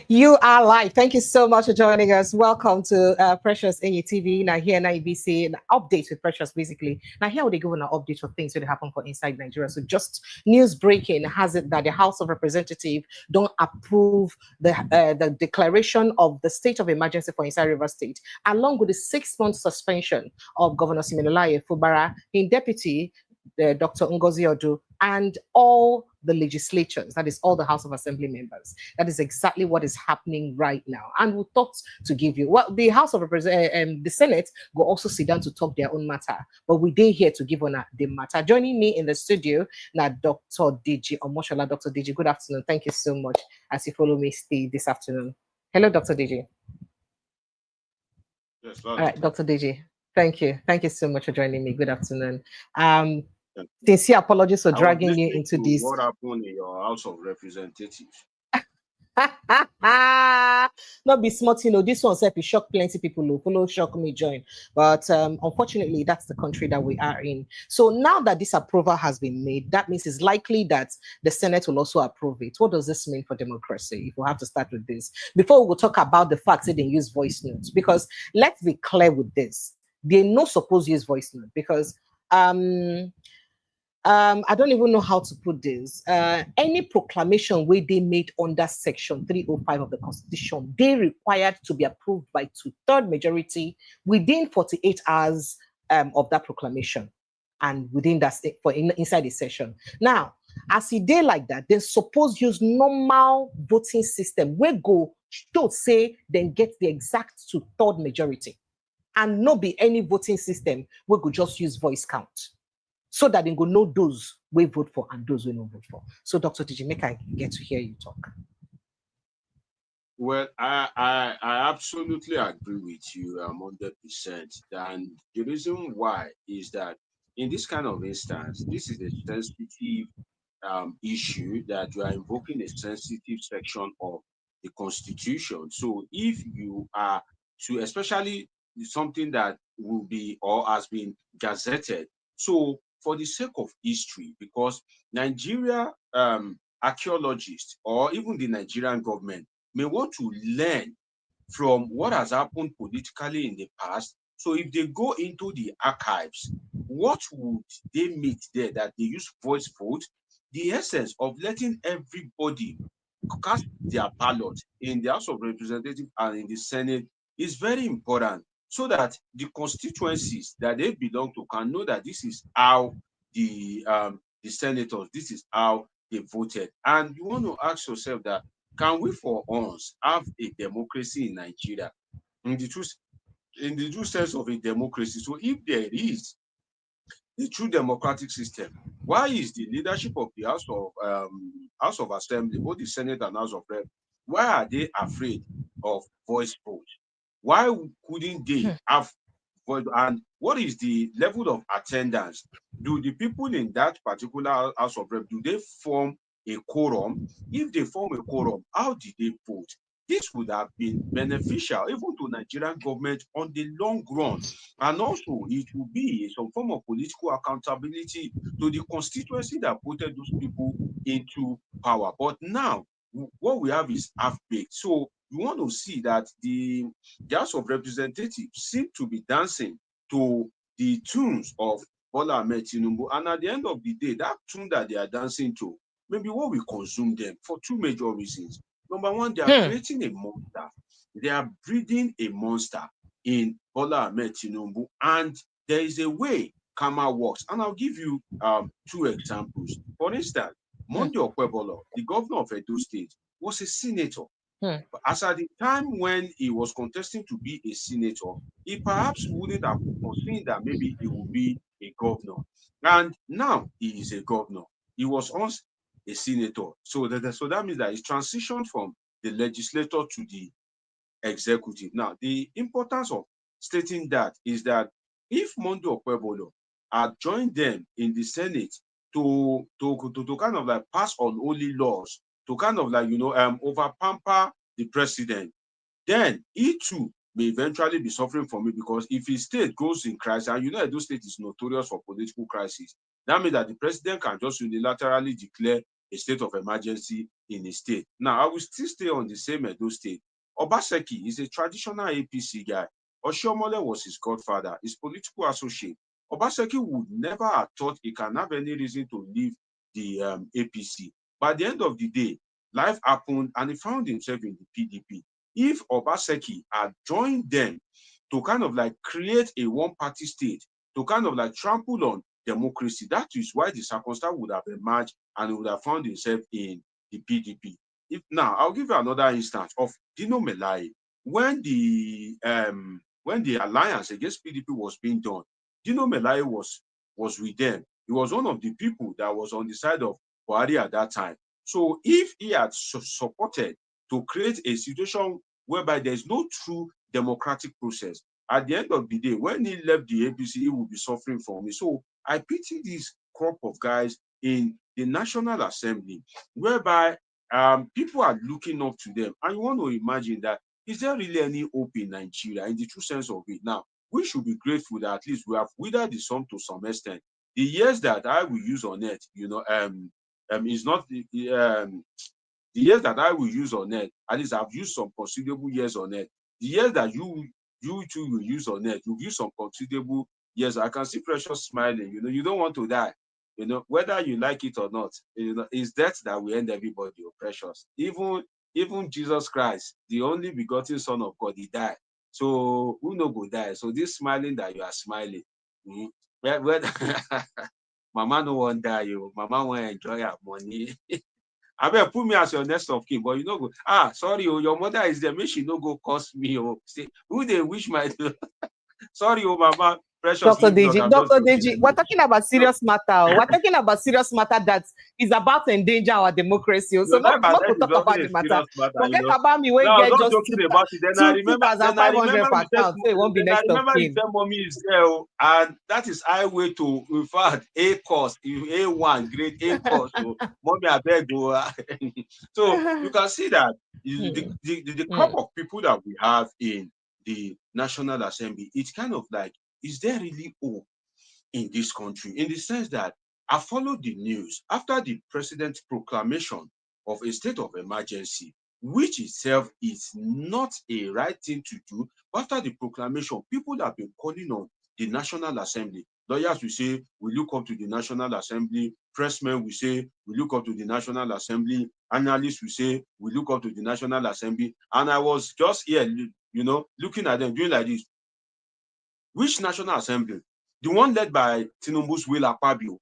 You are live. Thank you so much for joining us. Welcome to Precious ATV. Now here now ABC an update with Precious basically. Now here they go on an update of things that happen for inside Nigeria. So just news breaking has it that the House of Representatives don't approve the declaration of the state of emergency for inside River State, along with the 6-month suspension of Governor Siminalayi Fubara in deputy Dr. Ngozi Odu, and all the legislatures, that is all the House of Assembly members. That is exactly what is happening right now. And we thought to give you, well, the House of Representatives, the Senate will also sit down to talk their own matter, but we did here to give on the matter. Joining me in the studio now, Dr. DG Omoshola. Dr. DG, good afternoon. Thank you so much as you follow me this afternoon. Hello, Dr. DG. Yes, all right, Dr. DG. Thank you. Thank you so much for joining me. Good afternoon. Sincere apologies for dragging you into this. What happened in your House of Representatives? Not be smart, this one said it shocked plenty people. Follow shock me join. But unfortunately, that's the country that we are in. So now that this approval has been made, that means it's likely that the Senate will also approve it. What does this mean for democracy? If we have to start with this. Before we will talk about the fact that they use voice notes, because let's be clear with this. They're not supposed to use voice note because I don't even know how to put this. Any proclamation where they made under Section 305 of the Constitution, they required to be approved by 2/3 majority within 48 hours of that proclamation, and within that inside the session. Now, as a day like that, they suppose use normal voting system where go don't say then get the exact 2/3 majority, and not be any voting system where go just use voice count, so that they go know those we vote for and those we don't vote for. So, Dr. Did you make I get to hear you talk? Well, I absolutely agree with you 100%. And the reason why is that in this kind of instance, this is a sensitive issue that you are invoking a sensitive section of the Constitution. So if you are to, especially something that will be or has been gazetted, so for the sake of history, because Nigeria archaeologists or even the Nigerian government may want to learn from what has happened politically in the past. So if they go into the archives, what would they meet there that they use voice vote? The essence of letting everybody cast their ballot in the House of Representatives and in the Senate is very important, so that the constituencies that they belong to can know that this is how the senators, this is how they voted. And you want to ask yourself that, can we for once have a democracy in Nigeria in the true sense of a democracy? So if there is the true democratic system, why is the leadership of the House of Assembly, both the Senate and House of Rep, why are they afraid of voice vote? Why couldn't they have voice? And what is the level of attendance? Do the people in that particular House of Rep, do they form a quorum? If they form a quorum, how did they vote? This would have been beneficial even to Nigerian government on the long run. And also, it will be some form of political accountability to the constituency that voted those people into power. But now, what we have is half-baked. So you want to see that the House of Representatives seem to be dancing to the tunes of Bola Ahmed Tinubu. And at the end of the day, that tune that they are dancing to, maybe what will consume them for two major reasons. Number one, they are creating a monster. They are breeding a monster in Bola Ahmed Tinubu. And there is a way karma works. And I'll give you two examples. For instance, Monday Okpebolo, the governor of Edo State, was a senator. But as at the time when he was contesting to be a senator, he perhaps wouldn't have foreseen that maybe he would be a governor. And now he is a governor. He was once a senator. So that means that he's transitioned from the legislator to the executive. Now, the importance of stating that is that if Monday Okpebolo had joined them in the Senate to kind of like pass unholy laws, to kind of like, over pamper the president, then he too may eventually be suffering from it, because if his state goes in crisis, and Edo State is notorious for political crisis, that means that the president can just unilaterally declare a state of emergency in a state. Now, I will still stay on the same Edo state. Obaseki is a traditional APC guy. Oshiomhole was his godfather, his political associate. Obaseki would never have thought he can have any reason to leave the APC. But at the end of the day, life happened and he found himself in the PDP. If Obaseki had joined them to kind of like create a one-party state, to kind of like trample on democracy, that is why the circumstance would have emerged and he would have found himself in the PDP. Now, I'll give you another instance of Dino Melaye. When the alliance against PDP was being done, Dino Melaye was with them. He was one of the people that was on the side of Buhari at that time. So if he had supported to create a situation whereby there's no true democratic process, at the end of the day, when he left the APC, he would be suffering from it. So I pity this crop of guys in the National Assembly, whereby people are looking up to them. And you want to imagine that, is there really any hope in Nigeria in the true sense of it? Now, we should be grateful that at least we have withered the sum to some extent. The years that I will use on it, is not the years that I will use on it. At least I've used some considerable years on it. The years that you too will use on it, you've used some considerable years. I can see Precious smiling. You don't want to die. Whether you like it or not, it's death that will end everybody, Precious. Even Jesus Christ, the only begotten Son of God, he died. So who no go die? So this smiling that you are smiling, Mama no want die, you. Mama want enjoy her money. I better put me as your next of kin, but you know go. Sorry, your mother is there. Make she no go cost me. Say who they wish my. Sorry, Mama. Precious. Dr. Deji, we're talking about serious matter. We're talking about serious matter that is about to endanger our democracy. So not to talk about the matter. Forget about me when you get just about it. Then I remember 2,500 per account. So it won't be next of kin. Mommy is there, and that is highway to, in fact, A course, A1, grade A course. So mommy, I beg you. So you can see that the crop of people that we have in the National Assembly, it's kind of like, is there really hope in this country? In the sense that I followed the news after the president's proclamation of a state of emergency, which itself is not a right thing to do. After the proclamation, people have been calling on the National Assembly. Lawyers will say, we look up to the National Assembly. Pressmen will say, we look up to the National Assembly. Analysts will say, we look up to the National Assembly. And I was just here, looking at them, doing like this. Which National Assembly? The one led by Tinubu's Will Akpabio.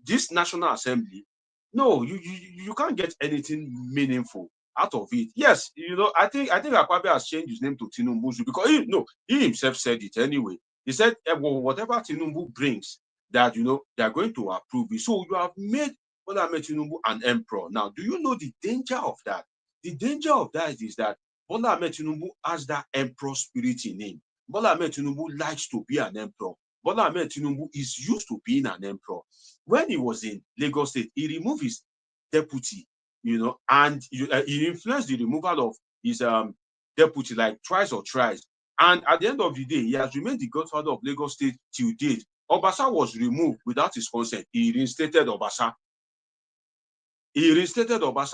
This National Assembly, no, you can't get anything meaningful out of it. Yes, I think Akpabio has changed his name to Tinubu's because he himself said it anyway. He said, whatever Tinubu brings, that they are going to approve it. So you have made Bola Ahmed Tinubu an emperor. Now, do you know the danger of that? The danger of that is that Bola Ahmed Tinubu has that emperor spirit in him. Bola Ahmed Tinubu likes to be an emperor. Bola Ahmed Tinubu is used to being an emperor. When he was in Lagos State, he removed his deputy, and he influenced the removal of his deputy like twice or thrice. And at the end of the day, he has remained the godfather of Lagos State till date. Obasa was removed without his consent. He reinstated Obasa.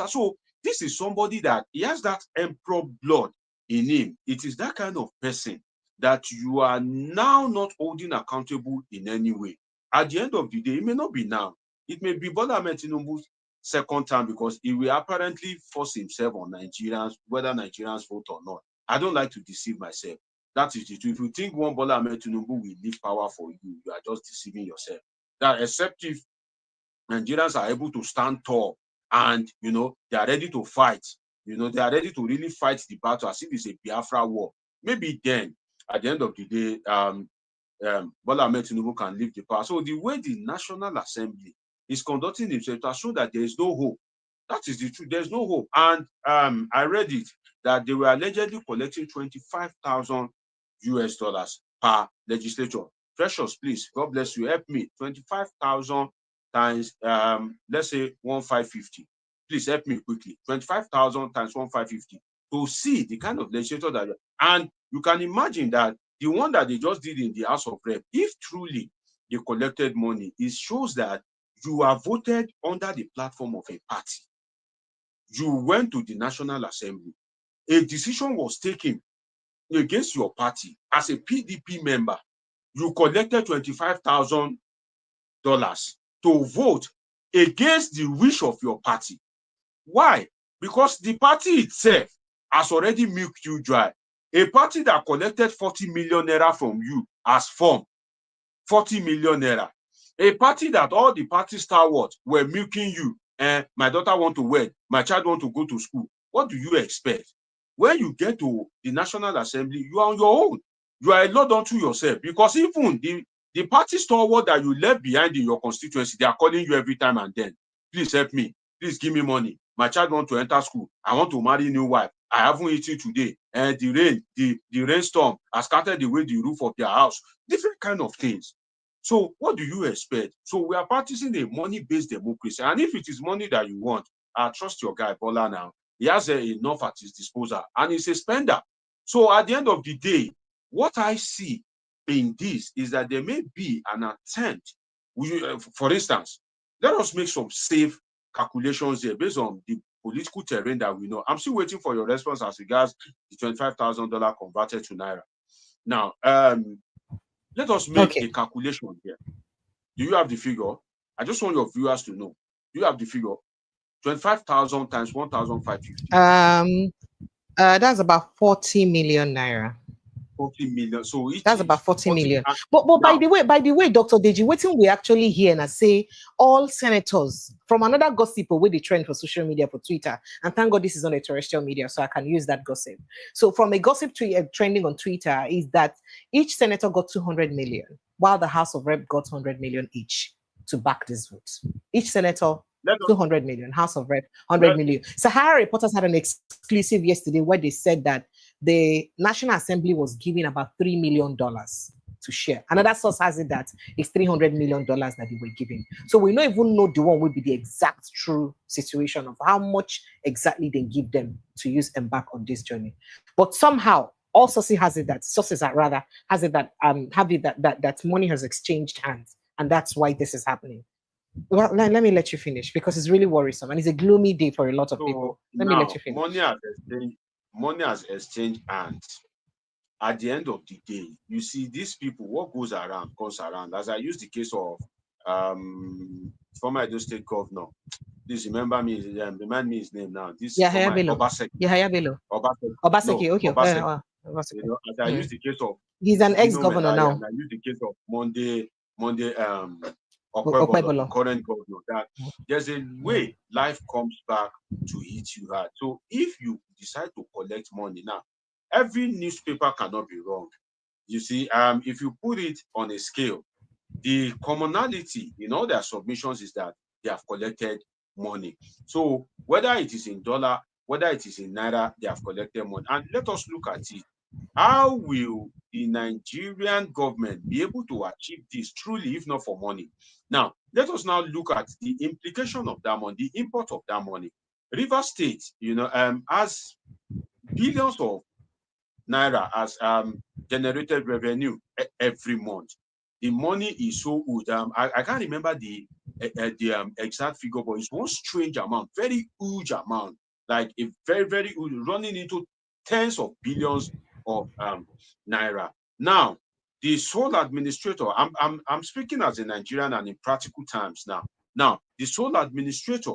So this is somebody that he has that emperor blood in him. It is that kind of person that you are now not holding accountable in any way. At the end of the day, it may not be now. It may be Bola Ahmed Tinubu's second term because he will apparently force himself on Nigerians, whether Nigerians vote or not. I don't like to deceive myself. That is the truth. If you think one Bola Ahmed Tinubu will leave power for you, you are just deceiving yourself. That except if Nigerians are able to stand tall and, they are ready to fight. They are ready to really fight the battle as if it's a Biafra war. Maybe then, at the end of the day, Bola Ahmed Tinubu can leave the power. So the way the National Assembly is conducting itself to show that there is no hope. That is the truth. There's no hope. And I read it that they were allegedly collecting $25,000 per legislature. Precious, please, God bless you. Help me. 25,000 times, let's say 1,550. Please help me quickly. 25,000 times 1,550 to see the kind of legislature that, and you can imagine that the one that they just did in the House of Rep, if truly they collected money, it shows that you are voted under the platform of a party. You went to the National Assembly. A decision was taken against your party. As a PDP member, you collected $25,000 to vote against the wish of your party. Why? Because the party itself has already milked you dry. A party that collected 40 million naira from you has formed 40 million naira. A party that all the party stalwarts were milking you, and my daughter want to wed, my child want to go to school. What do you expect? When you get to the National Assembly, you are on your own. You are a lot unto yourself, because even the party stalwart that you left behind in your constituency, they are calling you every time and then. Please help me. Please give me money. My child want to enter school. I want to marry a new wife. I haven't eaten today. And the rainstorm has scattered away the roof of their house. Different kind of things. So what do you expect? So we are practicing a money-based democracy. And if it is money that you want, I trust your guy, Bola now. He has enough at his disposal. And he's a spender. So at the end of the day, what I see in this is that there may be an attempt. For instance, let us make some safe calculations here based on the political terrain that we know. I'm still waiting for your response as regards the $25,000 converted to Naira. Now, let us make a calculation here. Do you have the figure? I just want your viewers to know. Do you have the figure? 25,000 times 1,550. That's about 40 million naira. 40 million. So that's about 40 million. But now, by the way, Dr. Deji, waiting we actually hear and say all senators from another gossip where they trend for social media, for Twitter, and thank God this is on a terrestrial media, so I can use that gossip. So from a gossip trending on Twitter is that each senator got 200 million, while the House of Rep got 100 million each to back this vote. Each senator 200 million, House of Rep 100 million. Sahara Reporters had an exclusive yesterday where they said that the National Assembly was giving about $3 million to share. Another source has it that it's $300 million that they were giving. So we don't even know the one will be the exact true situation of how much exactly they give them to use embark on this journey. But somehow, all sources has it that that money has exchanged hands, and that's why this is happening. Well, let me let you finish because it's really worrisome and it's a gloomy day for a lot of people. Let me let you finish. Money has exchanged hands. At the end of the day, you see these people, what goes around comes around. As I use the case of former Edo State Governor, please remind me his name now. This Yahaya Bello. Obaseki. Okay. Obaseki. You know, as I use the case of, he's an ex-governor now. And I use the case of Monday Akpabio, current governor, that there's a way life comes back to hit you hard. So if you decide to collect money now, every newspaper cannot be wrong. You see, if you put it on a scale, the commonality in all their submissions is that they have collected money. So whether it is in dollar, whether it is in naira, they have collected money. And let us look at it. How will the Nigerian government be able to achieve this truly, if not for money? Now, let us now look at the implication of that money, the import of that money. Rivers State, has billions of naira as generated revenue every month. The money is so good. I can't remember the exact figure, but it's one strange amount, very huge amount, like a very, very huge, running into tens of billions of naira. Now, the sole administrator, I'm speaking as a Nigerian and in practical terms now. Now, the sole administrator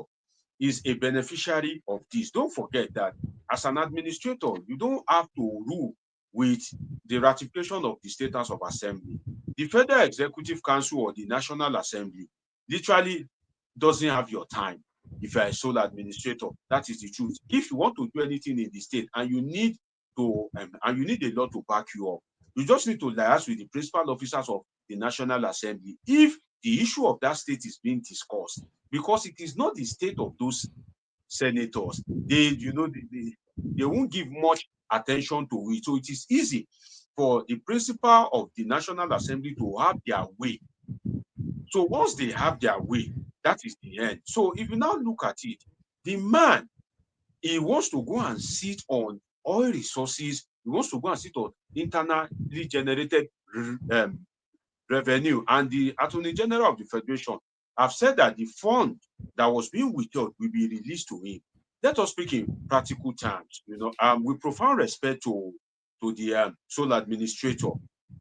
is a beneficiary of this. Don't forget that as an administrator, you don't have to rule with the ratification of the State House of Assembly. The Federal Executive Council or the National Assembly literally doesn't have your time if you're a sole administrator. That is the truth. If you want to do anything in the state and you need to, and you need a law to back you up, you just need to liaise with the principal officers of the National Assembly if the issue of that state is being discussed, because it is not the state of those senators. They won't give much attention to it. So it is easy for the principal of the National Assembly to have their way. So once they have their way, that is the end. So if you now look at it, the man, he wants to go and sit on oil resources. He wants to go and sit on internally generated revenue. And the Attorney General of the Federation have said that the fund that was being withheld will be released to him. Let us speak in practical terms. With profound respect to the sole administrator.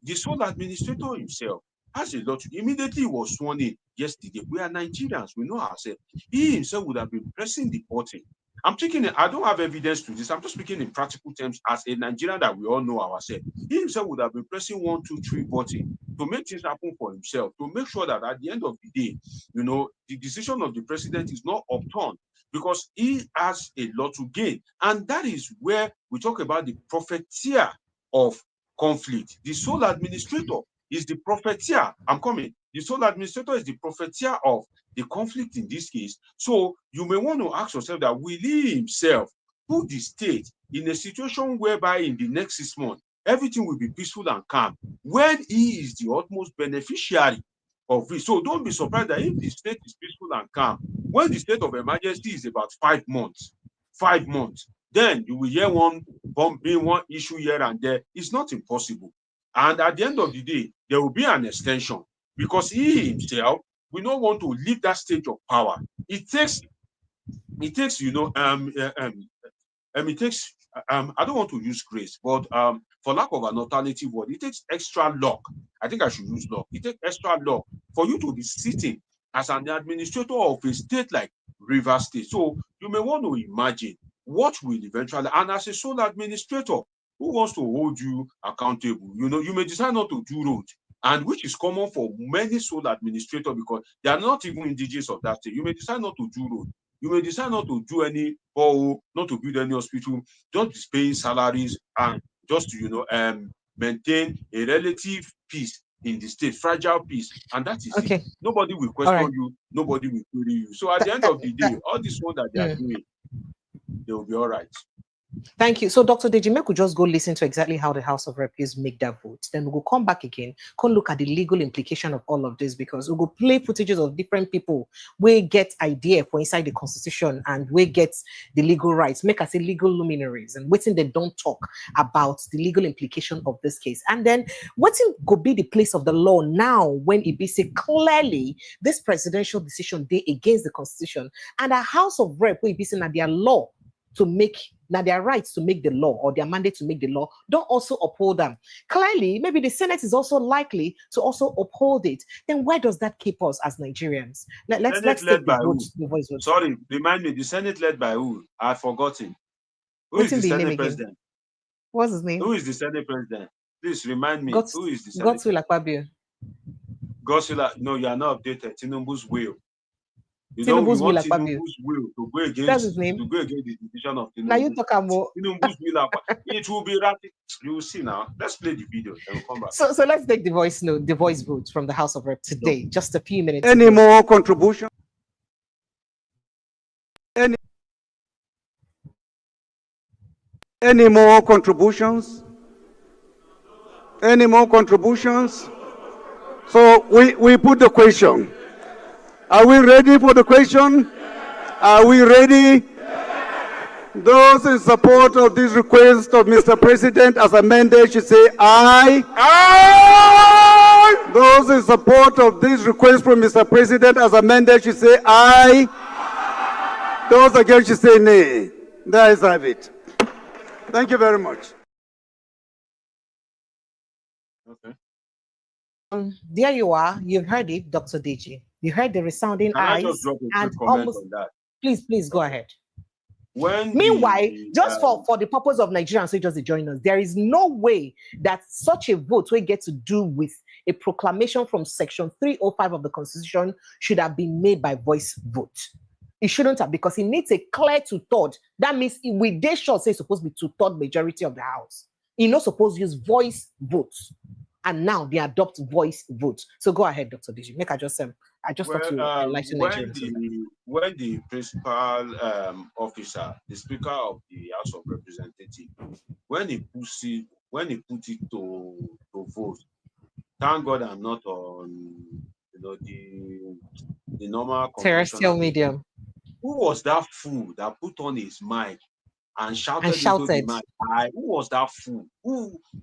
The sole administrator himself has a lot. Immediately he was sworn in yesterday. We are Nigerians. We know ourselves. He himself would have been pressing the button. I don't have evidence to this. I'm just speaking in practical terms as a Nigerian that we all know ourselves. He himself would have been pressing 1, 2, 3 button to make things happen for himself, to make sure that at the end of the day, the decision of the president is not upturned, because he has a lot to gain. And that is where we talk about the profiteer of conflict. The sole administrator is the profiteer. I'm coming. The sole administrator is the profiteer of the conflict in this case. So you may want to ask yourself that will he himself put the state in a situation whereby in the next 6 months, everything will be peaceful and calm, when he is the utmost beneficiary of it. So don't be surprised that if the state is peaceful and calm, when the state of emergency is about 5 months, then you will hear one bumping, one issue here and there. It's not impossible. And at the end of the day, there will be an extension, because he himself will not want to leave that stage of power. It takes I don't want to use grace, but for lack of an alternative word, it takes extra luck. I think I should use luck. It takes extra luck for you to be sitting as an administrator of a state like Rivers State. So you may want to imagine what will eventually, and as a sole administrator, who wants to hold you accountable? You may decide not to do road, and which is common for many sole administrators, because they are not even indigenous of that state. You may decide not to do road. You may decide not to do any, or not to build any hospital, just paying salaries and just to maintain a relative peace in the state, fragile peace, and that is it. Nobody will question you, nobody will query you. So at the end of the day, all this one that they are doing, they will be all right. Thank you. So, Dr. Dejime could just go listen to exactly how the House of Reps make that vote. Then we'll come back again, come look at the legal implication of all of this, because we'll play footages of different people. We get idea for inside the Constitution, and we get the legal rights, make us a legal luminaries, and waiting they don't talk about the legal implication of this case. And then waiting could be the place of the law now when it be say clearly this presidential decision they against the Constitution, and a House of Rep will be saying that their law to make, now their rights to make the law, or their mandate to make the law, don't also uphold them. Clearly, maybe the Senate is also likely to also uphold it. Then where does that keep us as Nigerians? Let's take the voice vote. Sorry, remind me, the Senate led by who? I've forgotten. Who is the Senate President? What's his name? Who is the Senate President? Please remind me. Who is the Senate Docile Akpabio. Docile, no, you are not updated. Tinubu's will. Tinubu's will to go against. That's his name. To go against the decision of Tinubu. Now you talk about Tinubu's will. It will be rapid. You will see now. Let's play the video and we'll come back. So let's take the voice vote from the House of Reps today. Just a few minutes. Any more contribution? Any more contributions? Any more contributions? So we put the question. Are we ready for the question? Are we ready? Those in support of this request of Mr. President as amended should say aye. Aye! Those in support of this request from Mr. President as amended should say aye. Those against should say nay. There is have it. Thank you very much. Okay. There you are. You've heard it, Dr. Deji. You heard the resounding ayes. And almost, on that? Please go ahead. Meanwhile, just for the purpose of Nigerians who just join us, there is no way that such a vote will get to do with a proclamation from Section 305 of the Constitution should have been made by voice vote. It shouldn't have, because it needs a clear two-third. That means we they should say it's supposed to be two-third majority of the House. You're not supposed to use voice votes. And now they adopt voice votes. So go ahead, Dr. Deji. Make I just thought to enlighten Nigerians. When the principal officer, the Speaker of the House of Representatives, when he put it to vote, thank God I'm not on the normal terrestrial medium. Who was that fool that put on his mic and shouted? Into the mic? Who was that fool?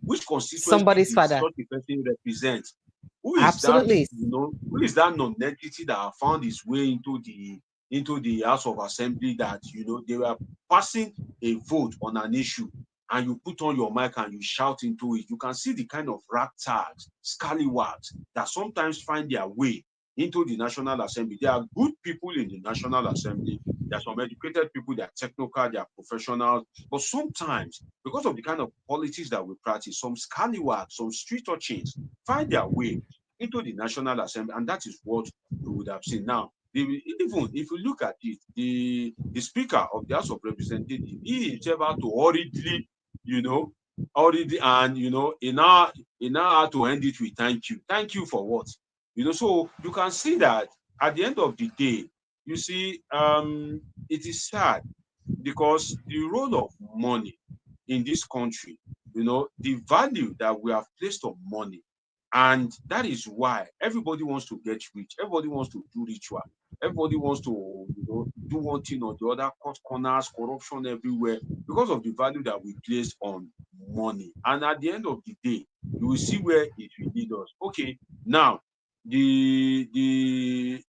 Which constituency somebody's father such a person represents? Who is Absolutely. that, who is that non-entity that have found its way into the House of Assembly that, they were passing a vote on an issue and you put on your mic and you shout into it. You can see the kind of ragtags, scallywags that sometimes find their way into the National Assembly. There are good people in the National Assembly. There are some educated people, they are technical, they are professionals. But sometimes, because of the kind of politics that we practice, some scallywags, some street urchins find their way into the National Assembly, and that is what we would have seen. Now, even if you look at it, the Speaker of the House of Representatives, he himself had to hurriedly, and in now had to end it with thank you. Thank you for what? So you can see that at the end of the day, you see, it is sad because the role of money in this country, the value that we have placed on money, and that is why everybody wants to get rich, everybody wants to do ritual, everybody wants to do one thing or the other, cut corners, corruption everywhere, because of the value that we place on money. And at the end of the day, you will see where it will lead us. Okay, now the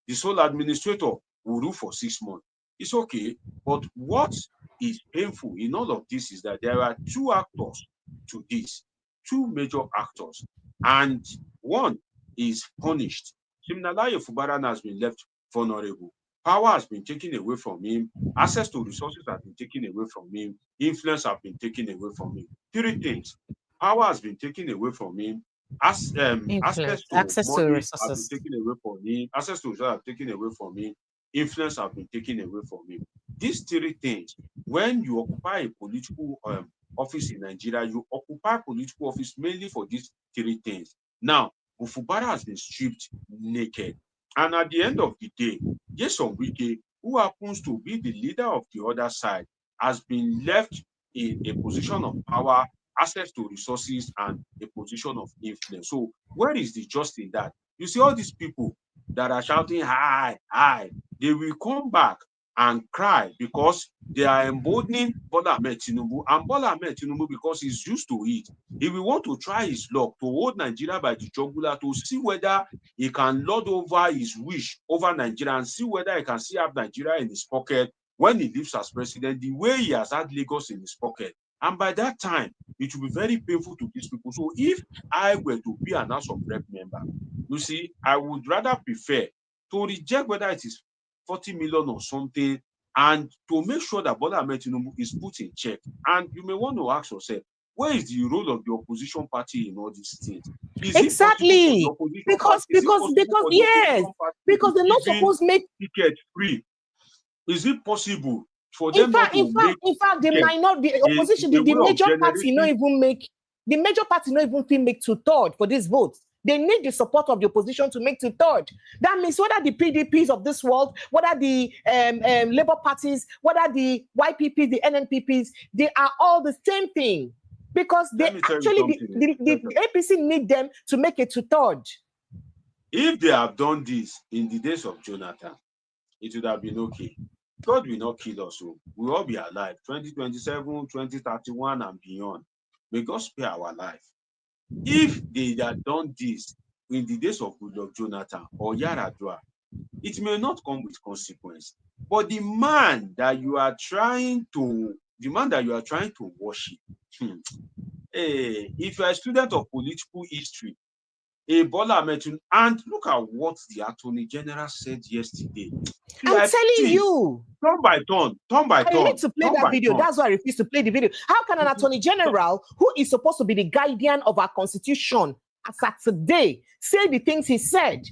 sole administrator will rule for 6 months. It's okay, but what is painful in all of this is that there are two actors to this, two major actors, and one is punished. Siminalayi Fubara has been left vulnerable. Power has been taken away from him. Access to resources has been taken away from him. Influence has been taken away from him. Three things. Power has been taken away from him. Access to money has been taken away from him. Access to resources have been taken away from him. Influence have been taken away from him. These three things, when you occupy a political office in Nigeria, you occupy political office mainly for these three things. Now, Fubara has been stripped naked. And at the end of the day, Nyesom Wike, who happens to be the leader of the other side, has been left in a position of power, access to resources, and a position of influence. So where is the justice in that? You see all these people that are shouting, hi, hi, they will come back and cry because they are emboldening Bola Ahmed Tinubu, and Bola Ahmed Tinubu, because he's used to it, he will want to try his luck to hold Nigeria by the jugular to see whether he can lord over his wish over Nigeria and see whether he can still have Nigeria in his pocket when he leaves as president, the way he has had Lagos in his pocket. And by that time, it will be very painful to these people. So if I were to be an House of Rep member, you see, I would rather prefer to reject whether it is 40 million or something, and to make sure that Bola Ahmed Tinubu is put in check. And you may want to ask yourself, where is the role of the opposition party in all these things? Is exactly. Because yes, because they're not supposed to make ticket free. Is it possible for them not to make? In fact, they might not be opposition. The major party not even make. The major party not even make 2/3 for this vote. They need the support of the opposition to make 2/3. That means whether the PDPs of this world, whether the Labour parties, whether the YPPs, the NNPPs, they are all the same thing. Because they actually, the APC need them to make it 2/3. If they have done this in the days of Jonathan, it would have been okay. God will not kill us. So we'll all be alive. 2027, 2031 and beyond. May God spare our life. If they had done this in the days of Goodluck Jonathan or Yaradua, it may not come with consequence. But the man that you are trying to worship, if you are a student of political history, Bola Ahmed Tinubu, and look at what the Attorney General said yesterday. I'm telling you. Turn by turn. I need to play that video. That's why I refuse to play the video. How can an Attorney General, who is supposed to be the guardian of our Constitution, as at today, say the things he said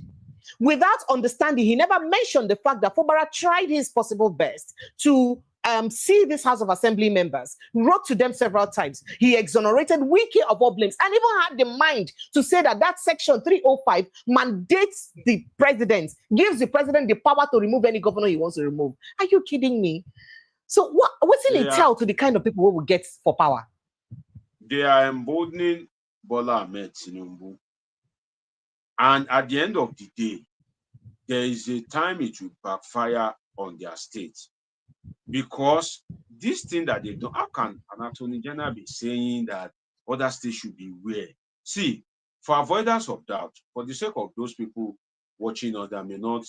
without understanding? He never mentioned the fact that Fubara tried his possible best to see this House of Assembly members, wrote to them several times. He exonerated Wike of all blames and even had the mind to say that section 305 mandates the president, gives the president the power to remove any governor he wants to remove. Are you kidding me? So what's it tell to the kind of people who will get for power? They are emboldening Bola Ahmed Tinubu. And at the end of the day, there is a time it will backfire on their state. Because this thing that they've done, how can an Attorney General be saying that other states should be aware? See, for avoidance of doubt, for the sake of those people watching us that may not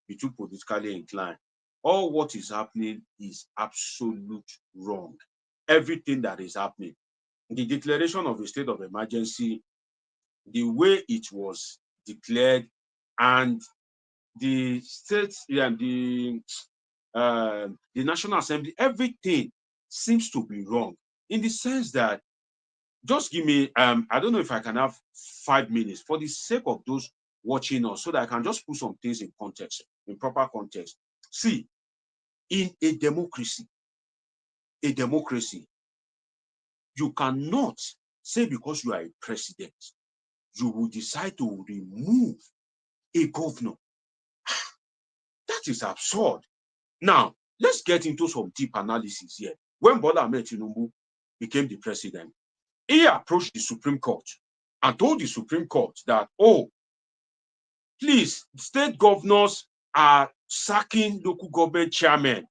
be too politically inclined, all what is happening is absolute wrong. Everything that is happening, the declaration of a state of emergency, the way it was declared, and the state and the National Assembly, everything seems to be wrong in the sense that, just give me, I don't know if I can have 5 minutes for the sake of those watching us so that I can just put some things in context, in proper context. See, in a democracy, you cannot say because you are a president, you will decide to remove a governor. That is absurd. Now, let's get into some deep analysis here. When Bola Ahmed Tinubu became the president, he approached the Supreme Court and told the Supreme Court that, oh, please, state governors are sacking local government chairmen.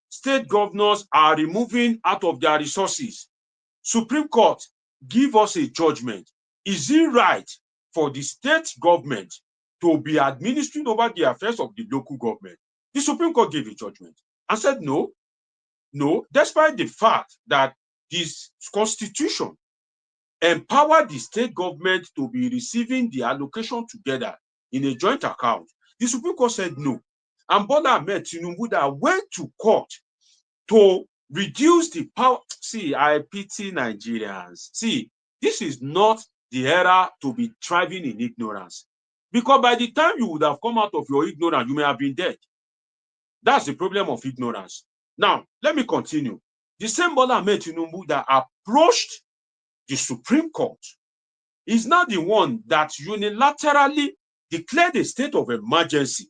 State governors are removing out of their resources. Supreme Court, give us a judgment. Is it right for the state government to be administering over the affairs of the local government? The Supreme Court gave a judgment and said no, despite the fact that this constitution empowered the state government to be receiving the allocation together in a joint account. The Supreme Court said no. And Bola Ahmed Tinubu that went to court to reduce the power. See, I pity Nigerians. See, this is not the era to be thriving in ignorance. Because by the time you would have come out of your ignorance, you may have been dead. That's the problem of ignorance. Now, let me continue. The same Bola Ahmed Tinubu that approached the Supreme Court is now the one that unilaterally declared a state of emergency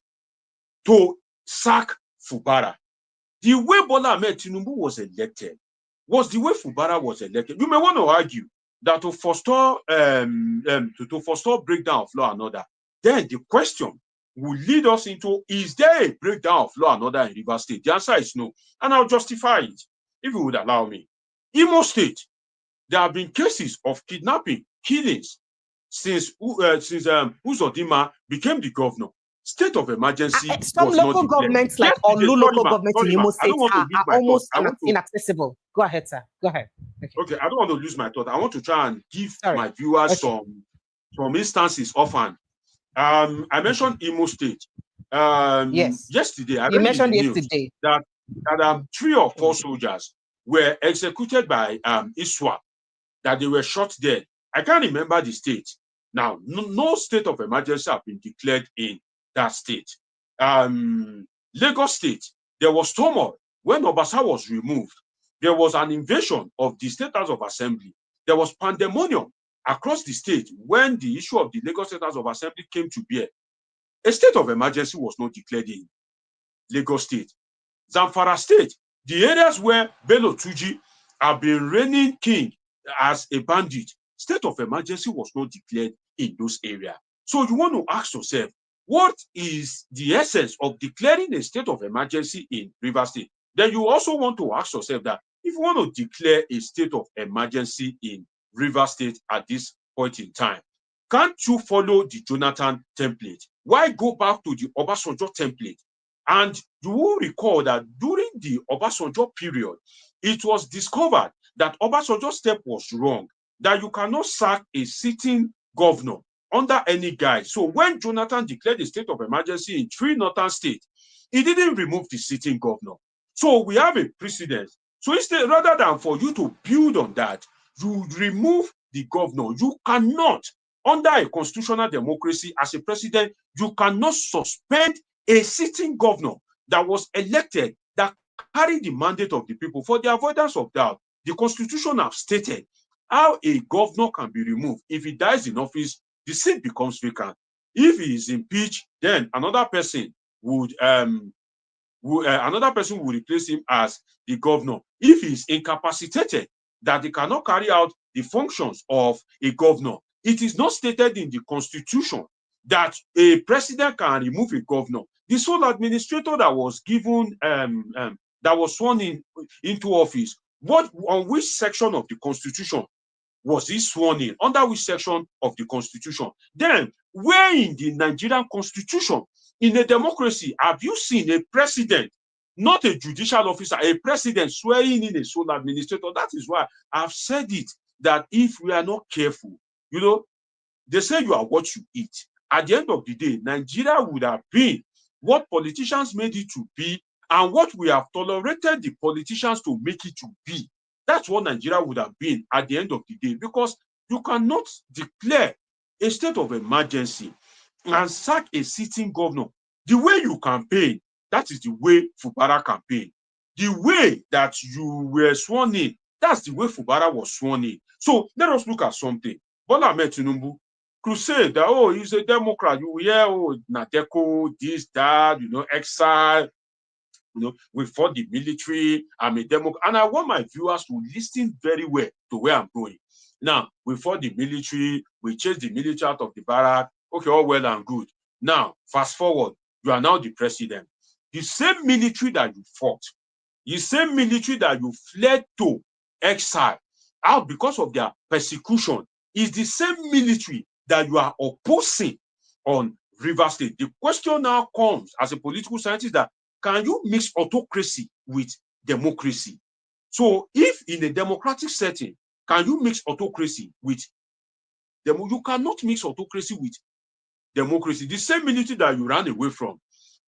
to sack Fubara. The way Bola Ahmed Tinubu was elected was the way Fubara was elected. You may want to argue that to forestall breakdown of law and order, then the question will lead us into, is there a breakdown of law and order in Rivers State? The answer is no, and I'll justify it if you would allow me. Imo State, there have been cases of kidnapping, killings since Uzodinma became the governor. State of emergency. Some local governments, like Olu local government in Imo State, are almost inaccessible. Go ahead, sir. Go ahead. Okay, I don't want to lose my thought. I want to try and give my viewers some instances offhand. I mentioned Imo State. Yes. Yesterday, I mentioned yesterday that 3 or 4 soldiers were executed by ISWAP, that they were shot dead. I can't remember the state. Now, no state of emergency have been declared in that state. Lagos State, there was turmoil when Obasa was removed. There was an invasion of the State House of Assembly. There was pandemonium across the state when the issue of the Lagos State House of Assembly came to bear. A state of emergency was not declared in Lagos State. Zamfara State, the areas where Bello Tuji have been reigning king as a bandit, state of emergency was not declared in those areas. So you want to ask yourself, what is the essence of declaring a state of emergency in Rivers State? Then you also want to ask yourself that if you want to declare a state of emergency in Rivers State at this point in time, can't you follow the Jonathan template? Why go back to the Obasanjo template? And you will recall that during the Obasanjo period, it was discovered that Obasanjo's step was wrong, that you cannot sack a sitting governor under any guise. So when Jonathan declared a state of emergency in 3 northern states, he didn't remove the sitting governor. So we have a precedent. So instead, rather than for you to build on that, you remove the governor. You cannot, under a constitutional democracy, as a president, you cannot suspend a sitting governor that was elected, that carried the mandate of the people. For the avoidance of doubt, the Constitution has stated how a governor can be removed. If he dies in office, the seat becomes vacant. If he is impeached, then another person would replace him as the governor. If he is incapacitated, that he cannot carry out the functions of a governor, it is not stated in the Constitution that a president can remove a governor. The sole administrator that was given, that was sworn into office, on which section of the Constitution was he sworn in? Under which section of the Constitution? Then, where in the Nigerian Constitution, in a democracy, have you seen a president, not a judicial officer, a president swearing in a sole administrator? That is why I've said it, that if we are not careful, you know, they say you are what you eat. At the end of the day, Nigeria would have been what politicians made it to be, and what we have tolerated the politicians to make it to be. That's what Nigeria would have been at the end of the day, because you cannot declare a state of emergency and sack a sitting governor. The way you campaign, that is the way Fubara campaigned. The way that you were sworn in, that's the way Fubara was sworn in. So let us look at something. Bola Ahmed Tinubu crusade that, oh, he's a Democrat. You hear, oh, Nadeco, this, that, you know, exile. You know, we fought the military. I'm a Democrat. And I want my viewers to listen very well to where I'm going. Now, we fought the military. We chased the military out of the barrack. Okay, all well and good. Now, fast forward. You are now the president. The same military that you fought, the same military that you fled to exile out because of their persecution, is the same military that you are opposing on River State. The question now comes, as a political scientist, that can you mix autocracy with democracy? So if in a democratic setting, can you mix autocracy with you cannot mix autocracy with democracy. The same military that you ran away from,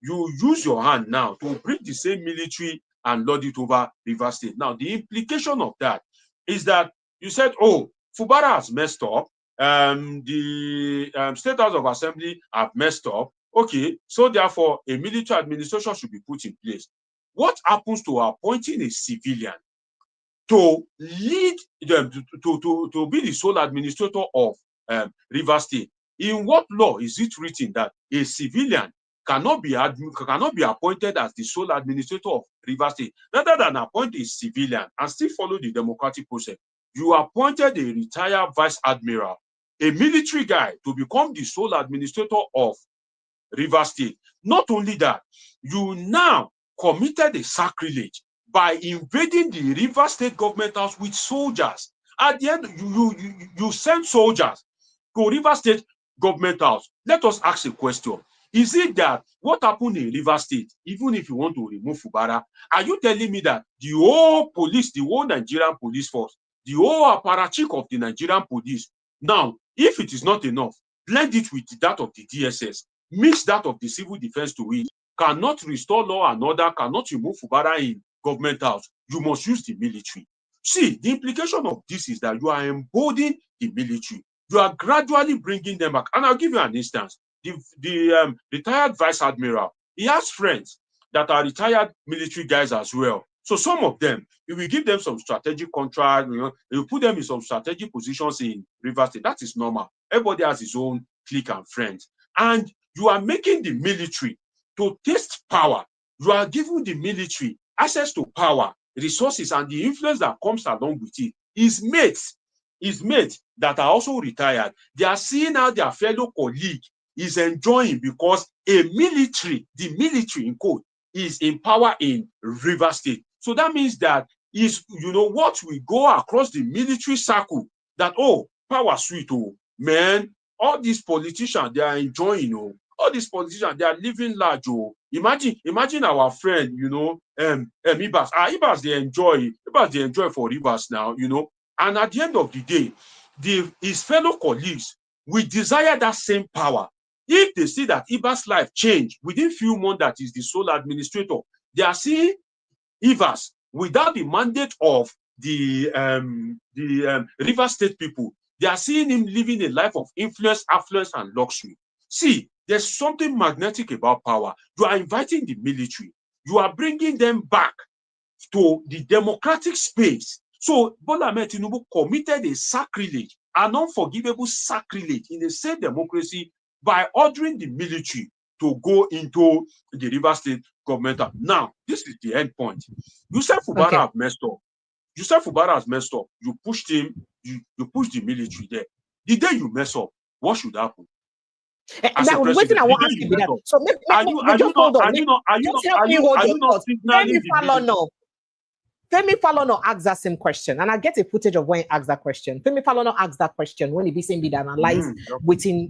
you use your hand now to bring the same military and lord it over River State. Now, the implication of that is that you said, oh, Fubara has messed up, the State House of Assembly have messed up. Okay, so therefore, a military administration should be put in place. What happens to appointing a civilian to lead them to be the sole administrator of River State? In what law is it written that a civilian cannot be appointed as the sole administrator of River State? Rather than appoint a civilian and still follow the democratic process, you appointed a retired vice admiral, a military guy, to become the sole administrator of River State. Not only that, you now committed a sacrilege by invading the River State government house with soldiers. At the end, you send soldiers to River State government house. Let us ask a question. Is it that what happened in River State, even if you want to remove Fubara, are you telling me that the whole police, the whole Nigerian police force, the whole apparatchik of the Nigerian police, now, if it is not enough, blend it with that of the DSS, mix that of the civil defense to it, cannot restore law and order, cannot remove Fubara in government house, you must use the military. See, the implication of this is that you are emboldening the military. You are gradually bringing them back. And I'll give you an instance. The retired vice admiral, he has friends that are retired military guys as well. So some of them, if we give them some strategic contract, you put them in some strategic positions in River State. That is normal. Everybody has his own clique and friends. And you are making the military to taste power. You are giving the military access to power, resources, and the influence that comes along with it. His mates that are also retired, they are seeing how their fellow colleague is enjoying because the military in quote, is in power in River State. So that means that is, what we go across the military circle, that, oh, power sweet, oh, man, all these politicians, they are enjoying, oh, all these politicians, they are living large, oh. Imagine our friend, Abass. Abass, they enjoy for Rivers now, and at the end of the day, his fellow colleagues will desire that same power. If they see that Abass' life change within few months, that is the sole administrator, they are seeing Abass without the mandate of the River State people. They are seeing him living a life of influence, affluence, and luxury. See, there's something magnetic about power. You are inviting the military. You are bringing them back to the democratic space. So Bola Ahmed Tinubu committed a sacrilege, an unforgivable sacrilege in the same democracy by ordering the military to go into the River State government. Now, this is the end point. You said Fubara have messed up. You said Fubara has messed up. You pushed him. You pushed the military there. The day you mess up, what should happen? As a president, I want to ask you that. So are you not signaling the Femi Falana asked that same question, and I get a footage of when he asked that question. Femi Falana asked that question when he be saying, analyze within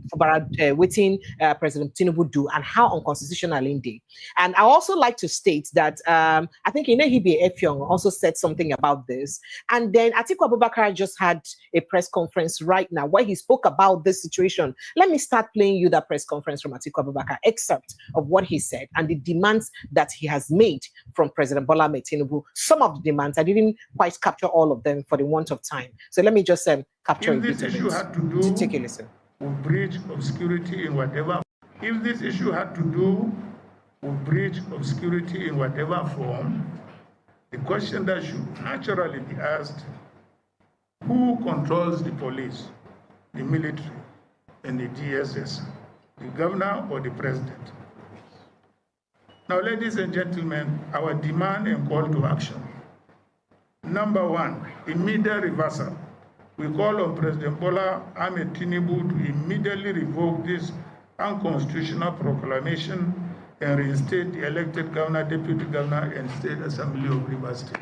President Tinubu do and how unconstitutional indeed. And I also like to state that I think Inehibe Effiong also said something about this. And then Atiku Abubakar just had a press conference right now where he spoke about this situation. Let me start playing you that press conference from Atiku Abubakar, excerpt of what he said and the demands that he has made from President Bola Ahmed Tinubu. Some of the demands, I didn't quite capture all of them for the want of time. So let me just capture if this issue had to do take a listen. With breach of security in whatever, if this issue had to do with breach of security in whatever form, the question that should naturally be asked, who controls the police, the military, and the DSS, the governor or the president? Now, ladies and gentlemen, our demand and call to action. Number one, immediate reversal. We call on President Bola Ahmed Tinubu to immediately revoke this unconstitutional proclamation and reinstate the elected governor, deputy governor, and state assembly of Rivers State.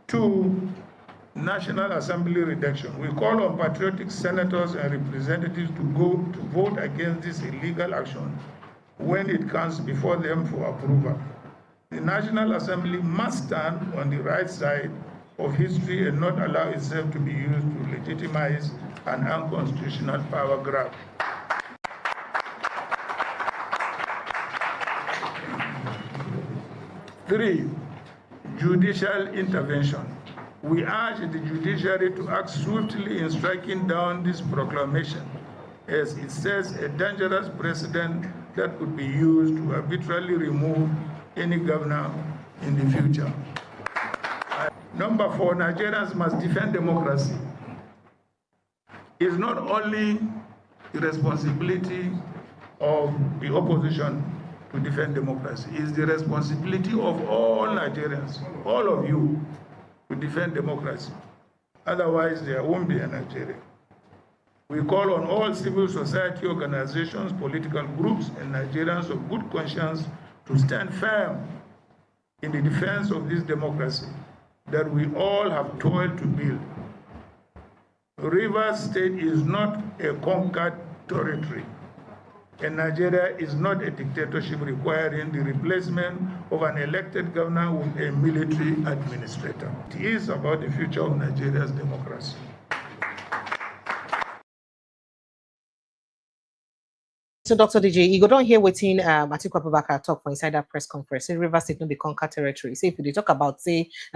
2, National Assembly reduction. We call on patriotic senators and representatives to vote against this illegal action when it comes before them for approval. The National Assembly must stand on the right side of history and not allow itself to be used to legitimize an unconstitutional power grab. Three, judicial intervention. We urge the judiciary to act swiftly in striking down this proclamation, as it sets a dangerous precedent that could be used to arbitrarily remove any governor in the future. Number 4, Nigerians must defend democracy. It's not only the responsibility of the opposition to defend democracy, it's the responsibility of all Nigerians, all of you, to defend democracy. Otherwise, there won't be a Nigeria. We call on all civil society organizations, political groups, and Nigerians of good conscience to stand firm in the defense of this democracy that we all have toiled to build. Rivers State is not a conquered territory, and Nigeria is not a dictatorship requiring the replacement of an elected governor with a military administrator. It is about the future of Nigeria's democracy. So, Dr. DJ, you go down here waiting Atiku Abubakar talk for inside that press conference. Say Rivers State no be conquer territory. Say if they talk about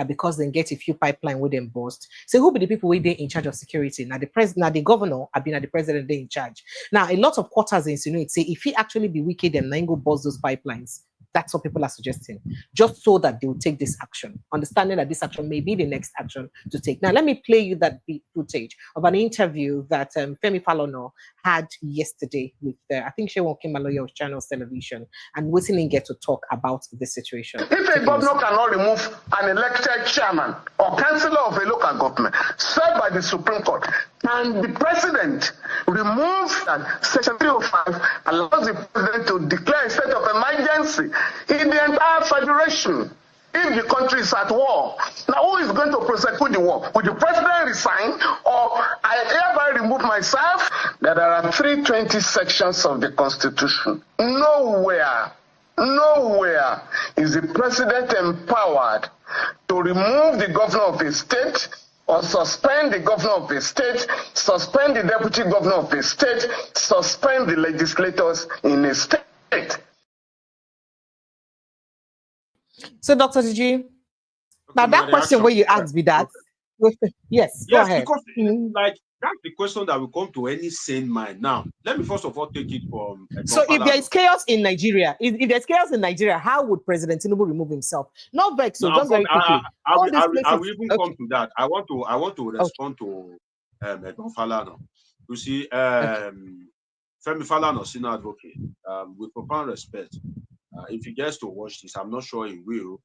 because they get a few pipeline with them bust. Say who be the people who they in charge of security? Now the president, now the governor, have been at the president they in charge. Now a lot of quarters insinuate say if he actually be wicked and then go bust those pipelines. That's what people are suggesting, just so that they will take this action, understanding that this action may be the next action to take. Now, let me play you that footage of an interview that Femi Falana had yesterday with, I think, Shewon Kimaloyo of Channels Television, and we didn't get to talk about this situation. If a governor cannot remove an elected chairman or councillor of a local government set by the Supreme Court, and the president removes Section 305 allows the president to declare a state of emergency in the entire federation if the country is at war. Now, who is going to prosecute the war? Will the president resign, or I hereby remove myself? There are 320 sections of the Constitution. Nowhere is the president empowered to remove the governor of a state or suspend the governor of a state, suspend the deputy governor of a state, suspend the legislators in a state. So, Dr. Digi, now that question where you asked me that, yes, go ahead. Because that's the question that will come to any sane mind. Now, let me first of all take it from. So, if there is chaos in Nigeria, if there's chaos in Nigeria, how would President Tinubu remove himself? Not vex, so just very quickly. I will even come to that. I want to respond to Edmond Falana. You see, Femi Falana, senior advocate, with profound respect. If he gets to watch this, I'm not sure he will.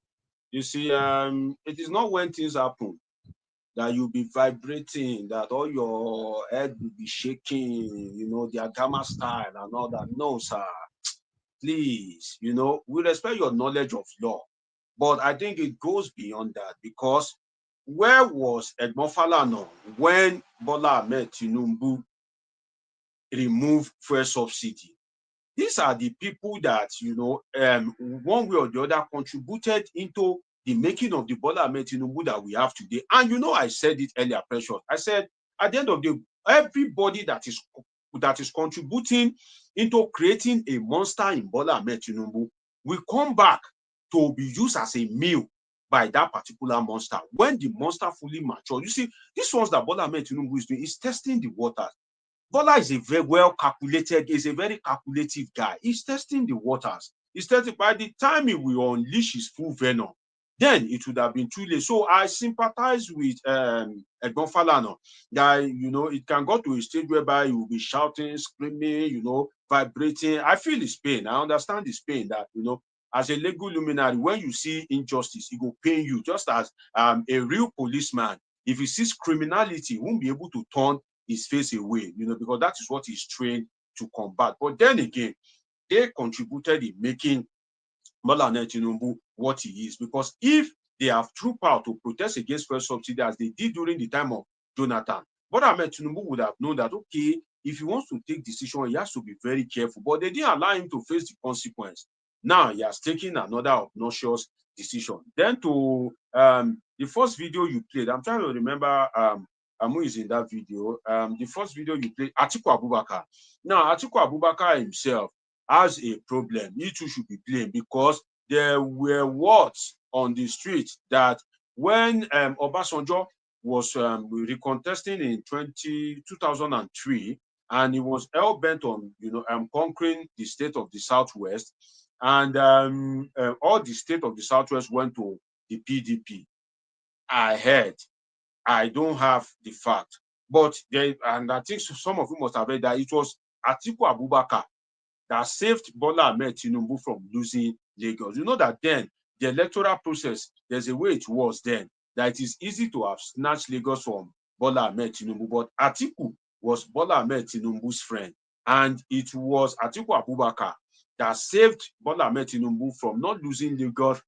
You see, it is not when things happen that you'll be vibrating, that all your head will be shaking, you know, the Agama style and all that. No, sir. please, we respect your knowledge of law, but I think it goes beyond that, because where was Edmond Falana when Bola Ahmed Tinubu removed fuel subsidy? These are the people that, one way or the other contributed into the making of the Bola Ahmed Tinubu that we have today. And I said it earlier, Precious. I said, at the end of the day, everybody that is contributing into creating a monster in Bola Ahmed Tinubu will come back to be used as a meal by that particular monster when the monster fully matures. You see, this ones that Bola Ahmed Tinubu is doing is testing the waters. Bola is a very calculative guy. He's testing the waters. He's testing. By the time he will unleash his full venom, then it would have been too late. So I sympathize with Edmond Falana that, it can go to a stage whereby he will be shouting, screaming, vibrating. I feel his pain. I understand his pain that, as a legal luminary, when you see injustice, it will pain you. Just as a real policeman, if he sees criminality, he won't be able to turn his face away, because that is what he's trained to combat. But then again, they contributed in making Bola Ahmed Tinubu what he is, because if they have true power to protest against fuel subsidy as they did during the time of Jonathan, Bola Ahmed Tinubu would have known that, okay, if he wants to take decision, he has to be very careful. But they didn't allow him to face the consequence. Now he has taken another obnoxious decision. Then to the first video you played, I'm trying to remember who is in that video. The first video you played, Atiku Abubakar. Now, Atiku Abubakar himself has a problem. He too should be blamed, because there were words on the street that when Obasanjo was recontesting in 2003, and he was hell-bent on conquering the state of the Southwest, and all the state of the Southwest went to the PDP. I heard. I don't have the fact, but and I think some of you must have heard that it was Atiku Abubakar that saved Bola Ahmed Tinubu from losing Lagos. You know that then the electoral process, there's a way it was then, that it is easy to have snatched Lagos from Bola Ahmed Tinubu, but Atiku was Bola Ahmed Tinubu's friend, and it was Atiku Abubakar that saved Bola Ahmed Tinubu from not losing Lagos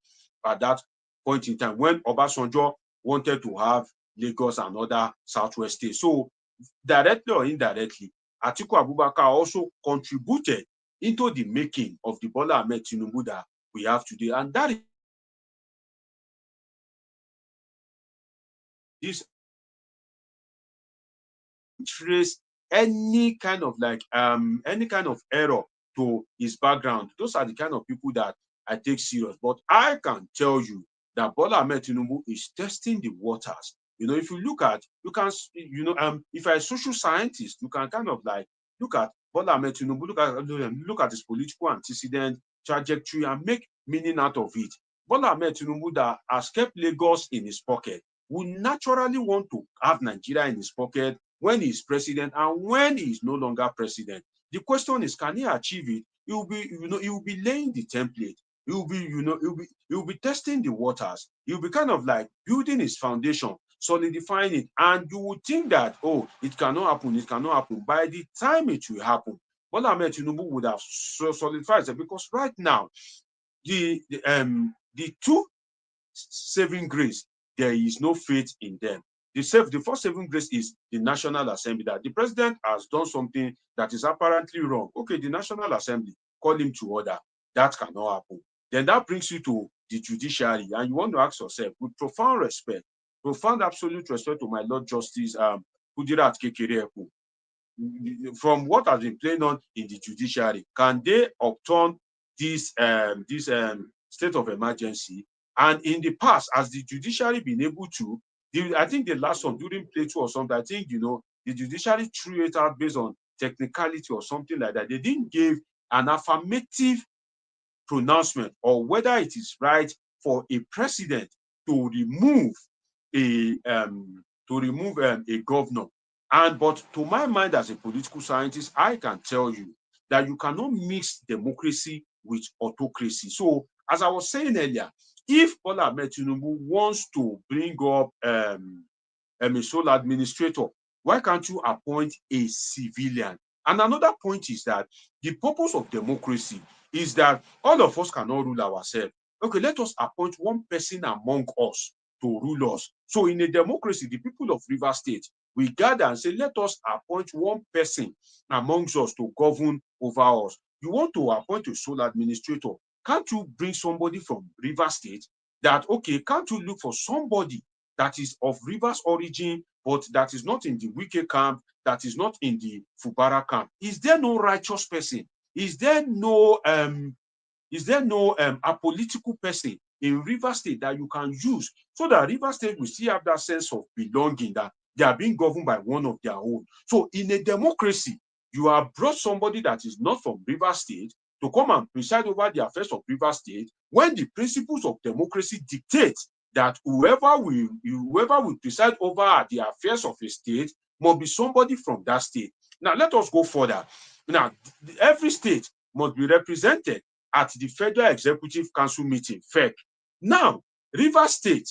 at that point in time when Obasanjo wanted to have Lagos and other Southwest states. So directly or indirectly, Atiku Abubakar also contributed into the making of the Bola Ahmed Tinubu that we have today. And that is trace any kind of error to his background. Those are the kind of people that I take serious. But I can tell you that Bola Ahmed Tinubu is testing the waters. If you look at, if you're a social scientist, you can kind of look at Bola Ahmed Tinubu, look at his political antecedent trajectory and make meaning out of it. Bola Ahmed Tinubu that has kept Lagos in his pocket will naturally want to have Nigeria in his pocket when he is president and when he is no longer president. The question is, can he achieve it? He will be laying the template. He will be testing the waters. He will be kind of building his foundation, solidifying it, and you would think that, oh, it cannot happen. By the time it will happen, Bola Ahmed Tinubu would have solidified it, because right now, the two saving grace, there is no faith in them. The first saving grace is the National Assembly, that the president has done something that is apparently wrong. Okay, the National Assembly, call him to order. That cannot happen. Then that brings you to the judiciary, and you want to ask yourself, with profound absolute respect to my Lord Justice Kudirat Kekereekun, from what has been playing on in the judiciary, can they upturn this state of emergency? And in the past, has the judiciary been able to? I think the last one during play 2 or something, I think the judiciary threw it out based on technicality or something like that. They didn't give an affirmative pronouncement or whether it is right for a president to remove a governor. But to my mind, as a political scientist, I can tell you that you cannot mix democracy with autocracy. So, as I was saying earlier, if Bola Ahmed Tinubu wants to bring up a sole administrator, why can't you appoint a civilian? And another point is that the purpose of democracy is that all of us cannot rule ourselves. Okay, let us appoint one person among us to rule us. So in a democracy, the people of Rivers State, we gather and say, let us appoint one person amongst us to govern over us. You want to appoint a sole administrator, can't you bring somebody from Rivers State that, okay, can't you look for somebody that is of Rivers origin, but that is not in the Wike camp, that is not in the Fubara camp? Is there no righteous person? Is there no apolitical person in Rivers State that you can use so that Rivers State will still have that sense of belonging, that they are being governed by one of their own? So in a democracy, you have brought somebody that is not from Rivers State to come and preside over the affairs of Rivers State, when the principles of democracy dictate that whoever will preside over the affairs of a state must be somebody from that state. Now, let us go further. Now, every state must be represented at the Federal Executive Council meeting, FEC. Now, Rivers State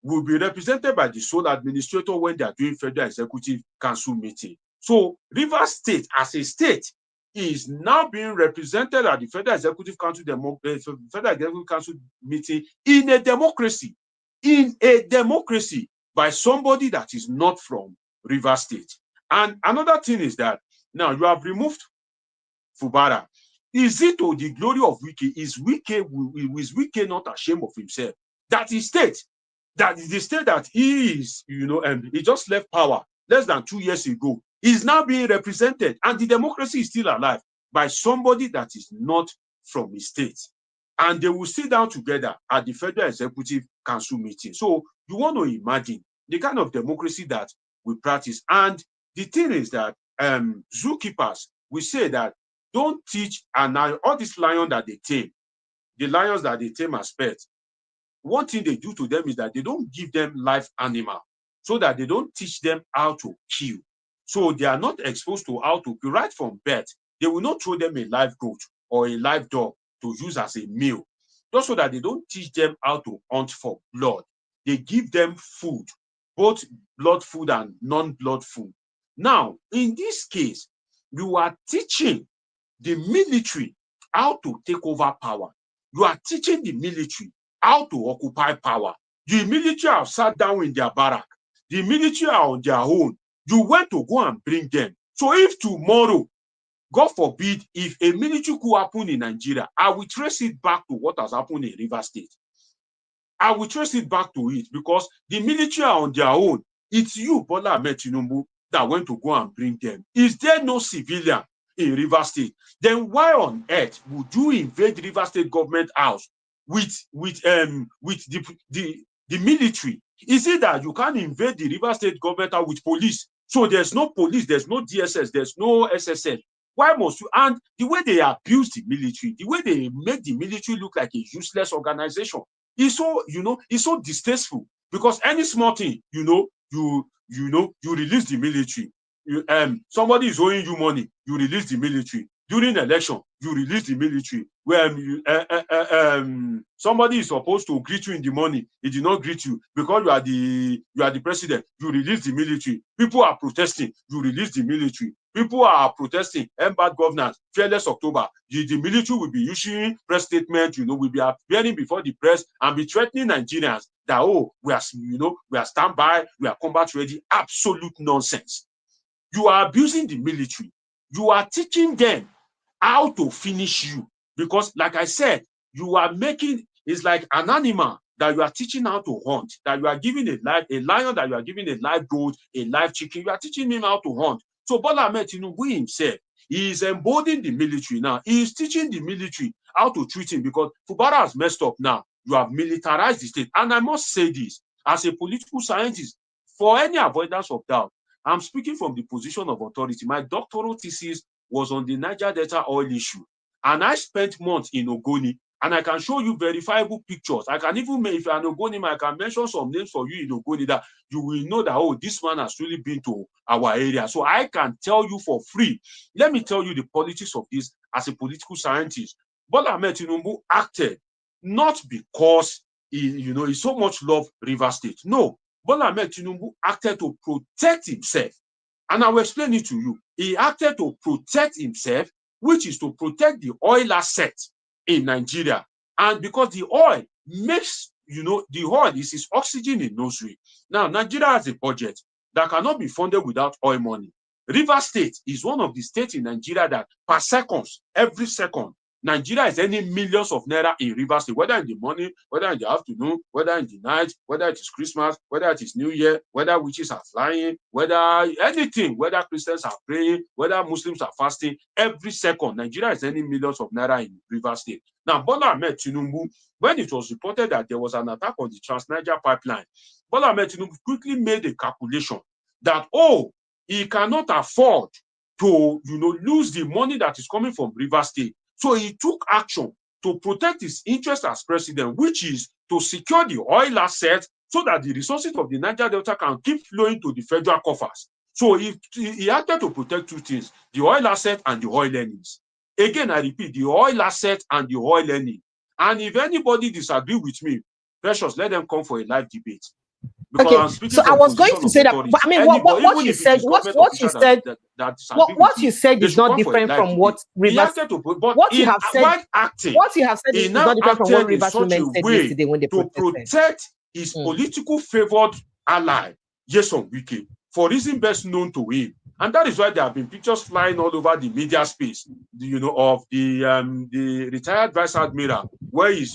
will be represented by the sole administrator when they are doing Federal Executive Council meeting. So, Rivers State as a state is now being represented at the Federal Executive Council meeting in a democracy. By somebody that is not from Rivers State. And another thing is that now you have removed Fubara. Is it to the glory of Wike? Is Wike not ashamed of himself? That is the state that he is, he just left power less than 2 years ago, is now being represented, and the democracy is still alive by somebody that is not from his state. And they will sit down together at the Federal Executive Council meeting. So you want to imagine the kind of democracy that we practice. And the thing is that zookeepers, we say that don't teach all these lions that they tame, the lions that they tame as pets. One thing they do to them is that they don't give them live animal, so that they don't teach them how to kill. So they are not exposed to how to kill right from birth. They will not throw them a live goat or a live dog to use as a meal, just so that they don't teach them how to hunt for blood. They give them food, both blood food and non-blood food. Now, in this case, you are teaching the military how to take over power. You are teaching the military how to occupy power. The military have sat down in their barrack. The military are on their own. You went to go and bring them. So if tomorrow, God forbid, if a military coup happen in Nigeria, I will trace it back to what has happened in Rivers State. I will trace it back to it, because the military are on their own. It's you, Bola Ahmed Tinubu, that went to go and bring them. Is there no civilian in Rivers State? Then why on earth would you invade Rivers State government house with the military? Is it that you can't invade the Rivers State government house with police? So there's no police, there's no DSS, there's no SSL. Why must you? And the way they abuse the military, the way they make the military look like a useless organization, is so, it's so distasteful. Because any small thing, you release the military. Somebody is owing you money, you release the military. During election, you release the military. When somebody is supposed to greet you in the morning, he did not greet you because you are the president, you release the military. People are protesting, you release the military. People are protesting, bad governance, fearless October. The military will be issuing press statement, will be appearing before the press and be threatening Nigerians that, we are standby, we are combat ready. Absolute nonsense. You are abusing the military. You are teaching them how to finish you, because, like I said, you are making, it's like an animal that you are teaching how to hunt, that you are giving a lion that you are giving a live goat, a live chicken. You are teaching him how to hunt. So Bola Ahmed Tinubu himself, he is emboldening the military now. He is teaching the military how to treat him, because Fubara has messed up now. You have militarized the state. And I must say this, as a political scientist, for any avoidance of doubt, I'm speaking from the position of authority. My doctoral thesis was on the Niger Delta oil issue. And I spent months in Ogoni, and I can show you verifiable pictures. I can even, if you're an Ogoni, I can mention some names for you in Ogoni that you will know that, this man has really been to our area. So I can tell you for free. Let me tell you the politics of this as a political scientist. Bola Ahmed Tinubu acted not because he so much loved Rivers State. No, Bola Ahmed Tinubu acted to protect himself. And I will explain it to you. He acted to protect himself, which is to protect the oil asset in Nigeria. And because the oil makes, the oil is its oxygen in nursery. Now, Nigeria has a budget that cannot be funded without oil money. Rivers State is one of the states in Nigeria that per seconds, every second, Nigeria is earning millions of naira in Rivers State, whether in the morning, whether in the afternoon, whether in the night, whether it is Christmas, whether it is New Year, whether witches are flying, whether anything, whether Christians are praying, whether Muslims are fasting, every second, Nigeria is earning millions of naira in Rivers State. Now, Bola Ahmed Tinubu, when it was reported that there was an attack on the Trans-Niger pipeline, Bola Ahmed Tinubu quickly made a calculation that, he cannot afford to, lose the money that is coming from Rivers State. So he took action to protect his interest as president, which is to secure the oil assets so that the resources of the Niger Delta can keep flowing to the federal coffers. So he acted to protect two things, the oil asset and the oil earnings. Again, I repeat, the oil asset and the oil earning. And if anybody disagree with me, Precious, let them come for a live debate. Because I'm speaking so I was going to say that, but I mean, what you said, what you said is not different from what Rivers. What you have said is not different from what Rivers women said yesterday when they protested. To protect his political favored ally, Nyesom Wike, for reason best known to him, and that is why there have been pictures flying all over the media space, of the retired vice admiral, where he's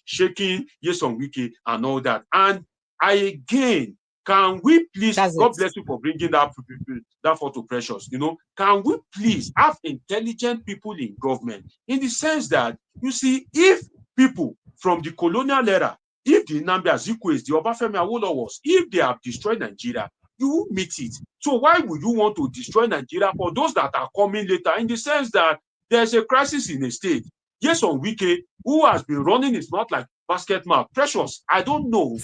shaking Nyesom Wike and all that. And can we please, God bless you for bringing that photo, Precious, can we please have intelligent people in government, in the sense that, you see, if people from the colonial era, if the Nnamdi Azikiwe, the Obafemi Awolowo, if they have destroyed Nigeria, you will meet it. So why would you want to destroy Nigeria for those that are coming later, in the sense that there's a crisis in a state? Nyesom Wike, who has been running his mouth like basket mouth. Precious, I don't know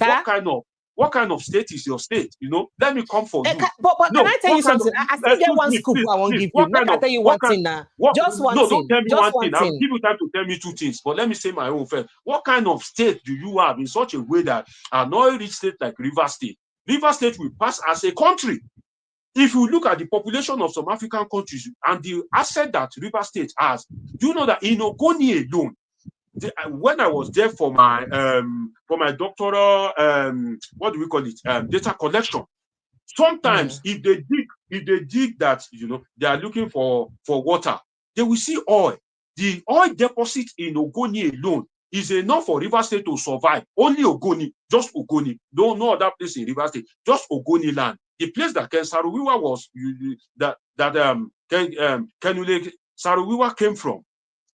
what kind of state is your state. Let me come for you. But can I tell you something? I still get one scoop I won't give you. Let me tell you one thing now. Just one thing. Don't tell me one thing. I'll give you time to tell me two things. But let me say my own first. What kind of state do you have in such a way that an oil-rich state like Rivers State? Rivers State will pass as a country. If you look at the population of some African countries and the asset that Rivers State has, do you know that in Ogoni alone, when I was there for my doctoral data collection, sometimes if they dig that they are looking for water, they will see oil. The oil deposit in Ogoni alone is enough for Rivers State to survive. Only Ogoni, just Ogoni. No other place in Rivers State, just Ogoni land. The place that Ken Saro-Wiwa was Kenule Saro-Wiwa came from.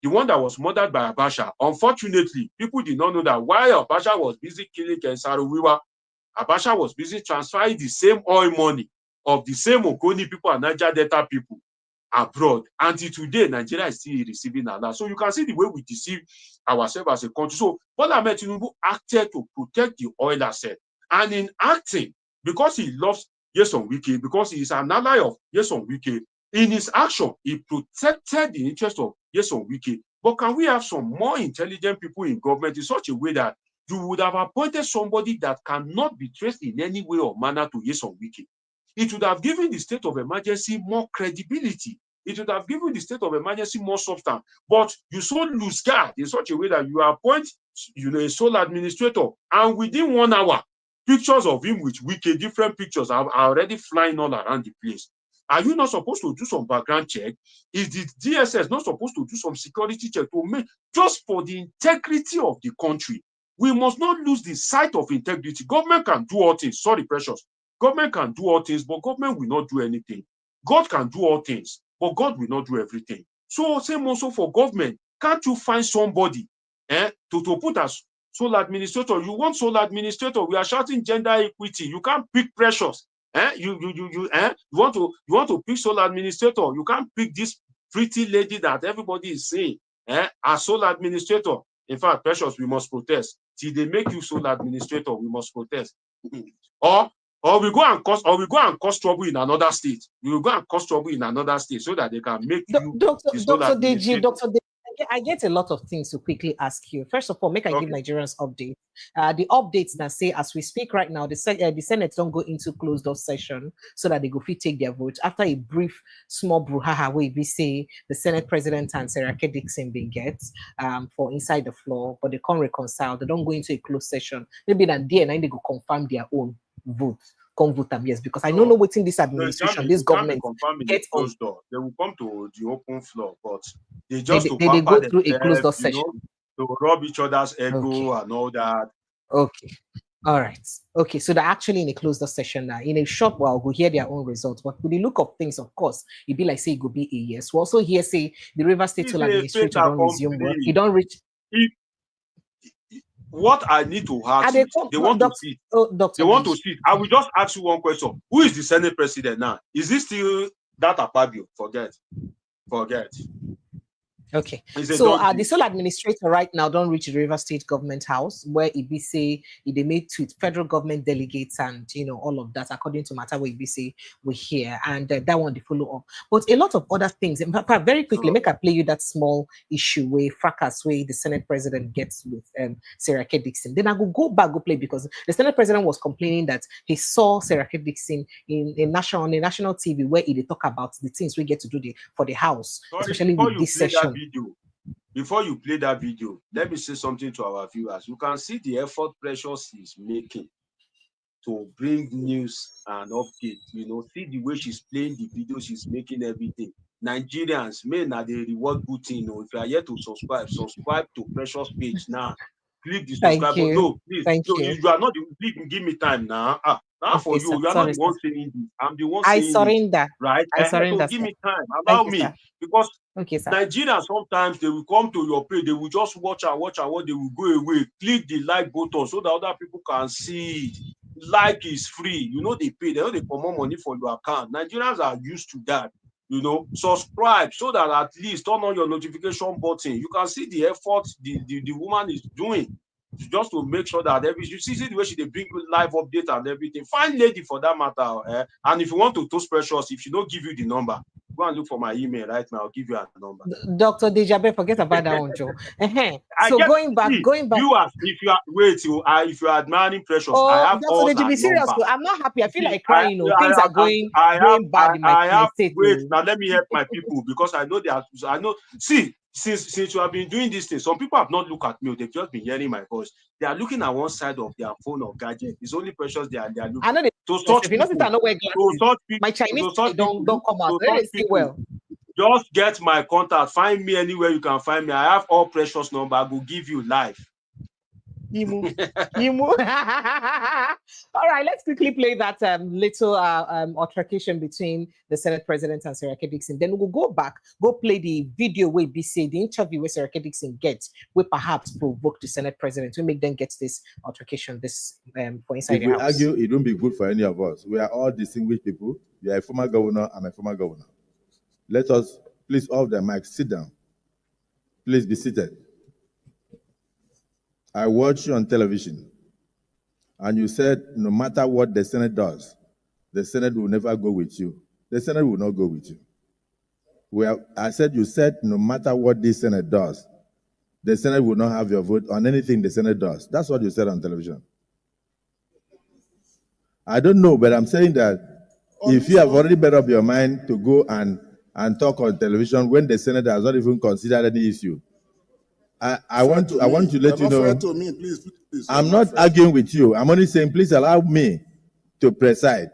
The one that was murdered by Abacha. Unfortunately, people did not know that while Abacha was busy killing Ken Saro-Wiwa, Abacha was busy transferring the same oil money of the same Ogoni people and Niger Delta people abroad. Until today, Nigeria is still receiving that. So you can see the way we deceive ourselves as a country. So Bola Ahmed Tinubu acted to protect the oil asset. And in acting, because he loves Nyesom Wike, because he is an ally of Nyesom Wike, in his action, he protected the interest of Nyesom Wike. But can we have some more intelligent people in government in such a way that you would have appointed somebody that cannot be traced in any way or manner to Nyesom Wike? It would have given the state of emergency more credibility. It would have given the state of emergency more substance. But you so lose guard in such a way that you appoint a sole administrator, and within 1 hour, pictures of him with Wike, different pictures are already flying all around the place. Are you not supposed to do some background check? Is the DSS not supposed to do some security check to make, just for the integrity of the country? We must not lose the sight of integrity. Government can do all things. Sorry, Precious. Government can do all things, but government will not do anything. God can do all things, but God will not do everything. So same also for government. Can't you find somebody to put as sole administrator? You want sole administrator? We are shouting gender equity. You can't pick Precious. You want to pick sole administrator. You can't pick this pretty lady that everybody is saying as sole administrator. In fact, Precious, we must protest till they make you sole administrator. We must protest, or we go and cause trouble in another state. We will go and cause trouble in another state so that they can make you Dr. Deji, thank I get a lot of things to quickly ask you. First of all, make I give Nigerians update. The updates that say, as we speak right now, the Senate don't go into closed door session so that they go fit take their vote. After a brief small brouhaha, where we say the Senate President and Sarah Dixon they get for inside the floor, but they can't reconcile. They don't go into a closed session. Maybe then there and they go confirm their own vote. Come vote them, yes, because I don't know what's in this administration, this government get closed door. They will come to the open floor, but they just they go through a closed door session to rub each other's ego and all that. Okay. All right. Okay. So they're actually in a closed door session now. In a short while, we'll hear their own results. But with the look of things, of course, it'd be like say it could be a yes. We also hear say the River State Administrator don't resume work. He don't reach. What I need to ask is, they want to see. They want to see. I will just ask you one question. Who is the Senate President now? Is this still that Akpabio? Forget. Okay. So the sole administrator right now don't reach the River State Government House where it say they made tweet federal government delegates and all of that according to matter where it say we hear and that one they follow up. But a lot of other things. In fact, very quickly, make I play you that small issue where fracas where the Senate President gets with Sarah Dixon. Then I go play because the Senate President was complaining that he saw Sarah Dixon on a national TV where he talk about the things we get to do for the House, especially with this session. Before you play that video, let me say something to our viewers. You can see the effort Precious is making to bring news and updates. See the way she's playing the video, she's making everything. Nigerians, men are the reward good thing. If you are yet to subscribe to Precious page now. Click the subscribe button. No, please. You are not. Please give me time now. For you, you are not the one saying this. I'm the one saying I surrender. It, right? I surrender. So give me time. Allow me. Because Nigerians sometimes they will come to your page, they will just watch and what they will go away. Click the like button so that other people can see it. Like is free. They pay. They know they put more money for your account. Nigerians are used to that. Subscribe so that at least turn on your notification button. You can see the effort the woman is doing just to make sure that you see the way she bring live update and everything. Find lady for that matter. And if you want to toast Precious, if she don't give you the number, go and look for my email right now. I'll give you a number. Dr. Dejabe, forget about that one, Joe. So going back. Viewers, if you are admiring Precious, I have all that number. Serious, I'm not happy. I feel like crying. Things are going bad in my state. Wait, now let me help my people because I know see. Since you have been doing this thing, some people have not looked at me. They've just been hearing my voice. They are looking at one side of their phone or gadget. It's only Precious they are looking. I know they. My Chinese don't come out. They see well. Just get my contact. Find me anywhere you can find me. I have all Precious number. I will give you live. All right, let's quickly play that little altercation between the Senate President and Sarah Dixon. Then we'll go back, play the video where we say the interview where Sarah Dixon gets, will perhaps provoke the Senate President to make them get this altercation for inside the House. Argue, it won't be good for any of us. We are all distinguished people. You are a former governor, I'm a former governor. Let us, please, off the mic, sit down. Please be seated. I watched you on television, and you said no matter what the Senate does, the Senate will never go with you. The Senate will not go with you. You said no matter what this Senate does, the Senate will not have your vote on anything the Senate does. That's what you said on television. I don't know, but I'm saying that if you have already made up your mind to go and talk on television when the Senate has not even considered any issue, I want to let you know. To me, please. I'm not arguing with you. I'm only saying, please allow me to preside.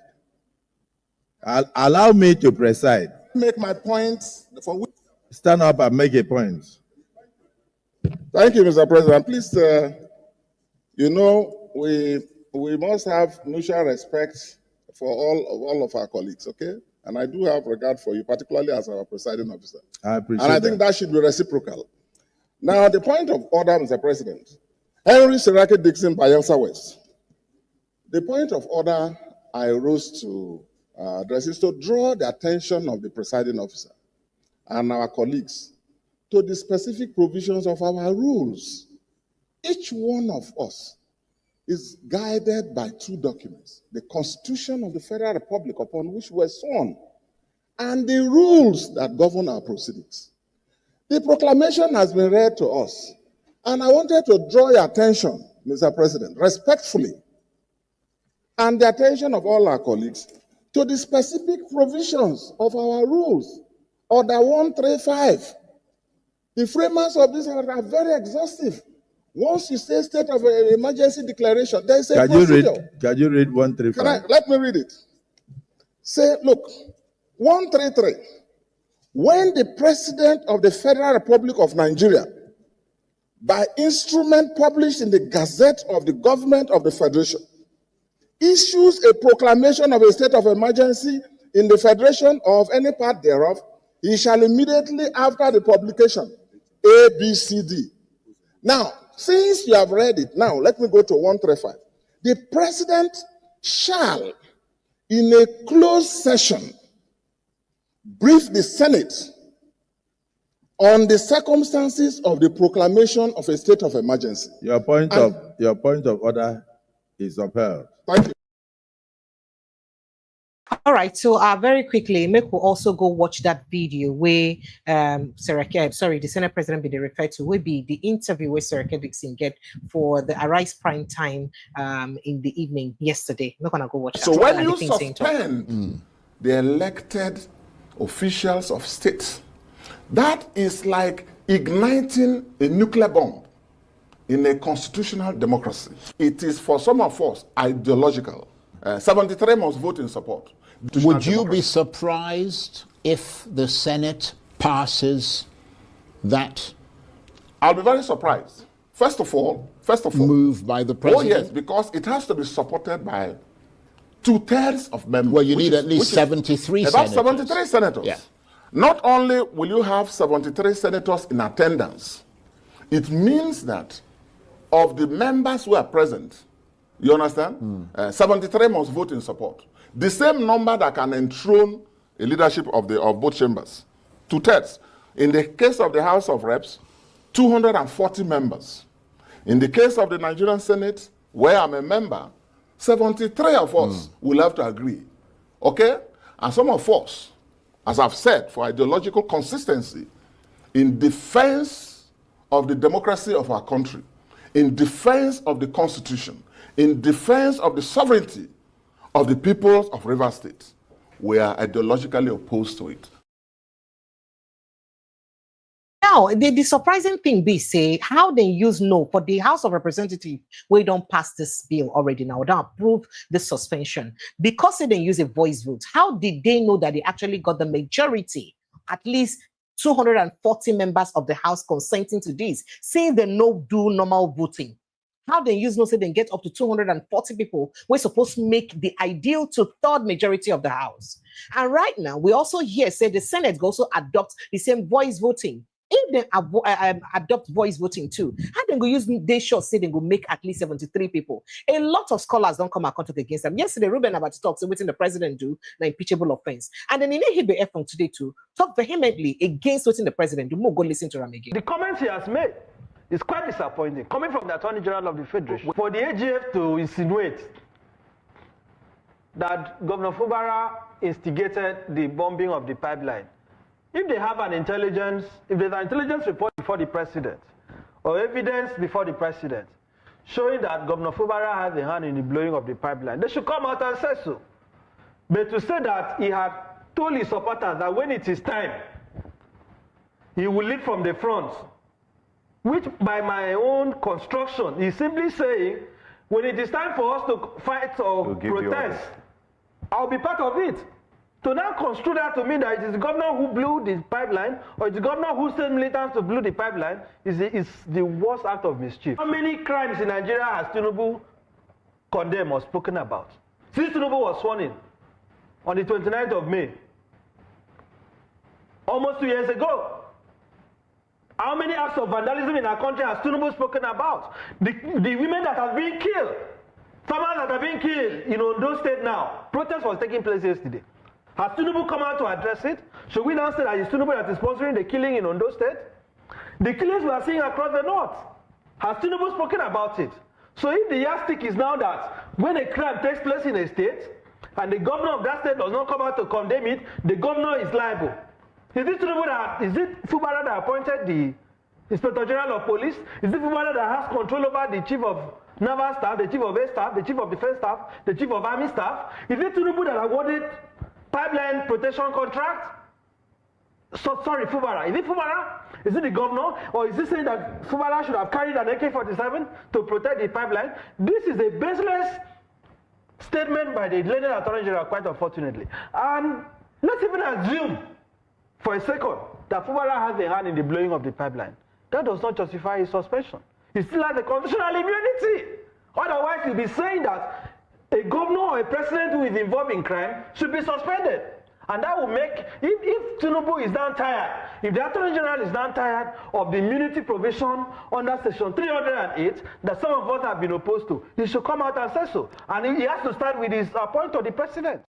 Allow me to preside. Make my point. Stand up and make a point. Thank you, Mr. President. Please, we must have mutual respect for all of our colleagues, okay? And I do have regard for you, particularly as our presiding officer. I appreciate that. And I think that should be reciprocal. Now, the point of order, Mr. President, Henry Seraki Dixon, Bayelsa West. The point of order I rose to address is to draw the attention of the presiding officer and our colleagues to the specific provisions of our rules. Each one of us is guided by two documents: the Constitution of the Federal Republic upon which we were sworn, and the rules that govern our proceedings. The proclamation has been read to us, and I wanted to draw your attention, Mr. President, respectfully, and the attention of all our colleagues, to the specific provisions of our rules. Order 135. The framers of this are very exhaustive. Once you say state of emergency declaration, there is a procedure. Can you read 135? Let me read it. Say, look, 133. When the President of the Federal Republic of Nigeria, by instrument published in the Gazette of the Government of the Federation, issues a proclamation of a state of emergency in the Federation or of any part thereof, he shall immediately after the publication, A, B, C, D. Now, since you have read it, now let me go to 135. The President shall, in a closed session, brief the Senate on the circumstances of the proclamation of a state of emergency. Your point of order is upheld. Thank you. All right, so very quickly, make we also go watch that video where the Senate President be referred to, will be the interview where Saraki Dixon get for the Arise Prime Time in the evening yesterday. We're gonna go watch that. So when you suspend the elected officials of states, that is like igniting a nuclear bomb in a constitutional democracy. It is for some of us ideological. 73 must vote in support. Would you be surprised if the Senate passes that? I'll be very surprised. First of all, move by the president. Oh yes, because it has to be supported by 2/3 of members. Well, you need at least 73 senators. About 73 senators. Yeah. Not only will you have 73 senators in attendance, it means that of the members who are present, you understand? 73 must vote in support. The same number that can enthrone a leadership of both chambers. 2/3. In the case of the House of Reps, 240 members. In the case of the Nigerian Senate, where I'm a member, 73 of us will have to agree. Okay? And some of us, as I've said, for ideological consistency, in defense of the democracy of our country, in defense of the Constitution, in defense of the sovereignty of the peoples of Rivers State, we are ideologically opposed to it. Now, the surprising thing be say how they use no for the House of Representatives. We don't pass this bill already now. Don't approve the suspension because they didn't use a voice vote. How did they know that they actually got the majority, at least 240 members of the House consenting to this, saying they no do normal voting? How they use no say they get up to 240 people? We're supposed to make the ideal to third majority of the House. And right now, we also hear say the Senate will also adopt the same voice voting. If they adopt voice voting too, how they go use they short say they go make at least 73 people. A lot of scholars don't come and contact against them. Yesterday, Ruben about to talk, so what the president do, the impeachable offense. And then in Hebe from today too, talk vehemently against what the president do. More go listen to him again. The comments he has made is quite disappointing, coming from the Attorney General of the Federation. For the AGF to insinuate that Governor Fubara instigated the bombing of the pipeline, if they have an intelligence, if there's an intelligence report before the president, or evidence before the president, showing that Governor Fubara has a hand in the blowing of the pipeline, they should come out and say so. But to say that he had told his supporters that when it is time, he will lead from the front, which by my own construction is simply saying, when it is time for us to fight or protest, I'll be part of it. To now construe that to mean that it is the governor who blew the pipeline, or it's the governor who sent militants to blow the pipeline, is the worst act of mischief. How many crimes in Nigeria has Tinubu condemned or spoken about? Since Tinubu was sworn in on the 29th of May, almost 2 years ago, how many acts of vandalism in our country has Tinubu spoken about? The women that have been killed, farmers that have been killed in Ondo State now. Protest was taking place yesterday. Has Tinubu come out to address it? Should we now say that it's Tinubu that is sponsoring the killing in Ondo State? The killings we are seeing across the north. Has Tinubu spoken about it? So if the yardstick is now that when a crime takes place in a state and the governor of that state does not come out to condemn it, the governor is liable. Is it Fubara that appointed the Inspector General of Police? Is it Fubara that has control over the Chief of Naval Staff, the Chief of Air Staff, the Chief of Defense Staff, the Chief of Army Staff? Is it Tinubu that awarded pipeline protection contract? So, sorry, Fubara. Is it Fubara? Is it the governor? Or is it saying that Fubara should have carried an AK-47 to protect the pipeline? This is a baseless statement by the Legal Attorney General, quite unfortunately. And let's even assume for a second that Fubara has a hand in the blowing of the pipeline. That does not justify his suspension. He still has the constitutional immunity. Otherwise, he'll be saying that a governor or a president who is involved in crime should be suspended. And that will make, if Tinubu is down tired, if the Attorney General is down tired of the immunity provision under Section 308 that some of us have been opposed to, he should come out and say so. And he has to start with his appointment of the president.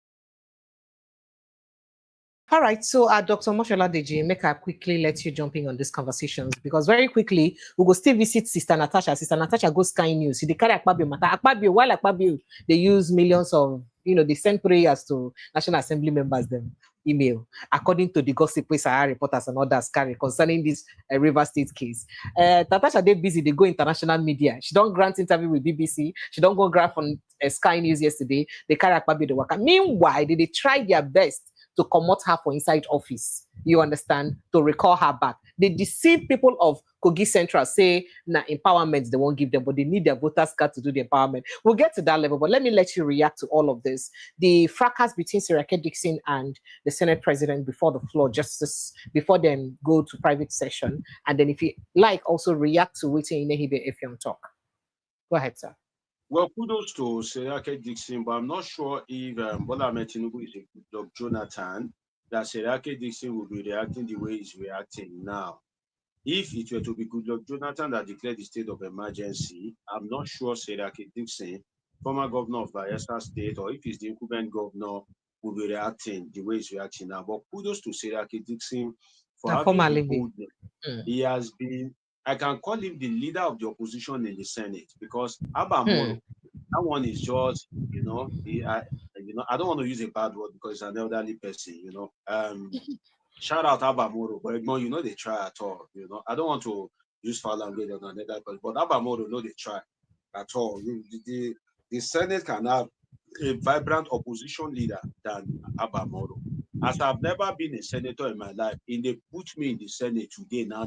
All right, so Dr. Moshola Deji, make I quickly let you jump in on these conversations because very quickly we go still visit Sister Natasha. Sister Natasha goes Sky News. They carry Akpabio matter. Akpabio, while Akpabio, they use millions of, they send prayers to National Assembly members, them email, according to the gossip with Sahara reporters and others carry concerning this River State case. Natasha, they busy, they go international media. She don't grant interview with BBC. She don't go grant on Sky News yesterday. They carry Akpabio the worker. Meanwhile, they try their best to comot her for inside office, you understand, to recall her back. They deceive people of Kogi Central, say, empowerment, they won't give them, but they need their voters card to do the empowerment. We'll get to that level, but let me let you react to all of this. The fracas between Seriake Dixon and the Senate President before the floor, justice, before them go to private session. And then if you like, also react to waiting in Ehibe if you talk. Go ahead, sir. Well, kudos to Seriake Dixon, but I'm not sure if Bola Ahmed Tinubu is a good dog Jonathan, that Seriake Dixon will be reacting the way he's reacting now. If it were to be Goodluck Jonathan that declared the state of emergency, I'm not sure Seriake Dixon, former governor of Bayelsa State, or if he's the incumbent governor, will be reacting the way he's reacting now. But kudos to Seriake Dixon for having the boldness. He has been, I can call him the leader of the opposition in the Senate, because Abba Moro, that one is just, I don't want to use a bad word because it's an elderly person, shout out Abba Moro, but they try at all, I don't want to use foul language on another person, but Abba Moro, they try at all. The Senate can have a vibrant opposition leader than Abba Moro. As I've never been a senator in my life, and they put me in the Senate today, now,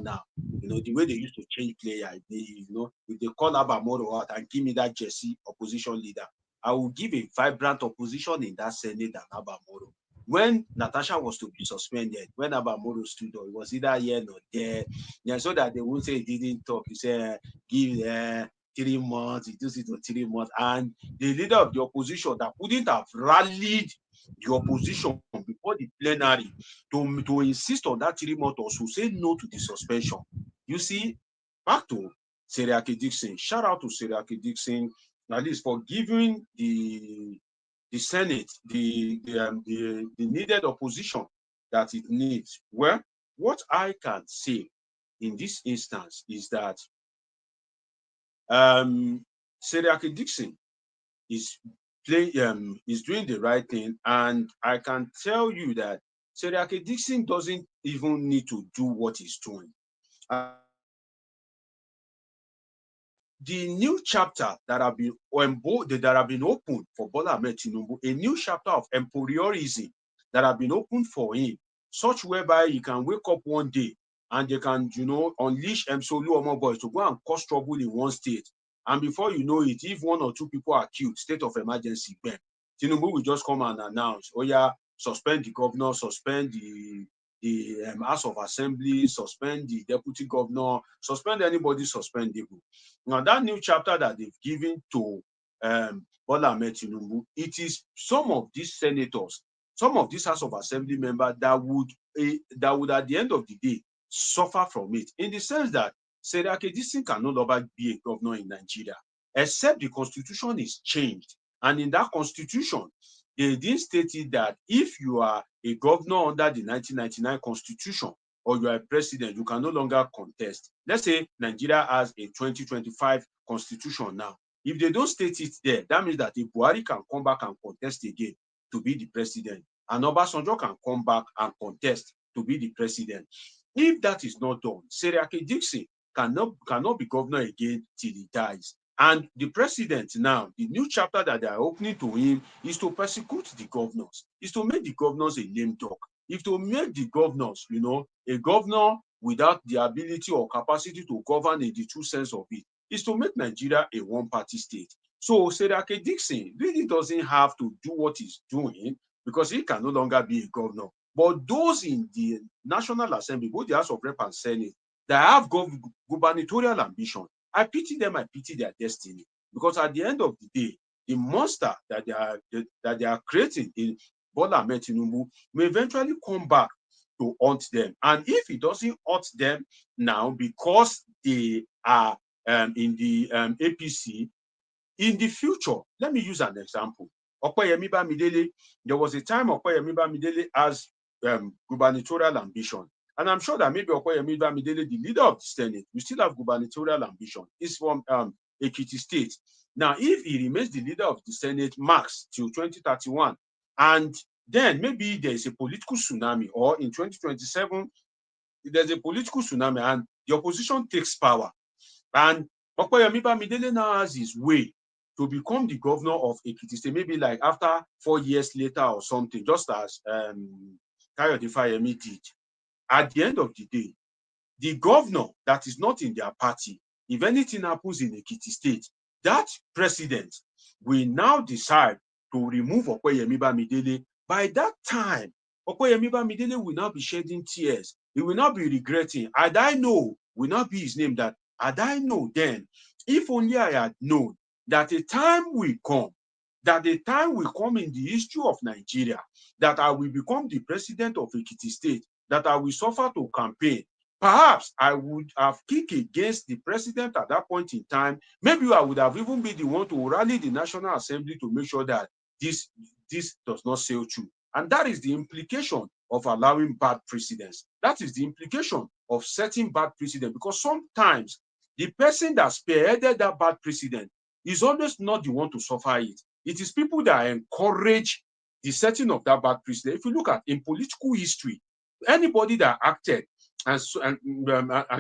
the way they used to change player, if they call Abba Moro out and give me that Jesse opposition leader, I will give a vibrant opposition in that Senate than Abba Moro. When Natasha was to be suspended, when Abba Moro stood up, it was either here or there, so that they won't say he didn't talk. He said, give 3 months, he does it for 3 months. And the leader of the opposition that wouldn't have rallied the opposition before the plenary to insist on that 3 months or so, say no to the suspension. You see, back to Seriake Dixon. Shout out to Seriake Dixon, at least for giving the Senate the needed opposition that it needs. Well, what I can say in this instance is that Seriake Dixon is doing the right thing, and I can tell you that Seriake Dixon doesn't even need to do what he's doing. The new chapter that have been opened for Bola Ahmed Tinubu, a new chapter of empoweriorism that have been opened for him, such whereby he can wake up one day and they can, unleash Msolu Omo boys to go and cause trouble in one state. And before you know it, if 1 or 2 people are killed, state of emergency, then Tinubu will just come and announce, oh yeah, suspend the governor, suspend the House of Assembly, suspend the deputy governor, suspend anybody suspendable. Now that new chapter that they've given to Bola Ahmed Tinubu, it is some of these senators, some of these House of Assembly members that would at the end of the day suffer from it, in the sense that Seriake Dixon can no longer be a governor in Nigeria, except the constitution is changed. And in that constitution, they did state it that if you are a governor under the 1999 constitution, or you are a president, you can no longer contest. Let's say Nigeria has a 2025 constitution now. If they don't state it there, that means that if Buhari can come back and contest again to be the president, and Obasanjo can come back and contest to be the president. If that is not done, Seriake Dixon cannot be governor again till he dies. And the president now, the new chapter that they are opening to him is to persecute the governors, is to make the governors a lame duck, if to make the governors, a governor without the ability or capacity to govern in the true sense of it, is to make Nigeria a one-party state. So Seriake Dixon really doesn't have to do what he's doing because he can no longer be a governor. But those in the National Assembly, both the House of Rep and Senate, that have gubernatorial ambition, I pity them, I pity their destiny. Because at the end of the day, the monster that they are creating in Bola Ahmed Tinubu may eventually come back to haunt them. And if it doesn't haunt them now because they are in the APC, in the future, let me use an example. Okoyemi Bamidele, there was a time Okoyemi Bamidele has gubernatorial ambition. And I'm sure that maybe Okoyemi Bamidele, the leader of the Senate, will still have gubernatorial ambition. He's from Ekiti State. Now, if he remains the leader of the Senate max till 2031, and then maybe there is a political tsunami, or in 2027, there's a political tsunami and the opposition takes power, and Okoyemi Bamidele now has his way to become the governor of Ekiti State, maybe like after 4 years later or something, just as Kayode Fayemi did. At the end of the day, the governor that is not in their party, if anything happens in Ekiti State, that president will now decide to remove Okoyemi Bamidele. By that time, Okoyemi Bamidele will now be shedding tears. He will not be regretting. Had I know, will not be his name, that had I know then, if only I had known that a time will come, in the history of Nigeria, that I will become the president of Ekiti State, that I will suffer to campaign. Perhaps I would have kicked against the president at that point in time. Maybe I would have even been the one to rally the National Assembly to make sure that this does not sail through. And that is the implication of allowing bad precedents. That is the implication of setting bad precedent, because sometimes the person that spearheaded that bad precedent is always not the one to suffer it. It is people that encourage the setting of that bad precedent. If you look at in political history, anybody that acted and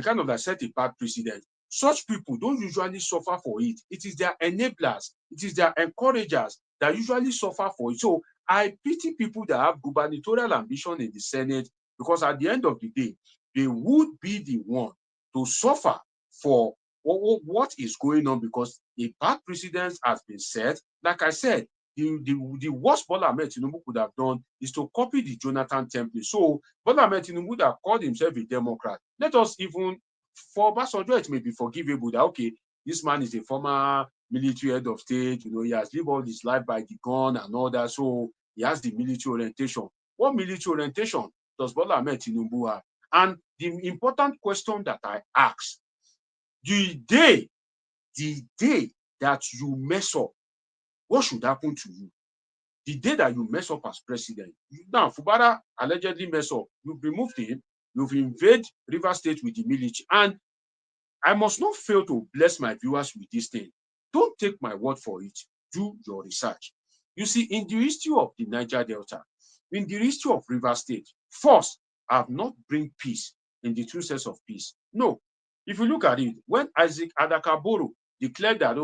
kind of that set a bad precedent, such people don't usually suffer for it. It is their enablers, it is their encouragers that usually suffer for it. So I pity people that have gubernatorial ambition in the Senate, because at the end of the day, they would be the one to suffer for what is going on, because a bad precedent has been set. Like I said, the worst Bola Ahmed Tinubu could have done is to copy the Jonathan template. So Bola Ahmed Tinubu would have called himself a Democrat. Let us even, for Obasanjo, it may be forgivable that, okay, this man is a former military head of state, he has lived all his life by the gun and all that, so he has the military orientation. What military orientation does Bola Ahmed Tinubu have? And the important question that I ask, the day that you mess up, what should happen to you? The day that you mess up as president. Now, Fubara allegedly mess up. You've removed him. You've invaded River State with the military. And I must not fail to bless my viewers with this thing. Don't take my word for it. Do your research. You see, in the history of the Niger Delta, in the history of River State, first, I have not bring peace in the true sense of peace. No. If you look at it, when Isaac Adakaboro declared that,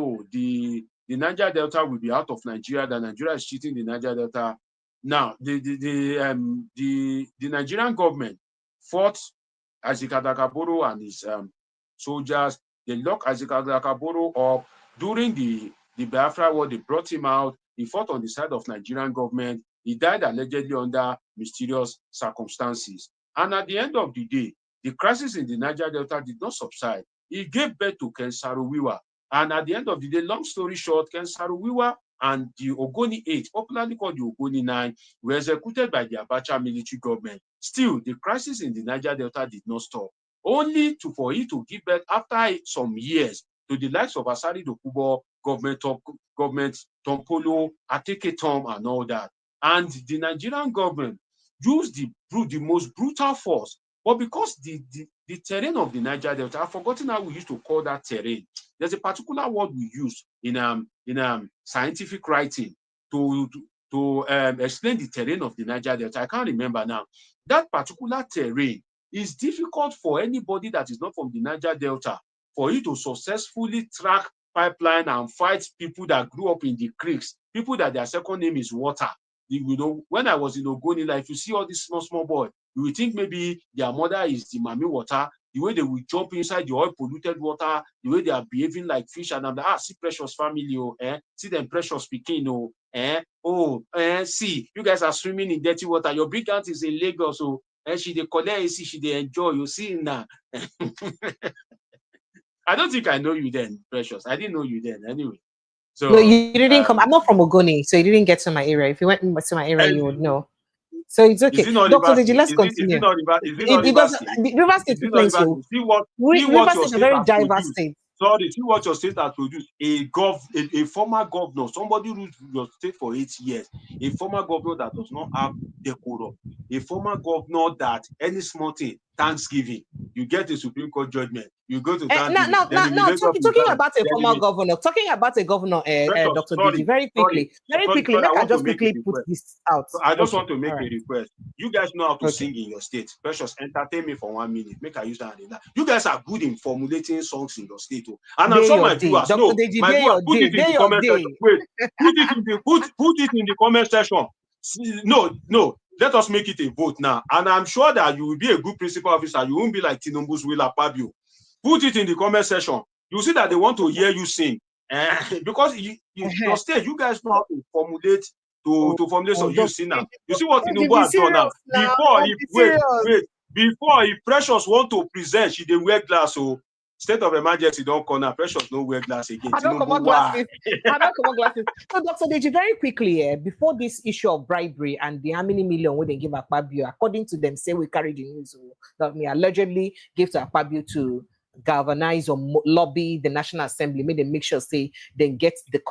the Niger Delta will be out of Nigeria, that Nigeria is cheating the Niger Delta. Now, the Nigerian government fought Isaac Adakaboro and his soldiers. They locked Isaac Adakaboro up. During the Biafra war, they brought him out. He fought on the side of Nigerian government. He died allegedly under mysterious circumstances. And at the end of the day, the crisis in the Niger Delta did not subside. He gave birth to Ken Saro-Wiwa. And at the end of the day, long story short, Ken Saro-Wiwa and the Ogoni 8, popularly called the Ogoni 9, were executed by the Abacha military government. Still, the crisis in the Niger Delta did not stop. Only for it to give birth after some years to the likes of Asari Dokubo, government Tompolo, Ateke Tom, and all that. And the Nigerian government used the most brutal force. But because the terrain of the Niger Delta, I've forgotten how we used to call that terrain. There's a particular word we use in scientific writing to to explain the terrain of the Niger Delta. I can't remember now. That particular terrain is difficult for anybody that is not from the Niger Delta for you to successfully track pipeline and fight people that grew up in the creeks, people that their second name is water. You know, when I was in Ogoni, like, if you see all these small boys, you will think maybe their mother is the Mami water, the way they will jump inside the oil polluted water, the way they are behaving like fish. And I'm like, see Precious family, see them Precious speaking, see, you guys are swimming in dirty water. Your big aunt is in Lagos, so she they collect, see, she they enjoy. You see now. I don't think I know you then, Precious. I didn't know you then anyway. So no, you didn't come. I'm not from Ogoni, so you didn't get to my area. If you went to my area, you would know. So it's okay. Dr. Deji, let's continue. It doesn't. River State is playing so. River State is a very diverse state. Sorry, see what your state has produced. A former governor, somebody who ruled your state for 8 years, a former governor that does not have decorum, a former governor that any small thing, Thanksgiving, you get a Supreme Court judgment, you go to Thanksgiving. Now, talking about a former governor, Dr. Deji, very quickly, make I just quickly put this out. So I just want to make a request. You guys know how to sing in your state. Precious, entertain me for 1 minute. Make I use that. You guys are good in formulating songs in your state. And I'm sure my viewers know. My viewers, put it in the comment section. Wait, put it in the comment section. No. Let us make it a vote now. And I'm sure that you will be a good principal officer. You won't be like Tinubu's will Akpabio. Put it in the comment section. You see that they want to hear you sing. Because your state, you guys know how to formulate so you see now. You see what Tinubu has done now. Before if Precious want to present, she didn't wear glass. So state of emergency don't come now. Precious no wear glass again. I don't come on glasses. So Dr. Deji, very quickly, before this issue of bribery and the how many million would they give Akpabio, according to them, say we carry the news that we allegedly give to Akpabio to galvanize or lobby the National Assembly, make them make sure say they get the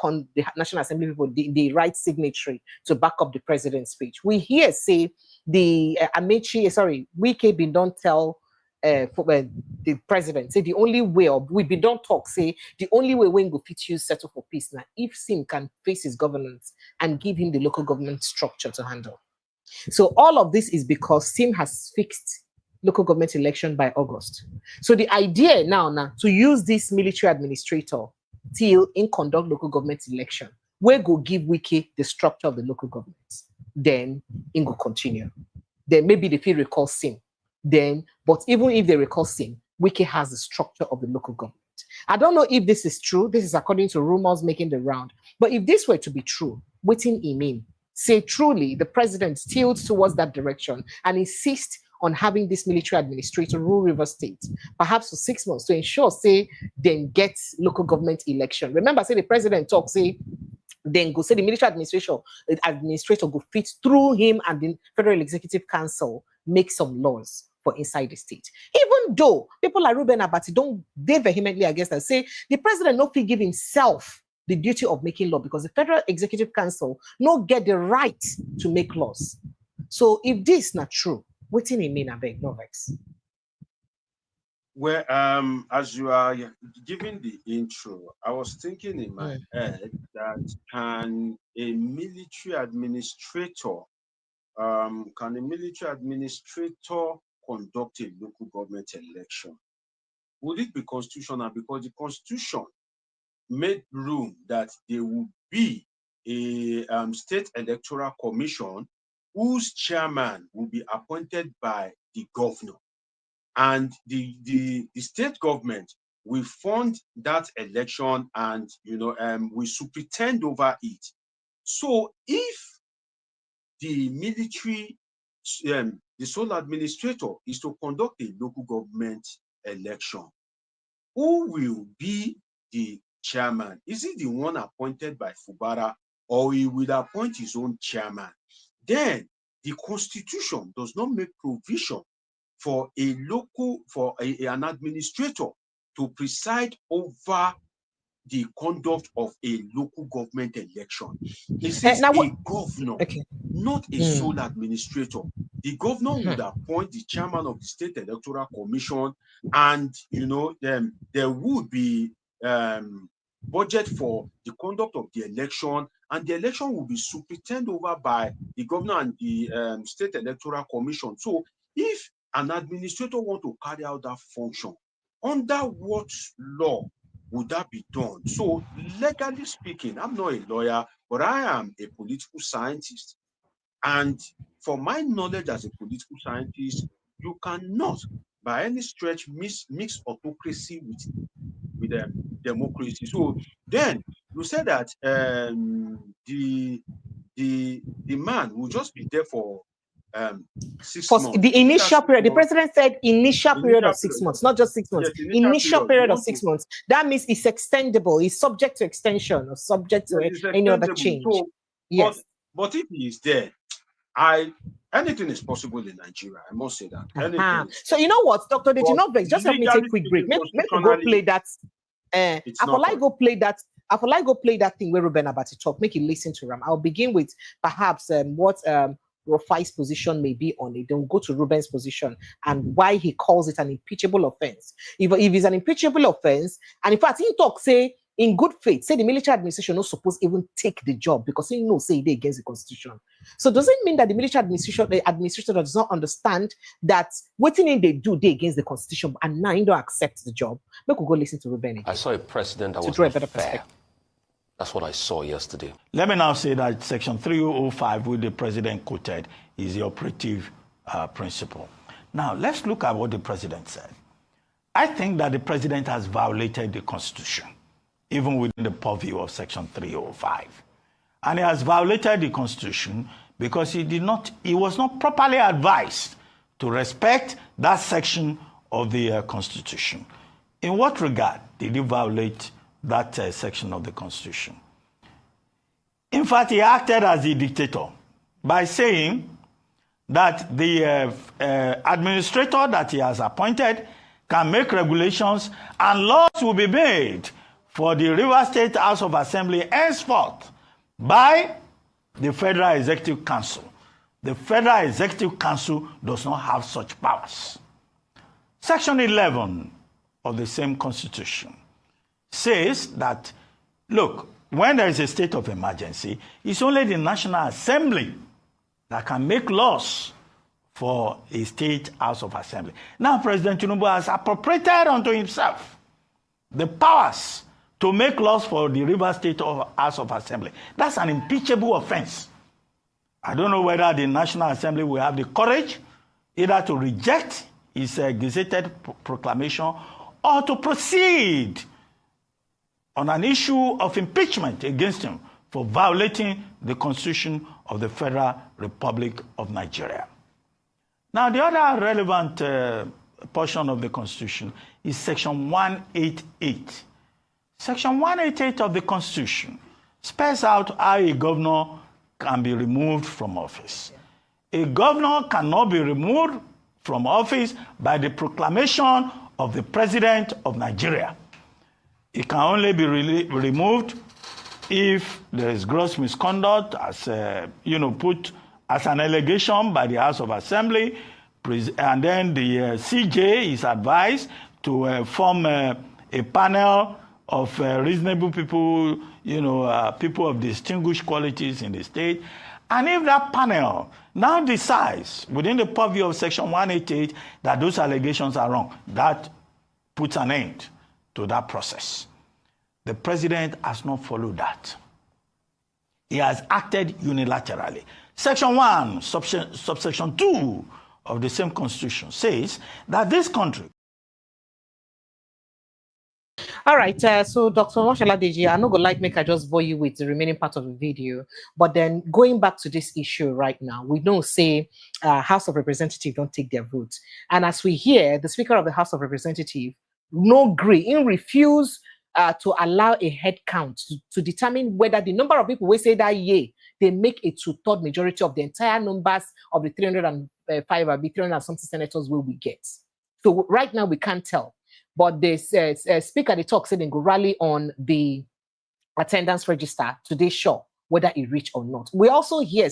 National Assembly people the right signatory to back up the president's speech. We hear say the Wike been don't tell the president say the only way, or we been don't talk say the only way when go fit you settle for peace now if Sim can face his governance and give him the local government structure to handle. So all of this is because Sim has fixed local government election by August. So the idea now to use this military administrator till in conduct local government election, we go give Wike the structure of the local government. Then it go continue. Then maybe the people recall Sim. Then, but even if they recall Sim, Wike has the structure of the local government. I don't know if this is true. This is according to rumors making the round. But if this were to be true, waiting in mean, say truly the president tilts towards that direction and insists on having this military administrator rule River State, perhaps for 6 months to ensure, say, then get local government election. Remember, say the president talks, say, then go say the military administrator go fit through him and the Federal Executive Council make some laws for inside the state. Even though people like Ruben Abati don't they vehemently against that, say the president not give himself the duty of making law because the Federal Executive Council not get the right to make laws. So if this is not true, what do you mean, I beg, no vex? Well, as you are giving the intro, I was thinking in my head that can a military administrator conduct a local government election? Would it be constitutional? Because the Constitution made room that there would be a state electoral commission whose chairman will be appointed by the governor. And the state government will fund that election and, we superintend over it. So if the military, the sole administrator is to conduct a local government election, who will be the chairman? Is it the one appointed by Fubara, or he will appoint his own chairman? Then the Constitution does not make provision for an administrator to preside over the conduct of a local government election. It says governor, not a sole administrator. The governor would appoint the chairman of the State Electoral Commission, and there would be budget for the conduct of the election, and the election will be superintended over by the governor and the State Electoral Commission. So if an administrator want to carry out that function, under what law would that be done? So legally speaking, I'm not a lawyer, but I am a political scientist. And from my knowledge as a political scientist, you cannot by any stretch mix autocracy with democracy. So then you said that the man will just be there for 6 months. The initial period, the president said initial period of 6 months, not just 6 months. Yes, initial period of 6 months. That means it's extendable, it's subject to extension or subject to any other change. So, yes. But if he is there, anything is possible in Nigeria. I must say that. So you know what, Dr. Deji, just let me take a quick break. Make me go play that. I like go play that. I feel like go play that thing where Ruben Abati talk. Make you listen to him. I'll begin with perhaps what Rufai's position may be on it. Then go to Ruben's position and why he calls it an impeachable offense. If it's an impeachable offense, and in fact he talk say in good faith, say the military administration not supposed even take the job because he knows say they against the constitution. So does it mean that the military administration does not understand that what thing they do they against the constitution and now he don't accept the job? We could go listen to Ruben again. I saw a precedent that was not fair. That's what I saw yesterday. Let me now say that Section 3005, which the president quoted, is the operative principle. Now, let's look at what the president said. I think that the president has violated the Constitution, even within the purview of Section 305. And he has violated the Constitution because he was not properly advised to respect that section of the Constitution. In what regard did he violate that section of the Constitution? In fact, he acted as a dictator by saying that the administrator that he has appointed can make regulations and laws will be made for the River State House of Assembly henceforth by the Federal Executive Council. The Federal Executive Council does not have such powers. Section 11 of the same Constitution says that, look, when there is a state of emergency, it's only the National Assembly that can make laws for a state house of assembly. Now, President Tinubu has appropriated unto himself the powers to make laws for the River State House of Assembly. That's an impeachable offense. I don't know whether the National Assembly will have the courage either to reject his gazetted proclamation or to proceed on an issue of impeachment against him for violating the Constitution of the Federal Republic of Nigeria. Now, the other relevant portion of the Constitution is Section 188. Section 188 of the Constitution spells out how a governor can be removed from office. A governor cannot be removed from office by the proclamation of the President of Nigeria. It can only be removed if there is gross misconduct, as put as an allegation by the House of Assembly, and then the CJ is advised to form a panel of reasonable people, people of distinguished qualities in the state. And if that panel now decides within the purview of Section 188 that those allegations are wrong, that puts an end to that process. The president has not followed that. He has acted unilaterally. Section 1, subsection 2 of the same Constitution says that this country. All right, so Dr. Mashala Deji, I'm not going to make I just bore you with the remaining part of the video, but then going back to this issue right now, we know, say, House of Representatives don't take their vote. And as we hear, the Speaker of the House of Representatives no agree, in refuse to allow a head count to determine whether the number of people we say that they make a 2/3 majority of the entire numbers of the 305 or 300 and something senators will we get. So right now we can't tell. But the speaker, they talk, said they go rally on the attendance register today, sure, whether it reach or not. We also hear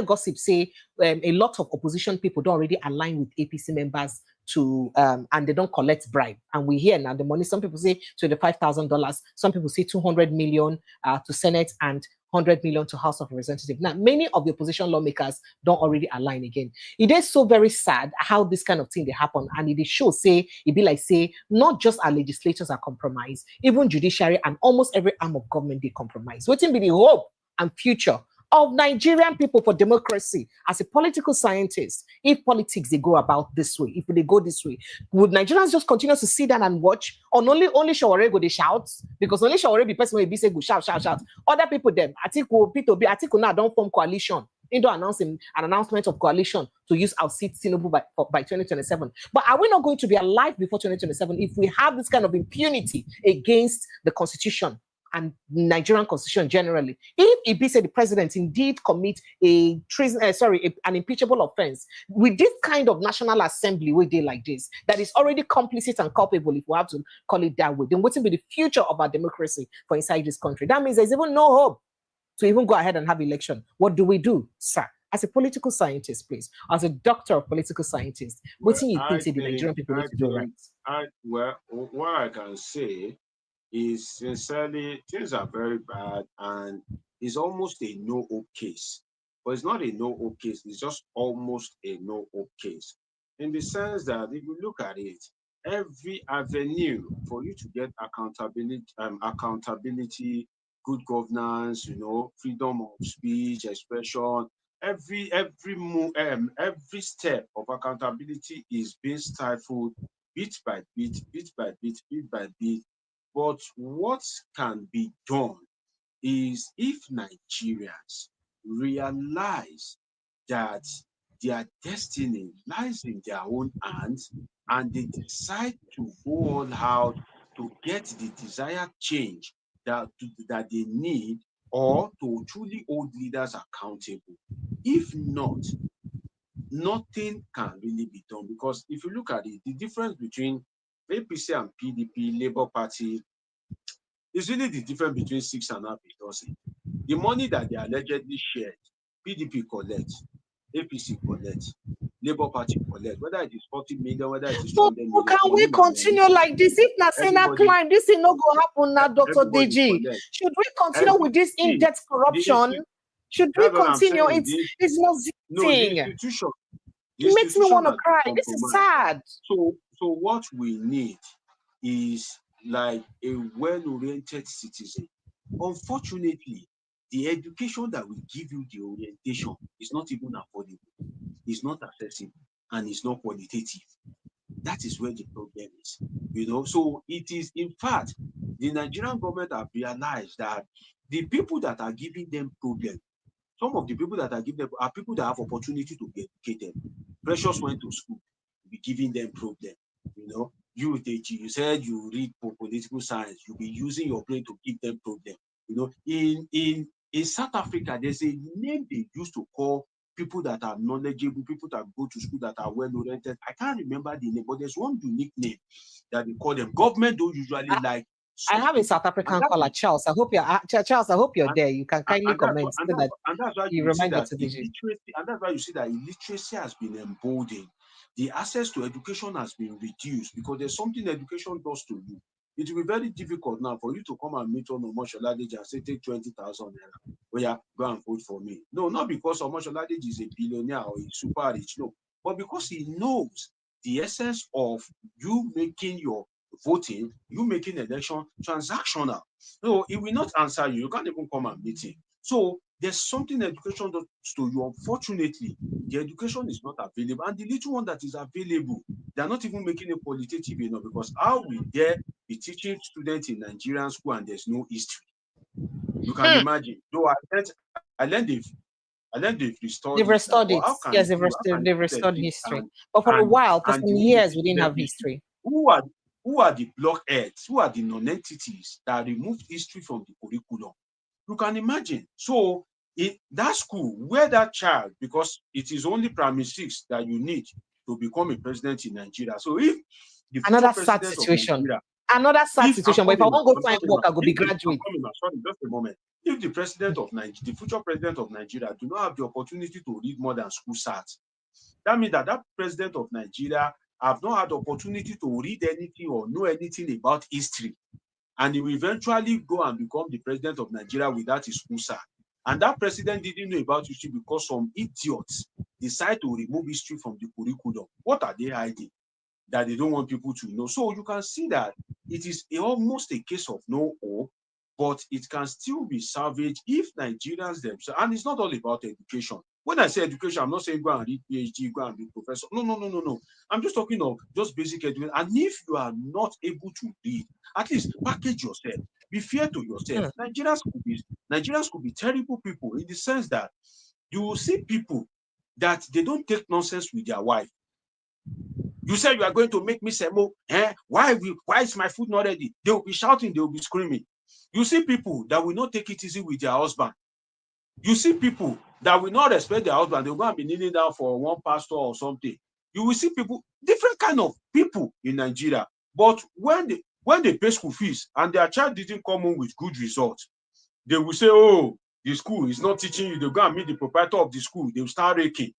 gossip say a lot of opposition people don't already align with APC members to and they don't collect bribe. And we hear now the money, some people say $25,000, some people say 200 million to Senate and 100 million to House of Representatives. Now, many of the opposition lawmakers don't already align again. It is so very sad how this kind of thing they happen, and it shows, say, it be like, say, not just our legislators are compromised, even judiciary and almost every arm of government they compromise. What will be the hope and future of Nigerian people for democracy? As a political scientist, if politics they go about this way, if they go this way, would Nigerians just continue to sit down and watch? Or only Shaware go they shout? Because only Shaware be person will be say go shout. Other people them, Atiku, P2B, Atiku now don't form coalition. They don't announce an announcement of coalition to use our seat Tinubu by 2027. But are we not going to be alive before 2027 if we have this kind of impunity against the Constitution and Nigerian Constitution generally? If it be said the president indeed commit a treason, an impeachable offense with this kind of National Assembly we did like this, that is already complicit and culpable, if we have to call it that way, then what will be the future of our democracy for inside this country? That means there's even no hope to even go ahead and have election. What do we do, sir? As a political scientist, please, as a doctor of political scientists, what do you think the Nigerian people need to do right? Well, what I can say is, sincerely, things are very bad, and it's almost a no-hope case. But it's not a no-hope case, it's just almost a no-hope case. In the sense that if you look at it, every avenue for you to get accountability, good governance, freedom of speech, expression, every step of accountability is being stifled bit by bit. But what can be done is, if Nigerians realize that their destiny lies in their own hands and they decide to go all out to get the desired change that they need, or to truly hold leaders accountable. If not, nothing can really be done. Because if you look at it, the difference between APC and PDP, Labour Party, is really the difference between 6.5 dozen. The money that they allegedly shared, PDP collects, APC collects, Labour Party collects, whether it is 40 million, whether it is 200 million. Can we continue like this? If not Senate climb, this is not going to happen now, Dr. DG. Should we continue with this in-depth corruption? Should we continue? It's not thing. It makes me want to cry. This is sad. So what we need is like a well-oriented citizen. Unfortunately, the education that will give you the orientation is not even affordable, it's not accessible, and it's not qualitative. That is where the problem is. So it is, in fact, the Nigerian government have realized that the people that are giving them problems, some of the people that are giving them are people that have opportunity to get educated. Precious went to school, be giving them problem. You said you read political science, you'll be using your brain to give them problem. In South Africa, there's a name they used to call people that are knowledgeable, people that go to school that are well-oriented. I can't remember the name, but there's one unique name that they call them. Government don't usually like. I have a South African caller, Charles. I hope you're there. You can kindly comment so that you remind us of the illiteracy. And that's why you see that illiteracy has been emboldened. The access to education has been reduced because there's something education does to you. It will be very difficult now for you to come and meet on Omosoladeji and say, take 20,000 naira. Oh yeah, go and vote for me. No, not because Omosoladeji is a billionaire or he's super rich, no. But because he knows the essence of you making your voting, you making election transactional. No, it will not answer you. You can't even come and meet him. So there's something education does to you. Unfortunately, the education is not available. And the little one that is available, they're not even making it qualitative enough, because how will there be teaching students in Nigerian school and there's no history? You can imagine. Though I learned they've restored it. They've restored it. Yes, they've restored history. But for a while, for some years, we didn't have history. Who are the blockheads? Who are the non-entities that removed history from the curriculum? You can imagine. So in that school, where that child, because it is only primary 6 that you need to become a president in Nigeria. So if the another sad situation, but if I want to go find work, I go be graduate. Sorry, just a moment. If the president of Nigeria, the future president of Nigeria, do not have the opportunity to read more than school SAT, that means that president of Nigeria have not had the opportunity to read anything or know anything about history. And he will eventually go and become the president of Nigeria without his USA. And that president didn't know about history because some idiots decide to remove history from the curriculum. What are they hiding? That they don't want people to know. So you can see that it is almost a case of no hope, but it can still be salvaged if Nigerians themselves, and it's not all about education. When I say education, I'm not saying go and read PhD, go and be professor. No. I'm just talking of just basic education. And if you are not able to read, at least package yourself. Be fair to yourself. Nigerians could be terrible people in the sense that you will see people that they don't take nonsense with their wife. You said you are going to make me semo. Why is my food not ready? They will be shouting, they will be screaming. You see people that will not take it easy with their husband. You see people that will not respect their husband. They're going to be kneeling down for one pastor or something. You will see people, different kind of people in Nigeria. But when they pay school fees and their child didn't come home with good results, they will say, oh, the school is not teaching you. They'll go and meet the proprietor of the school. They'll start raking.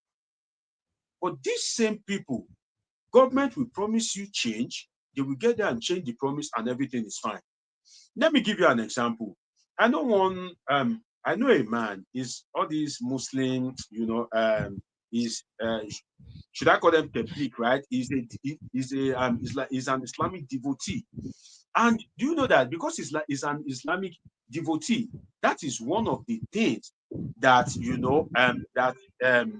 But these same people, government will promise you change. They will get there and change the promise and everything is fine. Let me give you an example. I know a man, is all these Muslims, should I call them tabligh, right? He's an Islamic devotee. And do you know that because he's an Islamic devotee, that is one of the things that,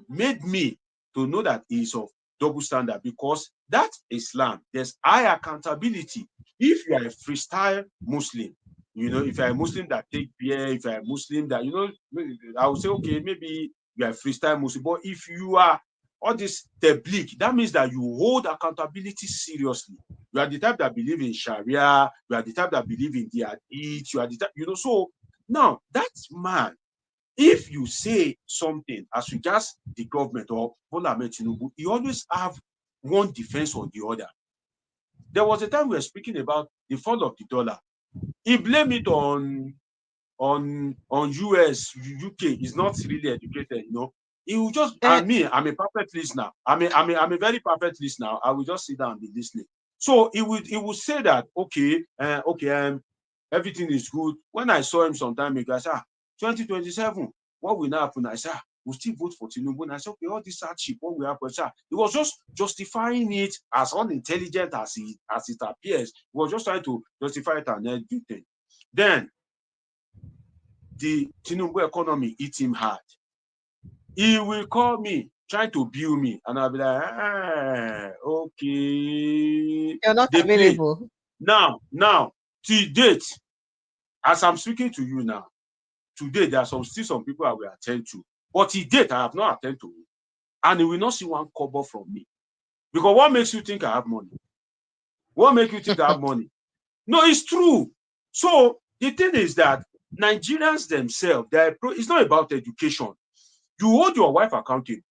made me to know that he's of double standard, because that Islam, there's high accountability. If you are a freestyle Muslim, if you're a Muslim that take beer, if you're a Muslim that, I would say, okay, maybe you are a freestyle Muslim. But if you are all this tabligh, that means that you hold accountability seriously. You are the type that believe in Sharia, you are the type that believe in the Hadith, you are the type, so now that man, if you say something as regards the government or Bola Ahmed Tinubu, you always have one defense or the other. There was a time we were speaking about the fall of the dollar. He blamed it on US, UK. He's not really educated, He will just, and me, I'm a perfect listener. I'm a very perfect listener. I will just sit down and be listening. So he would say that, okay, everything is good. When I saw him some time ago, I said, 2027, what will happen? I said, we'll still vote for Tinubu. And I said, okay, all this hardship, what will happen? He was just justifying it as unintelligent as it appears. He was just trying to justify it and everything. Then the Tinubu economy hit him hard. He will call me, trying to bill me, and I'll be like, okay. You're not available. Now, to date, as I'm speaking to you now, today there are still some people I will attend to. But to date, I have not attended to it. And he will not see one kobo from me. Because what makes you think I have money? What makes you think I have money? No, it's true. So the thing is that Nigerians themselves, it's not about education. You hold your wife accountable.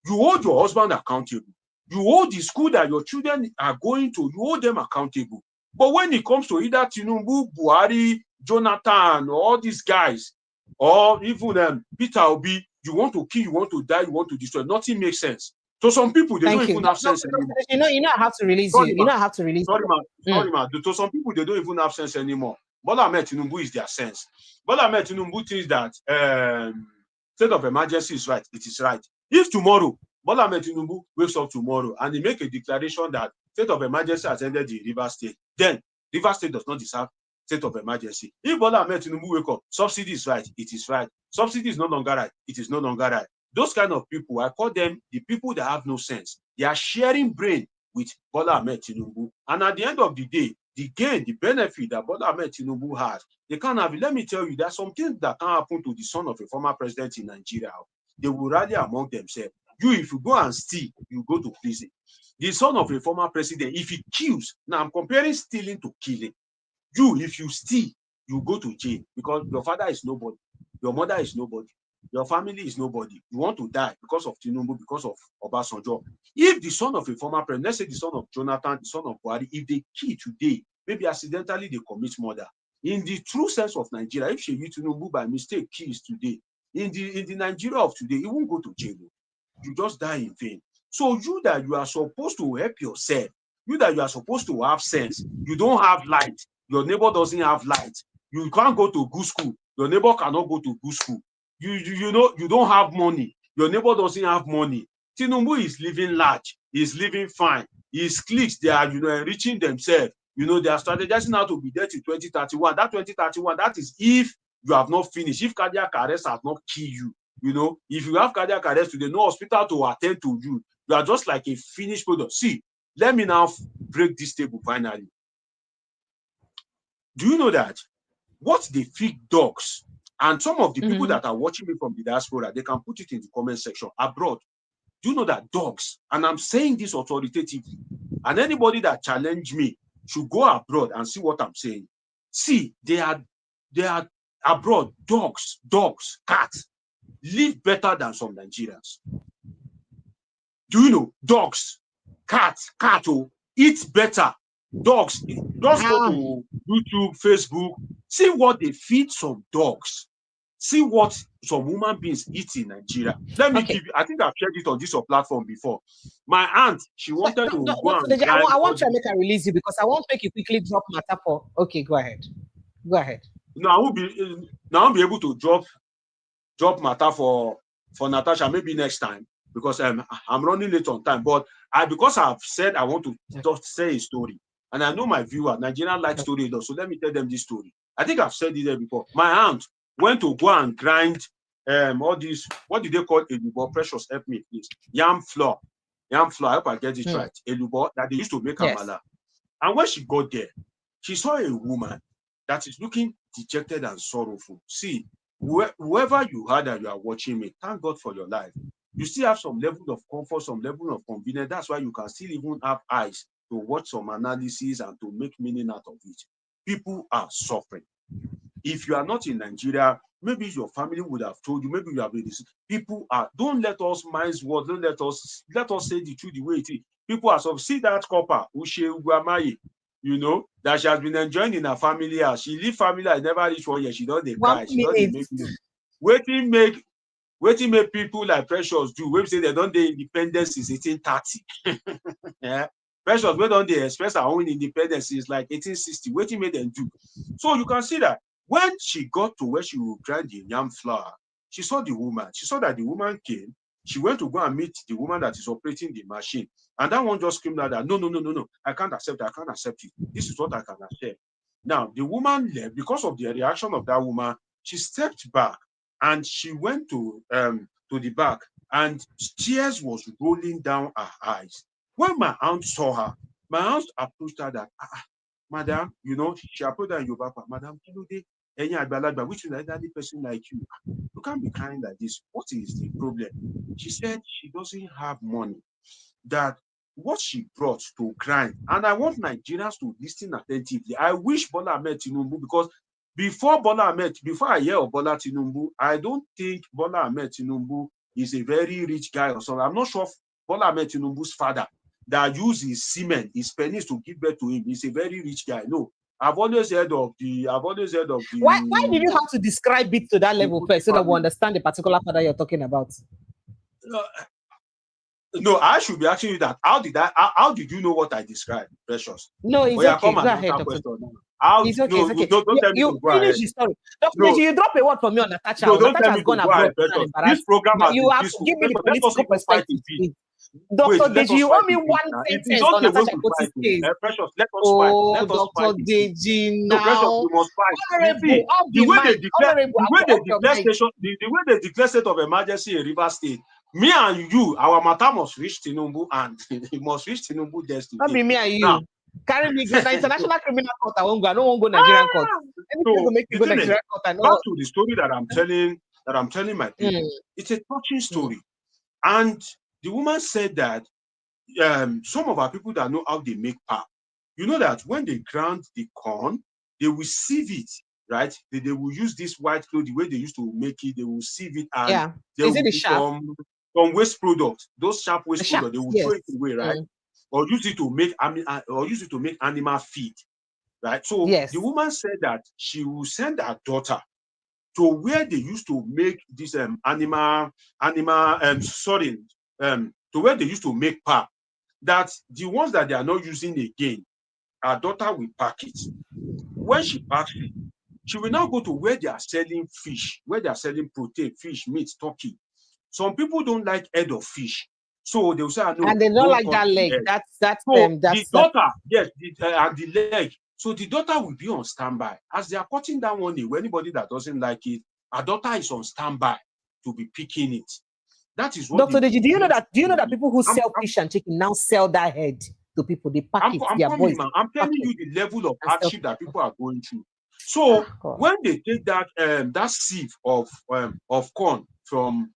You hold your husband accountable. You hold the school that your children are going to, you hold them accountable. But when it comes to either Tinubu, Buhari, Jonathan, or all these guys, or even Peter Obi, you want to kill, you want to die, you want to destroy, nothing makes sense. So some people, they don't even have sense anymore. I have to release you. I have to release you. Sorry, man. To some people, they don't even have sense anymore. Bola Ahmed Tinubu is their sense. Bola Ahmed Tinubu thinks that state of emergency is right. It is right. If tomorrow, Bola Ahmed Tinubu wakes up tomorrow and he make a declaration that state of emergency has ended in Rivers State, then Rivers State does not deserve state of emergency. If Bola Ahmed Tinubu wake up, subsidy is right. It is right. Subsidy is no longer right. It is no longer right. Those kind of people, I call them the people that have no sense. They are sharing brain with Bola Ahmed Tinubu. And at the end of the day, the gain, the benefit that Bola Ahmed Tinubu has, they can't have it. Let me tell you, there are some things that can happen to the son of a former president in Nigeria. They will rally among themselves. If you go and steal, you go to prison. The son of a former president, if he kills, now I'm comparing stealing to killing. If you steal, you go to jail because your father is nobody. Your mother is nobody. Your family is nobody. You want to die because of Tinubu, because of Obasanjo. If the son of a former president, let's say the son of Jonathan, the son of Buhari, if they kill today, maybe accidentally they commit murder. In the true sense of Nigeria, if Seyi Tinubu by mistake kills today, in the Nigeria of today, he won't go to jail. You just die in vain. So you that you are supposed to help yourself, you that you are supposed to have sense, you don't have light. Your neighbor doesn't have light. You can't go to good school. Your neighbor cannot go to good school. You know, you don't have money. Your neighbor doesn't have money. Tinubu is living large. He's living fine. His cliques, they are, you know, enriching themselves. You know, they are strategizing how to be there to 2031. That 2031, that is if you have not finished. If cardiac arrest has not killed you, you know, if you have cardiac arrest today, no hospital to attend to you. You are just like a finished product. See, let me now break this table finally. Do you know that what they feed dogs, and some of the people that are watching me from the diaspora, they can put it in the comment section abroad. Do you know that dogs, and I'm saying this authoritatively, and anybody that challenge me should go abroad and see what I'm saying. See, they are abroad, dogs, cats live better than some Nigerians. Do you know dogs, cats, eat better? Dogs, just go to YouTube, Facebook, see what they feed some dogs. See what some human beings eat in Nigeria. Let me give you, I think I've shared it on this platform before. My aunt, she wanted to go and I want to make her release you because I want to make you quickly drop matter for. Okay, go ahead. No, I won't be able to drop matter for Natasha maybe next time because I'm running late on time. But because I've said I want to just say a story, and I know my viewer Nigerian like story, so let me tell them this story. I think I've said it there before. My aunt went to go and grind all these, what do they call elubo? Precious, help me please. Yam flour. I hope I get it right. Elubo that they used to make amala. And when she got there, she saw a woman that is looking dejected and sorrowful. See, whoever you are that you are watching me, thank God for your life. You still have some level of comfort, some level of convenience. That's why you can still even have eyes to watch some analysis and to make meaning out of it. People are suffering. If you are not in Nigeria, maybe your family would have told you, maybe you have been. People are, don't let us minds what, don't let us say the truth the way it is. People are suffering. See that copper, Ushe Ugwamayi, you know, that she has been enjoying in her family house. She leave family, I never reach 1 year. She don't cry. She don't make waiting make people like Precious do. We say they don't the independence since 1830. Yeah. Precious, we don't they express our own independence is like 1860. Waiting made them do. So you can see that when she got to where she would grind the yam flour, she saw the woman. She saw that the woman came. She went to go and meet the woman that is operating the machine. And that one just screamed out that, no, I can't accept it. I can't accept it. This is what I can accept. Now, the woman left because of the reaction of that woman. She stepped back and she went to the back and tears was rolling down her eyes. When my aunt saw her, my aunt approached her that, madam, you know, she approached her in Yoruba, madam, which is an elderly person like you. You can't be crying like this. What is the problem? She said she doesn't have money. That what she brought to grind, and I want Nigerians to listen attentively. I wish Bola Ahmed Tinubu, because before I hear of Bola Tinubu, I don't think Bola Ahmed Tinubu is a very rich guy or something. I'm not sure Bola Ahmed Tinubu's father that used his semen, his penis to give birth to him, is a very rich guy. No, I've always heard of the. Why did you have to describe it to that level first so that we understand the particular father you're talking about? No, I should be asking you that. How did you know what I described, Precious? No, it's okay. Go ahead, Dr. It's okay. It's okay. Don't tell me to go ahead. Finish the story. Dr. You drop a word from me on Natasha. No, don't tell me to go ahead, Precious. This program has been peaceful. Give me the political perspective. Dr. Deji, you owe me one sentence on Natasha Kotti's case. Precious, let us fight. Let us fight. Dr. Deji, now. Precious, we must fight. The way they declare state of emergency in Rivers State, me and you, our matter must reach Tinubu, and it must reach Tinubu destiny. Not be me and you. Now, carry me to the International Criminal Court. I don't want to go Nigerian court. So, make you go Nigerian court. Back to the story that I'm telling my people. It's a touching story. And the woman said that some of our people that know how they make pap, you know that when they grind the corn, they will sieve it, right? They will use this white cloth, the way they used to make it, they will sieve it, and there will be some waste products, those sharp waste products, they will throw it away, right? Or use it to make animal feed, right? So the woman said that she will send her daughter to where they used to make this to where they used to make pap, that the ones that they are not using again, her daughter will pack it. When she packs it, she will now go to where they are selling fish, where they are selling protein, fish, meat, turkey. Some people don't like head of fish, so they will say, no, and they don't like that leg. That's the daughter, yes, and the leg. So the daughter will be on standby. As they are cutting that one, anybody that doesn't like it, our daughter is on standby to be picking it. That is what. Dr. Deji, do you know that people who sell fish and chicken now sell that head to people? They pack it. I'm telling you the level of hardship that people are going through. So when they take that sieve of corn from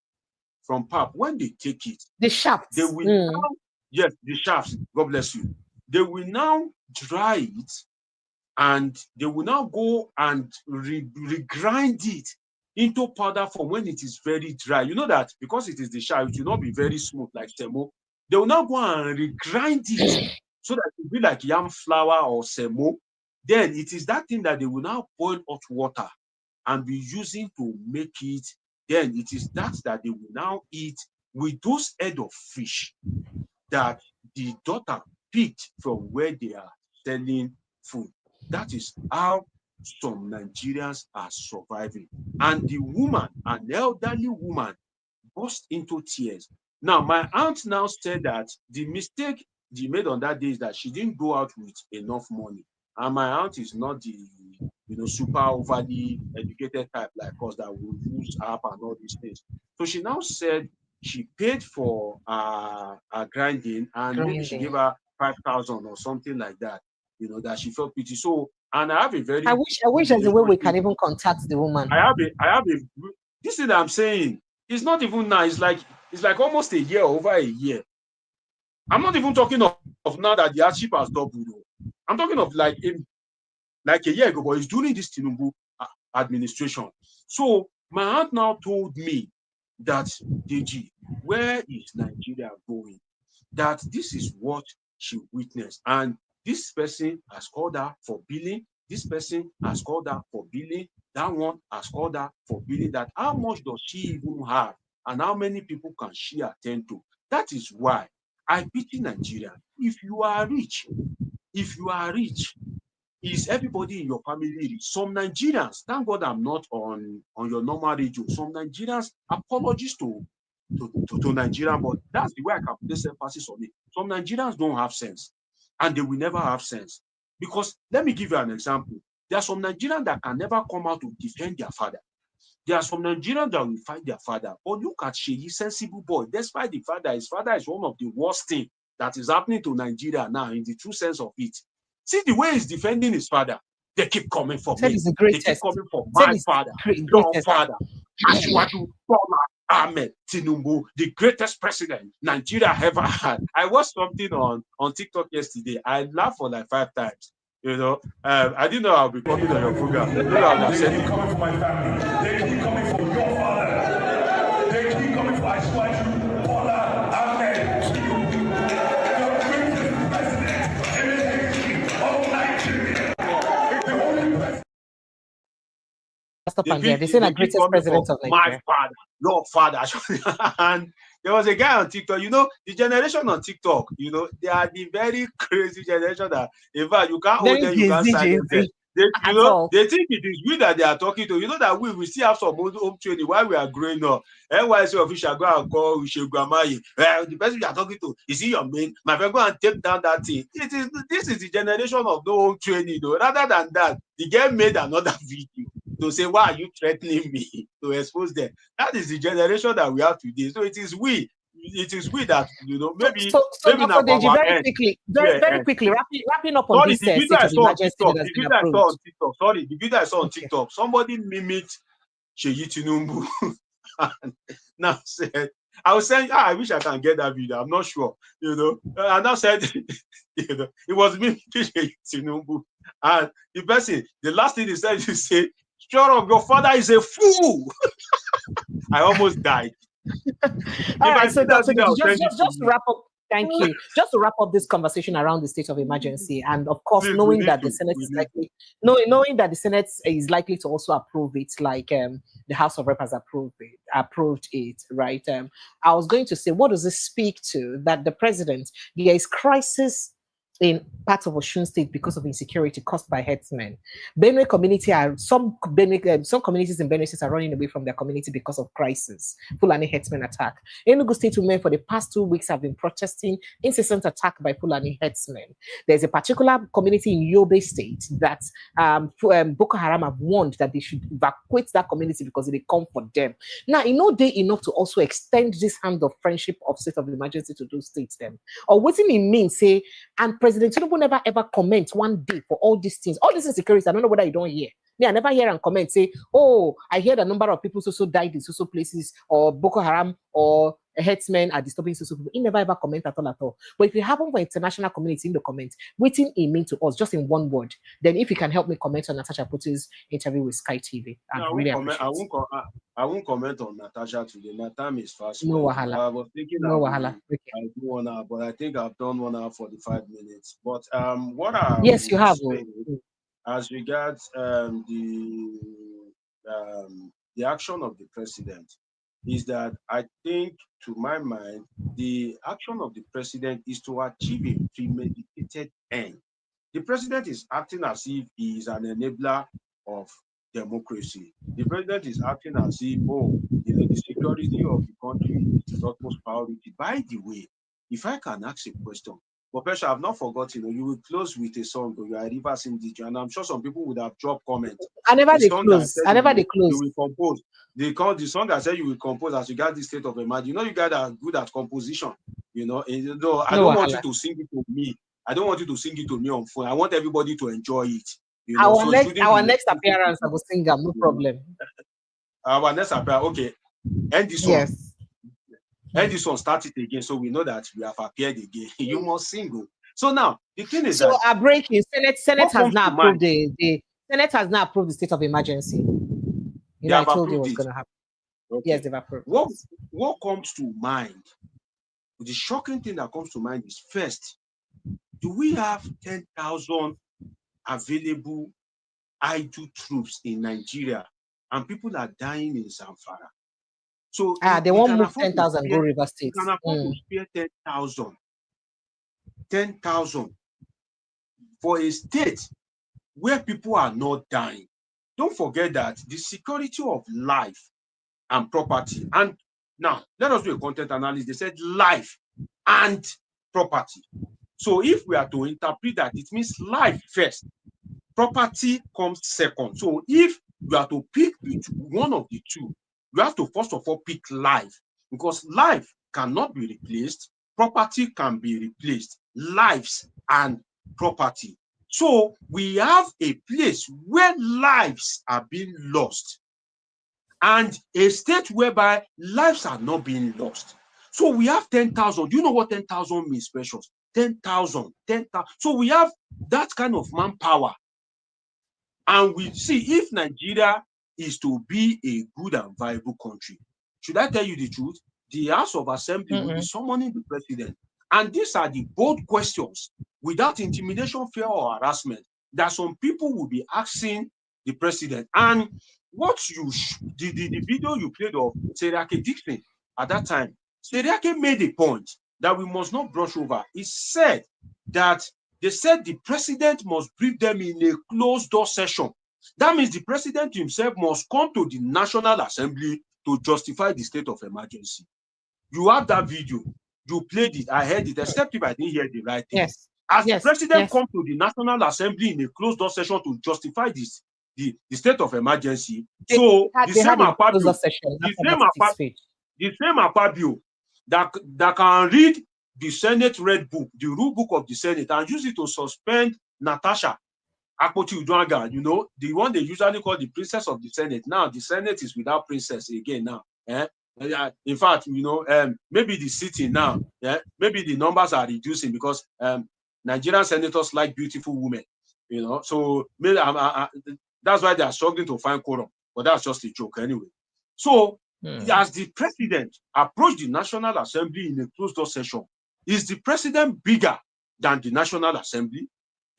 pap, when they take it, the shafts, they will now, yes, the shafts, God bless you. They will now dry it, and they will now go and regrind it into powder form when it is very dry. You know that because it is the shaft, it will not be very smooth like semo. They will now go and regrind it so that it will be like yam flour or semo. Then it is that thing that they will now boil hot water and be using to make it. Then it is that they will now eat with those head of fish that the daughter picked from where they are selling food. That is how some Nigerians are surviving. And the woman, an elderly woman, burst into tears. Now, my aunt now said that the mistake she made on that day is that she didn't go out with enough money. And my aunt is not the super overly educated type like us that will use app and all these things. So she now said she paid for grinding, and maybe she gave her 5,000 or something like that. That she felt pity. So, and I have a very. I wish there's a way we can even contact the woman. I have a. This thing that I'm saying is not even now. It's like almost a year, over a year. I'm not even talking of now that the hardship has doubled. I'm talking of like a year ago, but it's during this Tinubu administration. So my aunt now told me that, Deji, where is Nigeria going? That this is what she witnessed. And this person has called her for billing. This person has called her for billing. That one has called her for billing. That how much does she even have? And how many people can she attend to? That is why I pity Nigeria. If you are rich, is everybody in your family rich? Some Nigerians, thank God I'm not on your normal radio. Some Nigerians, apologies to Nigerian, but that's the way I can place emphasis on it. Some Nigerians don't have sense, and they will never have sense. Because let me give you an example. There are some Nigerians that can never come out to defend their father. There are some Nigerians that will fight their father. But look at Sheyi, sensible boy. Despite the fact that his father is one of the worst things that is happening to Nigeria now, in the true sense of it. See the way he's defending his father. They keep coming for me. They keep coming for my father, your father. Asiwaju Bola Ahmed Tinubu, the greatest president Nigeria ever had. I watched something on TikTok yesterday. I laughed for like 5 times. I didn't know I'll be coming on your program. They keep coming for my family. They keep coming for your father. They keep coming for Asiwaju Bola Ahmed Tinubu, the greatest president in the history of Nigeria. The only president. They say the greatest president of Nigeria. My father, your father. And there was a guy on TikTok, the generation on TikTok, they are the very crazy generation that, in fact, you can't hold them, you can't silence them. They think it is we that they are talking to. That we still have some home training while we are growing up. NYC official go and call Ushegwamayi. The person you are talking to, is he your main? My friend, go and take down that thing. This is the generation of no home training, though. Rather than that, the guy made another video to say, why are you threatening me to expose them? That is the generation that we have today. So it is we that, maybe maybe now very quickly, wrapping up on this. The video I saw on TikTok, somebody mimicked Sheyi Tinubu and now said, I was saying, I wish I can get that video. I'm not sure, and now said, it was mimicking Sheyi Tinubu, and the person, the last thing he said, he said, shut up, your father is a fool. I almost died. All right, so just wrap up. Thank you. Just to wrap up this conversation around the state of emergency, and of course, knowing that the Senate is likely, knowing that the Senate is likely to also approve it, like the House of Rep has approved it, right? I was going to say, what does this speak to? That the president, there is crisis in parts of Osun State because of insecurity caused by herdsmen. Benue community some communities in Benue State are running away from their community because of crisis. Fulani herdsmen attack. Enugu State women for the past 2 weeks have been protesting incessant attack by Fulani herdsmen. There's a particular community in Yobe State that Boko Haram have warned that they should evacuate that community because they come for them. Now, they enough to also extend this hand of friendship of state of emergency to those states them. Or what it means, say, and President Tinubu never ever comment one day for all these things. All this insecurity, I don't know whether you don't hear. Me, I never hear and comment, say, oh, I hear the number of people so died in so places, or Boko Haram, or herdsmen are disturbing so people. He never ever comment at all. But if it happen for international community in the comment, waiting it mean to us, just in one word, then if you can help me comment on Natasha Pute's interview with Sky TV, I won't comment on Natasha today. My time is fast. No wahala. I was thinking no wahala. I do 1 hour, but I think I've done 1 hour 45 minutes. But what I yes, you have. As regards the action of the president, is that I think, to my mind, the action of the president is to achieve a premeditated end. The president is acting as if he is an enabler of democracy. The president is acting as if, the security of the country is the utmost priority. By the way, if I can ask a question, Professor, I've not forgotten, you will close with a song, you are reverse indigenous, and I'm sure some people would have dropped comments. I never they close. You will compose. The song I said you will compose as regards the state of emergency. You guys are good at composition. I don't want you to sing it to me. I don't want you to sing it to me on phone. I want everybody to enjoy it. Our next appearance, I will sing them, no problem. Our next appearance, okay. End this one. Yes. And this one started again, so we know that we have appeared again. You must sing. So now the thing is that a breaking Senate has now approved the Senate has now approved the state of emergency. I told you what's going to happen. Okay. Yes, they've approved. What comes to mind? The shocking thing that comes to mind is, first, do we have 10,000 available idle troops in Nigeria, and people are dying in Zamfara? So they won't move 10,000 go River State. You can afford to spare 10,000. 10,000 for a state where people are not dying. Don't forget that the security of life and property, and now let us do a content analysis. They said life and property. So if we are to interpret that, it means life first, property comes second. So if you are to pick one of the two, you have to first of all pick life, because life cannot be replaced, property can be replaced, lives and property. So we have a place where lives are being lost and a state whereby lives are not being lost. So we have 10,000. Do you know what 10,000 means, Precious? 10,000. So we have that kind of manpower. And we see, if Nigeria is to be a good and viable country, should I tell you the truth? The House of Assembly will be summoning the president. And these are the bold questions, without intimidation, fear, or harassment, that some people will be asking the president. And what the video you played of Seriake Dixon at that time, Seriake made a point that we must not brush over. He said that they said the president must brief them in a closed-door session. That means the president himself must come to the National Assembly to justify the state of emergency. You have that video. You played it. I heard it, except if I didn't hear the right thing. Yes. As the president comes to the National Assembly in a closed-door session to justify this, the state of emergency, the same Akpabio that can read the Senate Red Book, the rule book of the Senate, and use it to suspend Natasha, the one they usually call the princess of the Senate. Now the Senate is without princess again now. In fact, maybe the sitting now, maybe the numbers are reducing because Nigerian senators like beautiful women, so maybe that's why they are struggling to find quorum, but that's just a joke anyway. So as the president approached the National Assembly in a closed-door session, Is the president bigger than the National Assembly?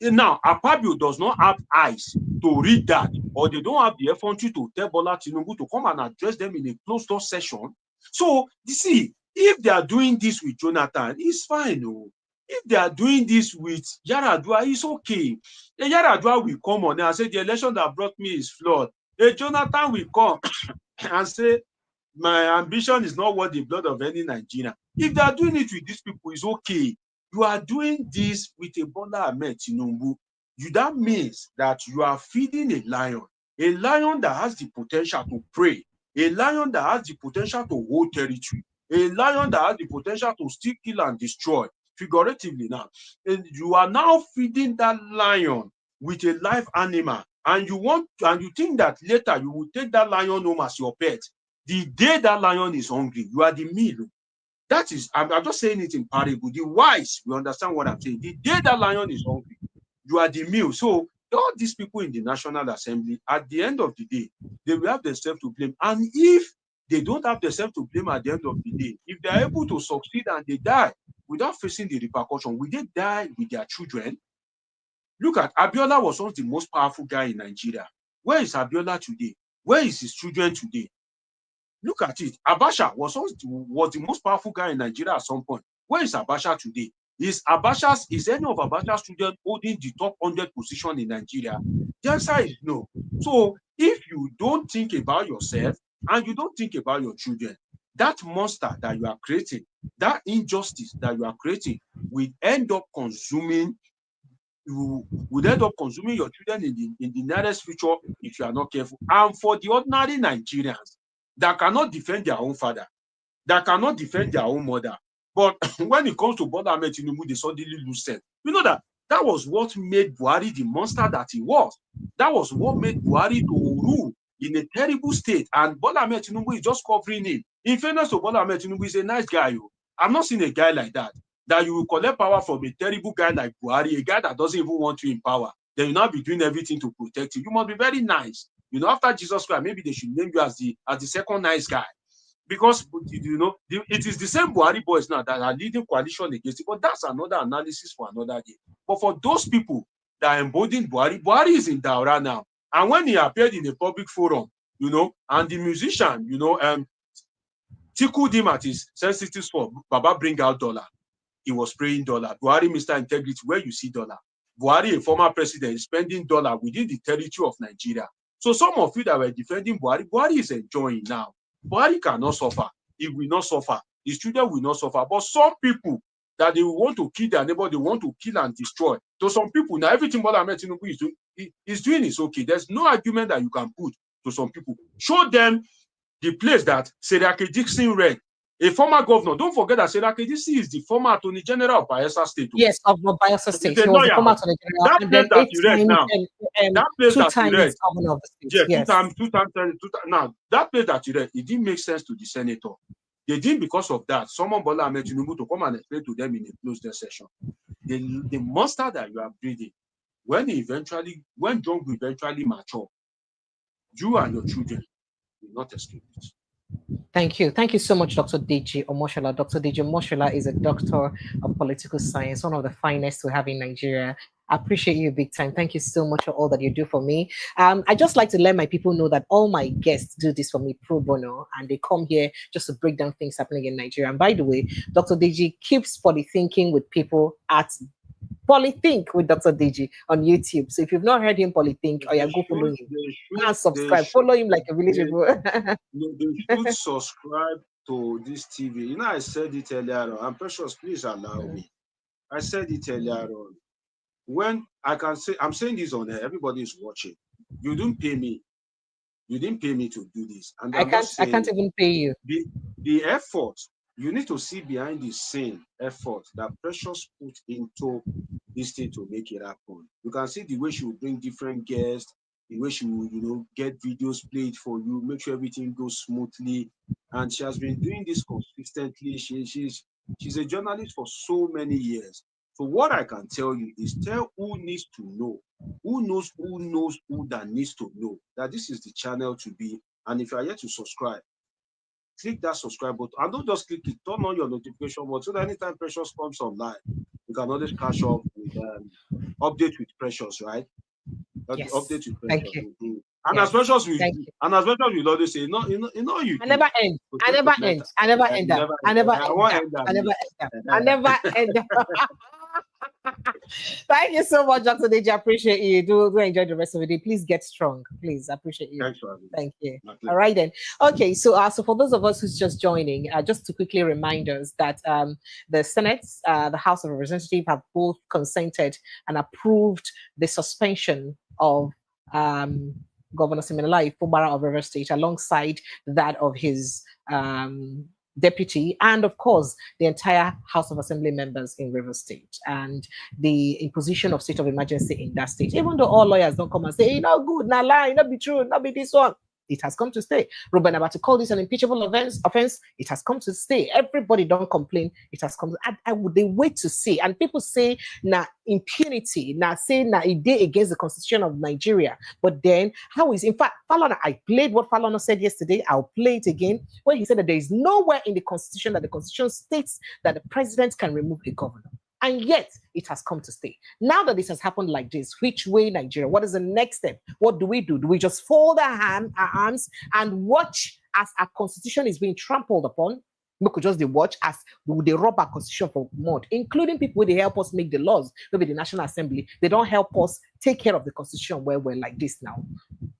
And now, Akpabio does not have eyes to read that, or they don't have the effrontery to tell Bola Tinubu to come and address them in a closed-door session. So, you see, if they are doing this with Jonathan, it's fine. Oh. If they are doing this with Yaradua, it's okay. The Yaradua will come on and say, the election that brought me is flawed. Jonathan will come and say, my ambition is not worth the blood of any Nigerian. If they are doing it with these people, it's okay. You are doing this with a Bola Ahmed Tinubu. That means that you are feeding a lion that has the potential to prey, a lion that has the potential to hold territory, a lion that has the potential to still kill and destroy, figuratively now. And you are now feeding that lion with a live animal, and you think that later you will take that lion home as your pet. The day that lion is hungry, you are the meal. That is, I'm just saying it in parable. The wise will understand what I'm saying. The day that lion is hungry, you are the meal. So all these people in the National Assembly, at the end of the day, they will have themselves to blame. And if they don't have themselves to blame at the end of the day, if they are able to succeed and they die without facing the repercussion, will they die with their children? Look at Abiola was once the most powerful guy in Nigeria. Where is Abiola today? Where is his children today? Look at it. Abacha was the most powerful guy in Nigeria at some point. Where is Abacha today? Is any of Abacha's children holding the top 100 position in Nigeria? The answer is no. So if you don't think about yourself and you don't think about your children, that monster that you are creating, that injustice that you are creating, will end up consuming your children in the nearest future if you are not careful. And for the ordinary Nigerians that cannot defend their own father, that cannot defend their own mother, but when it comes to Bola Ahmed Tinubu, they suddenly lose sense. You know that was what made Buhari the monster that he was. That was what made Buhari to rule in a terrible state. And Bola Ahmed Tinubu is just covering him. In fairness to Bola Ahmed Tinubu, he's a nice guy. I'm not seeing a guy like that you will collect power from a terrible guy like Buhari, a guy that doesn't even want you in power. Then you'll not be doing everything to protect you. You must be very nice. After Jesus Christ, maybe they should name you as the second nice guy. Because, it is the same Buhari boys now that are leading coalition against it. But that's another analysis for another day. But for those people that embodied Buhari is in Daura now. And when he appeared in a public forum, and the musician, tickled him at his sensitive spot, Baba bring out dollar. He was praying dollar. Buhari, Mr. Integrity, where you see dollar. Buhari, a former president, is spending dollar within the territory of Nigeria. So some of you that were defending Buhari is enjoying now. Buhari cannot suffer. He will not suffer. His children will not suffer. But some people that they want to kill their neighbor, they want to kill and destroy. So some people, now everything Bola Ahmed Tinubu is doing is okay. There's no argument that you can put to some people. Show them the place that Seriake Dixon read. A former governor. Don't forget that Seriake Dixon is the former Attorney General of Bayelsa State. Yes, of Bayelsa State. He was the former Attorney General. That place that you read now. That place that you read. Governor of the state. Yes, two times. Now, that place that you read, it didn't make sense to the senator. They didn't because of that. Someone Bola Ahmed Tinubu to come and explain to them in a closed session. The monster that you are breeding, when John will eventually mature, you and your children will not escape it. Thank you. Thank you so much, Dr. Deji Omoshola. Dr. Deji Omoshola is a doctor of political science, one of the finest we have in Nigeria. I appreciate you big time. Thank you so much for all that you do for me. I just like to let my people know that all my guests do this for me pro bono, and they come here just to break down things happening in Nigeria. And by the way, Dr. Deji keeps polythinking with people at Polythink with Dr. Deji on YouTube. So if you've not heard him polythink, go follow him. And subscribe. Follow him like a village people. They should subscribe to this TV. I said it earlier on. I'm Precious, please allow me. I said it earlier on. When I can say, I'm saying this on air, everybody is watching. You didn't pay me. You didn't pay me to do this. And I can't even pay you. The effort, you need to see behind the scene effort that Precious put into this thing to make it happen. You can see the way she will bring different guests, the way she will, get videos played for you, make sure everything goes smoothly. And she has been doing this consistently. She's a journalist for so many years. So what I can tell you is tell who needs to know, who knows who that needs to know that this is the channel to be. And if you are yet to subscribe, click that subscribe button. And don't just click it, turn on your notification button so that anytime Precious comes online, you can always catch up with update with Precious, right? Yes. Update with Precious. Thank you. And Yes. as Precious will, Thank you. and as Precious will always say, no, you I never end. I never end. I never end up. I never end up. I never end up. I never end up. Thank you so much, Dr. Deji. I appreciate you. Do enjoy the rest of the day. Please get strong. Please, I appreciate you. Thanks for having me. Thank you. All right then. Okay, so for those of us who's just joining, just to quickly remind us that the Senate, the House of Representatives have both consented and approved the suspension of Governor Siminalayi Fubara of River State, alongside that of his deputy, and of course the entire House of Assembly members in River State, and the imposition of state of emergency in that state. Even though all lawyers don't come and say, good, not lie, not be true, not be this one, it has come to stay. Ruben about to call this an impeachable offense, it has come to stay. Everybody don't complain, it has come to, I would they wait to see. And people say impunity, say a day against the constitution of Nigeria. But then how is, in fact, Falana, I played what Falana said yesterday, I'll play it again, when he said that there is nowhere in the constitution that the constitution states that the president can remove a governor. And yet, it has come to stay. Now that this has happened like this, which way, Nigeria? What is the next step? What do we do? Do we just fold our arms and watch as our constitution is being trampled upon? We could just watch as they rob our constitution for mud, including people who they help us make the laws, maybe the National Assembly. They don't help us take care of the constitution where we're like this now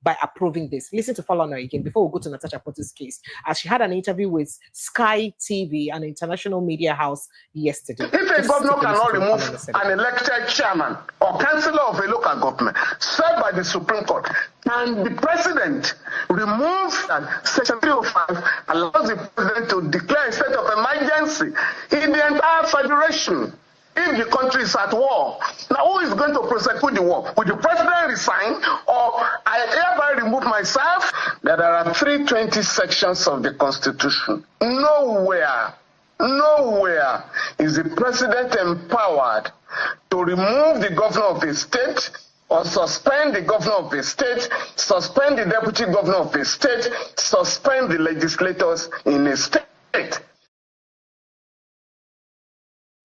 by approving this. Listen to Falana again before we go to Natasha Potter's case, as she had an interview with Sky TV, an international media house, yesterday. If a governor cannot remove an elected chairman or councillor of a local government served by the Supreme Court, and the president remove Section 305 allows the president to declare a state of emergency in the entire federation. If the country is at war, now who is going to prosecute the war? Will the president resign, or I hereby remove myself? There are 320 sections of the Constitution. Nowhere is the president empowered to remove the governor of a state, or suspend the governor of a state, suspend the deputy governor of a state, suspend the legislators in a state.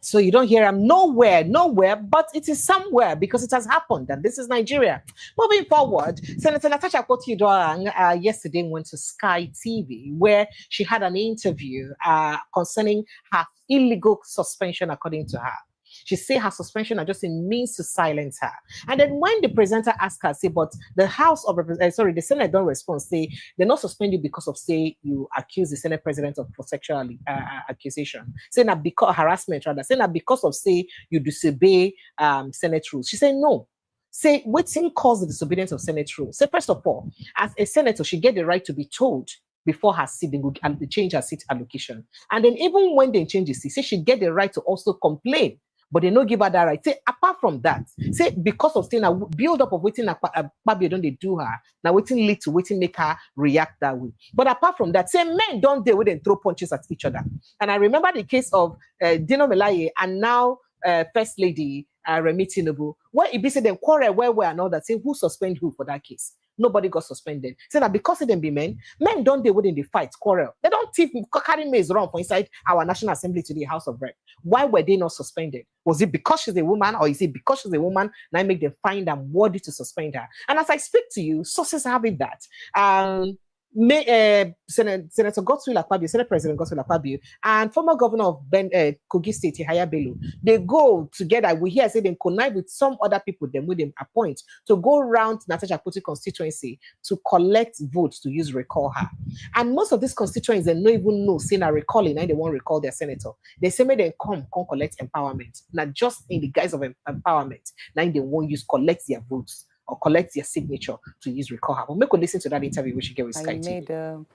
So you don't hear him nowhere, but it is somewhere, because it has happened, and this is Nigeria. Moving forward, Senator Natasha yesterday went to Sky TV, where she had an interview concerning her illegal suspension, according to her. She said her suspension are just a means to silence her. And then when the presenter asked her, say, but the the Senate don't respond, say they're not suspended because of, say, you accuse the Senate President of sexual accusation. Say that because harassment, rather. Say that because of, say, you disobey Senate rules. She said no. Say what's in cause the disobedience of Senate rules. Say first of all, as a senator, she get the right to be told before her seat, they change her seat allocation. And then even when they change the seat, say she get the right to also complain. But they don't give her that right. Say, apart from that, say, because of saying a build up of waiting Akpabio don't they do her, now waiting lead to waiting make her react that way. But apart from that, say men don't they wouldn't throw punches at each other. And I remember the case of Dino Melaye and now First Lady Remi Tinubu, where it be said them quarrel where and all that, say who suspend who for that case. Nobody got suspended. Say that because it didn't be men don't they wouldn't they fight, quarrel. They don't carry maize around for inside our National Assembly to the House of Rep. Why were they not suspended? Was it because she's a woman, or is it because she's a woman now make them find them worthy to suspend her? And as I speak to you, sources having that. Senator Docile Akpabio, Senate President Docile Akpabio, and former governor of Kogi State, Bello, they go together. We hear say they connive with some other people, them with them appoint to go around Natasha Akpoti constituency to collect votes to use recall her. And most of these constituents they don't even know saying a recalling, and they won't recall their senator. They say may they come collect empowerment, not just in the guise of empowerment. Now they won't use collect their votes or collect their signature to use recall her. But make us listen to that interview we should get with Sky TV. I made an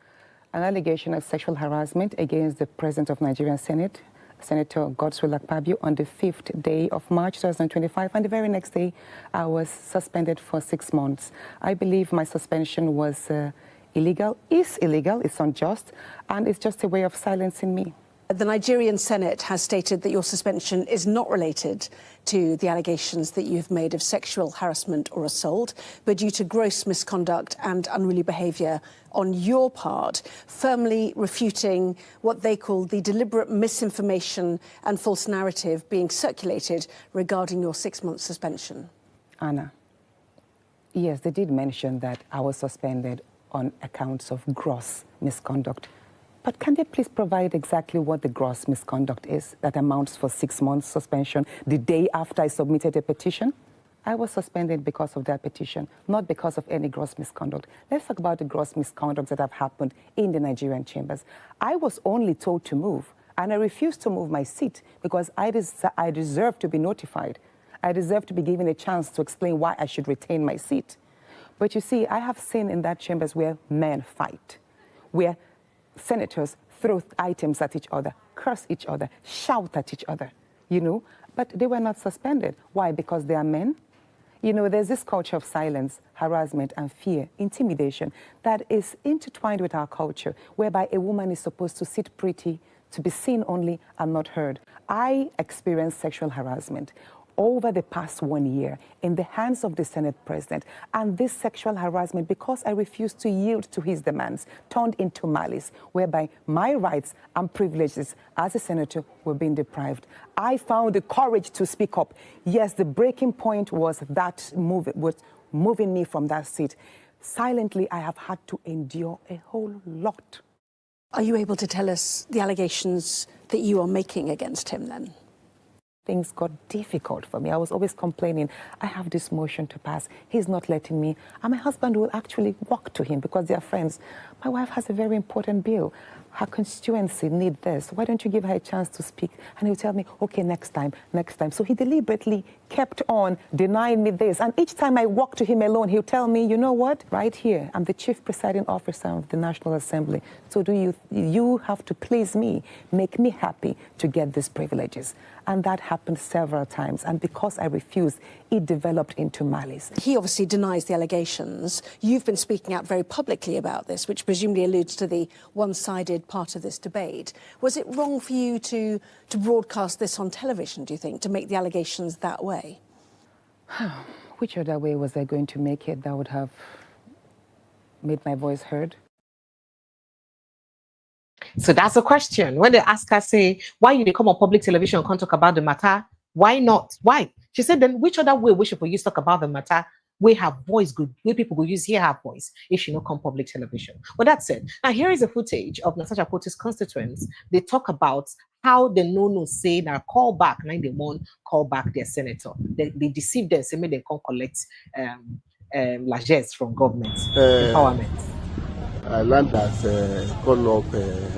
allegation of sexual harassment against the President of Nigerian Senate, Senator Docile Akpabio, on the 5th day of March 2025, and the very next day I was suspended for 6 months. I believe my suspension was illegal, it's unjust, and it's just a way of silencing me. The Nigerian Senate has stated that your suspension is not related to the allegations that you've made of sexual harassment or assault, but due to gross misconduct and unruly behaviour on your part, firmly refuting what they call the deliberate misinformation and false narrative being circulated regarding your 6-month suspension. Anna, yes, they did mention that I was suspended on accounts of gross misconduct. But can they please provide exactly what the gross misconduct is that amounts for 6 months suspension the day after I submitted a petition? I was suspended because of that petition, not because of any gross misconduct. Let's talk about the gross misconduct that have happened in the Nigerian chambers. I was only told to move, and I refused to move my seat because I deserve to be notified. I deserve to be given a chance to explain why I should retain my seat. But you see, I have seen in that chambers where men fight, where senators throw items at each other, curse each other, shout at each other, you know, but they were not suspended. Why? Because they are men? You know, there's this culture of silence, harassment, and fear, intimidation that is intertwined with our culture, whereby a woman is supposed to sit pretty, to be seen only and not heard. I experienced sexual harassment over the past 1 year in the hands of the Senate President. And this sexual harassment, because I refused to yield to his demands, turned into malice, whereby my rights and privileges as a senator were being deprived. I found the courage to speak up. Yes, the breaking point was that moving me from that seat. Silently, I have had to endure a whole lot. Are you able to tell us the allegations that you are making against him then? Things got difficult for me. I was always complaining, I have this motion to pass, he's not letting me. And my husband will actually walk to him because they are friends. My wife has a very important bill. Her constituency need this. Why don't you give her a chance to speak? And he'll tell me, okay, next time, next time. So he deliberately kept on denying me this. And each time I walk to him alone, he'll tell me, you know what? Right here, I'm the chief presiding officer of the National Assembly. So you have to please me, make me happy to get these privileges. And that happened several times. And because I refused, it developed into malice. He obviously denies the allegations. You've been speaking out very publicly about this, which presumably alludes to the one-sided part of this debate. Was it wrong for you to broadcast this on television, do you think, to make the allegations that way? Which other way was I going to make it that would have made my voice heard? So that's the question. When they ask her, say, why you come on public television and can't talk about the matter? Why not? Why? She said, then which other way we should use talk about the matter? We have voice good, where people will use her voice if she not come public television. But that's it. Now here is a footage of Natasha Poti's constituents. They talk about how the no say that call back 91, call back their senator. They deceive them, say they can't collect largesse from government empowerment. I learned that call-up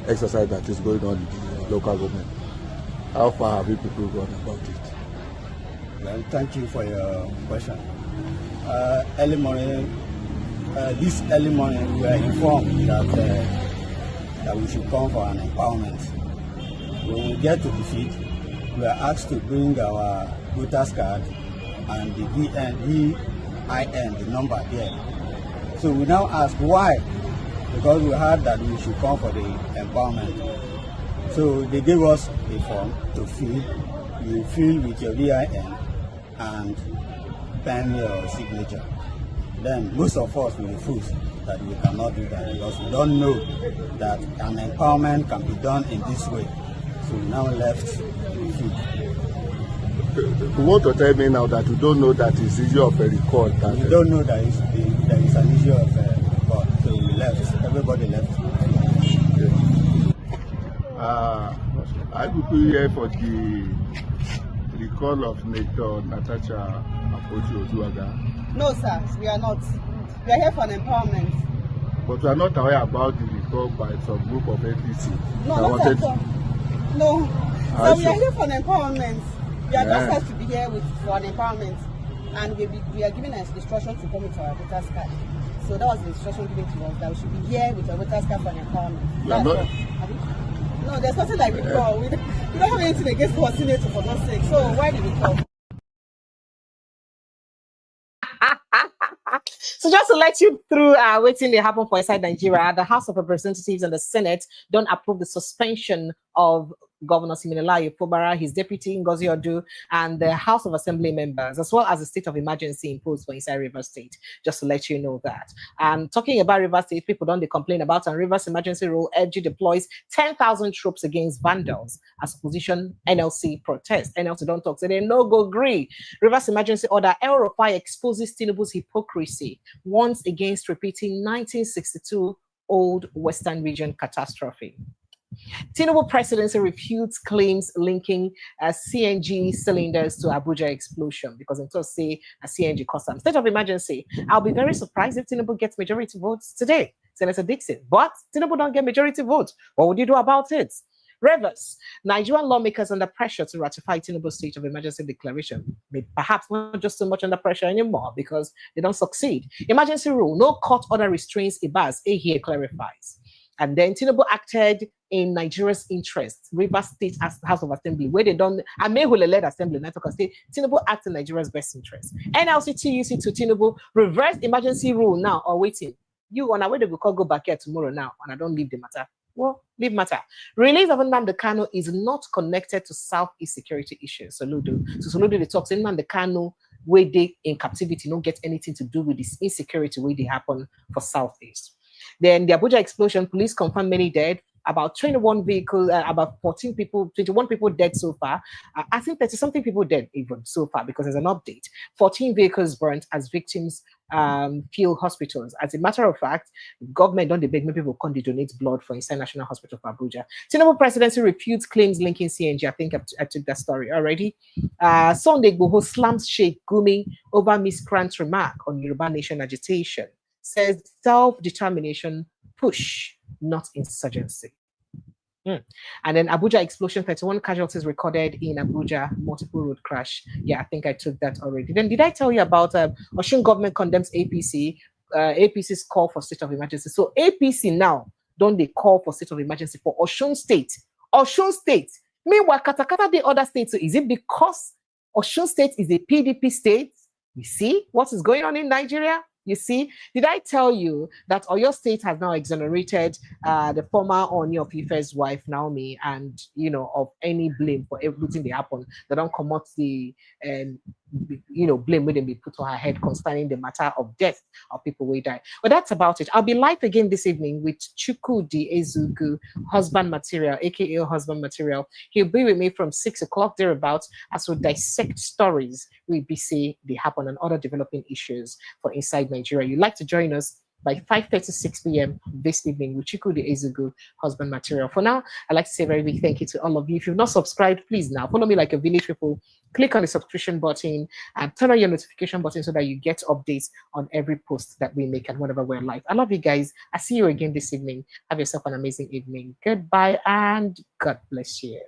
exercise that is going on in the local government. How far have you people gone about it? Well, thank you for your question. Early morning, this early morning, we were informed that we should come for an empowerment. When we get to the field, we are asked to bring our voter's card and the VIN, the number there. So we now ask why, because we heard that we should come for the empowerment. So they gave us a form to fill. You fill with your VIN and pen your signature. Then most of us will refuse that we cannot do that because we don't know that an empowerment can be done in this way. So we now left the field. You want to tell me now that you don't know that it's issue of a record? We don't know that there is an issue of a record. So we left. Everybody left. I will be here for the recall of Natasha Akpabio. No, sir, we are not. We are here for an empowerment. But we are not aware about the recall by some group of APC. No, not at all. No. So we are here for an empowerment. We are just asked to be here for an empowerment. And we are given an instruction to come with our voter's card. So that was the instruction given to us, that we should be here with our voter's card for an empowerment. No, there's nothing like recall. We don't have anything against our senator, for God's sake. So why did we call? So just to let you through waiting to happen for inside Nigeria, the House of Representatives and the Senate don't approve the suspension of Governor Siminalayi Fubara, his deputy Ngozi Odu, and the House of Assembly members, as well as the state of emergency imposed for inside Rivers State, just to let you know that. And talking about Rivers State, people don't complain about, and Rivers Emergency Rule, FG deploys 10,000 troops against vandals as opposition NLC protest. NLC don't talk, so they no go agree. Rivers Emergency Order, El Rufai exposes Tinubu's hypocrisy, once against repeating 1962 old Western region catastrophe. Tinubu presidency refutes claims linking CNG cylinders to Abuja explosion because until say a CNG cost them. State of emergency. I'll be very surprised if Tinubu gets majority votes today, Senator Dixon. But Tinubu don't get majority votes. What would you do about it? Rivers, Nigerian lawmakers under pressure to ratify Tinubu's state of emergency declaration. Perhaps not just so much under pressure anymore because they don't succeed. Emergency rule, no court order restrains Abass, here clarifies. And then Tinubu acted in Nigeria's interest. Rivers State House of Assembly, where they don't, I may hold a led assembly, Nataka State, Tinubu acted in Nigeria's best interest. NLC TUC to Tinubu, reverse emergency rule now or waiting. You on our way to go back here tomorrow now, and I don't leave the matter. Well, leave matter. Release of Nnamdi Kanu is not connected to Southeast security issues. Soludo. So Soludo, they talk, Nnamdi Kanu, where they in captivity, don't get anything to do with this insecurity where they happen for Southeast. Then the Abuja explosion, police confirm many dead, about 21 vehicles, about 21 people dead so far. I think 30-something people dead even so far because there's an update. 14 vehicles burnt as victims fill hospitals. As a matter of fact, government don't beg people can donate blood for inside National Hospital for Abuja. Tinubu presidency refutes claims linking CNG. I think I took that story already. Sunday Igboho slams Sheikh Gumi over miscreant remark on Yoruba Nation agitation. Says self-determination push, not insurgency. And then Abuja explosion, 31 casualties recorded in Abuja, multiple road crash. Yeah, I think I took that already. Then did I tell you about Osun government condemns APC, APC's call for state of emergency. So APC now, don't they call for state of emergency for Osun State? Osun State. Meanwhile, katakata the other states, so is it because Osun State is a PDP state? You see what is going on in Nigeria? You see, did I tell you that Oyo State has now exonerated the former Oni of Ife's wife, Naomi, and, you know, of any blame for everything that happened? They don't come out the, blame wouldn't be put on her head concerning the matter of death of people who died. But that's about it. I'll be live again this evening with Chukwudi Ezugu, husband material, aka husband material. He'll be with me from 6 o'clock thereabouts as we dissect stories we see they happen and other developing issues for inside Nigeria. You'd like to join us by 5:36 p.m. this evening with Chukwudi Ezugu, husband material. For now, I'd like to say a very big thank you to all of you. If you've not subscribed, please now follow me like a village people. Click on the subscription button and turn on your notification button so that you get updates on every post that we make and whenever we're live. I love you guys. I'll see you again this evening. Have yourself an amazing evening. Goodbye and God bless you.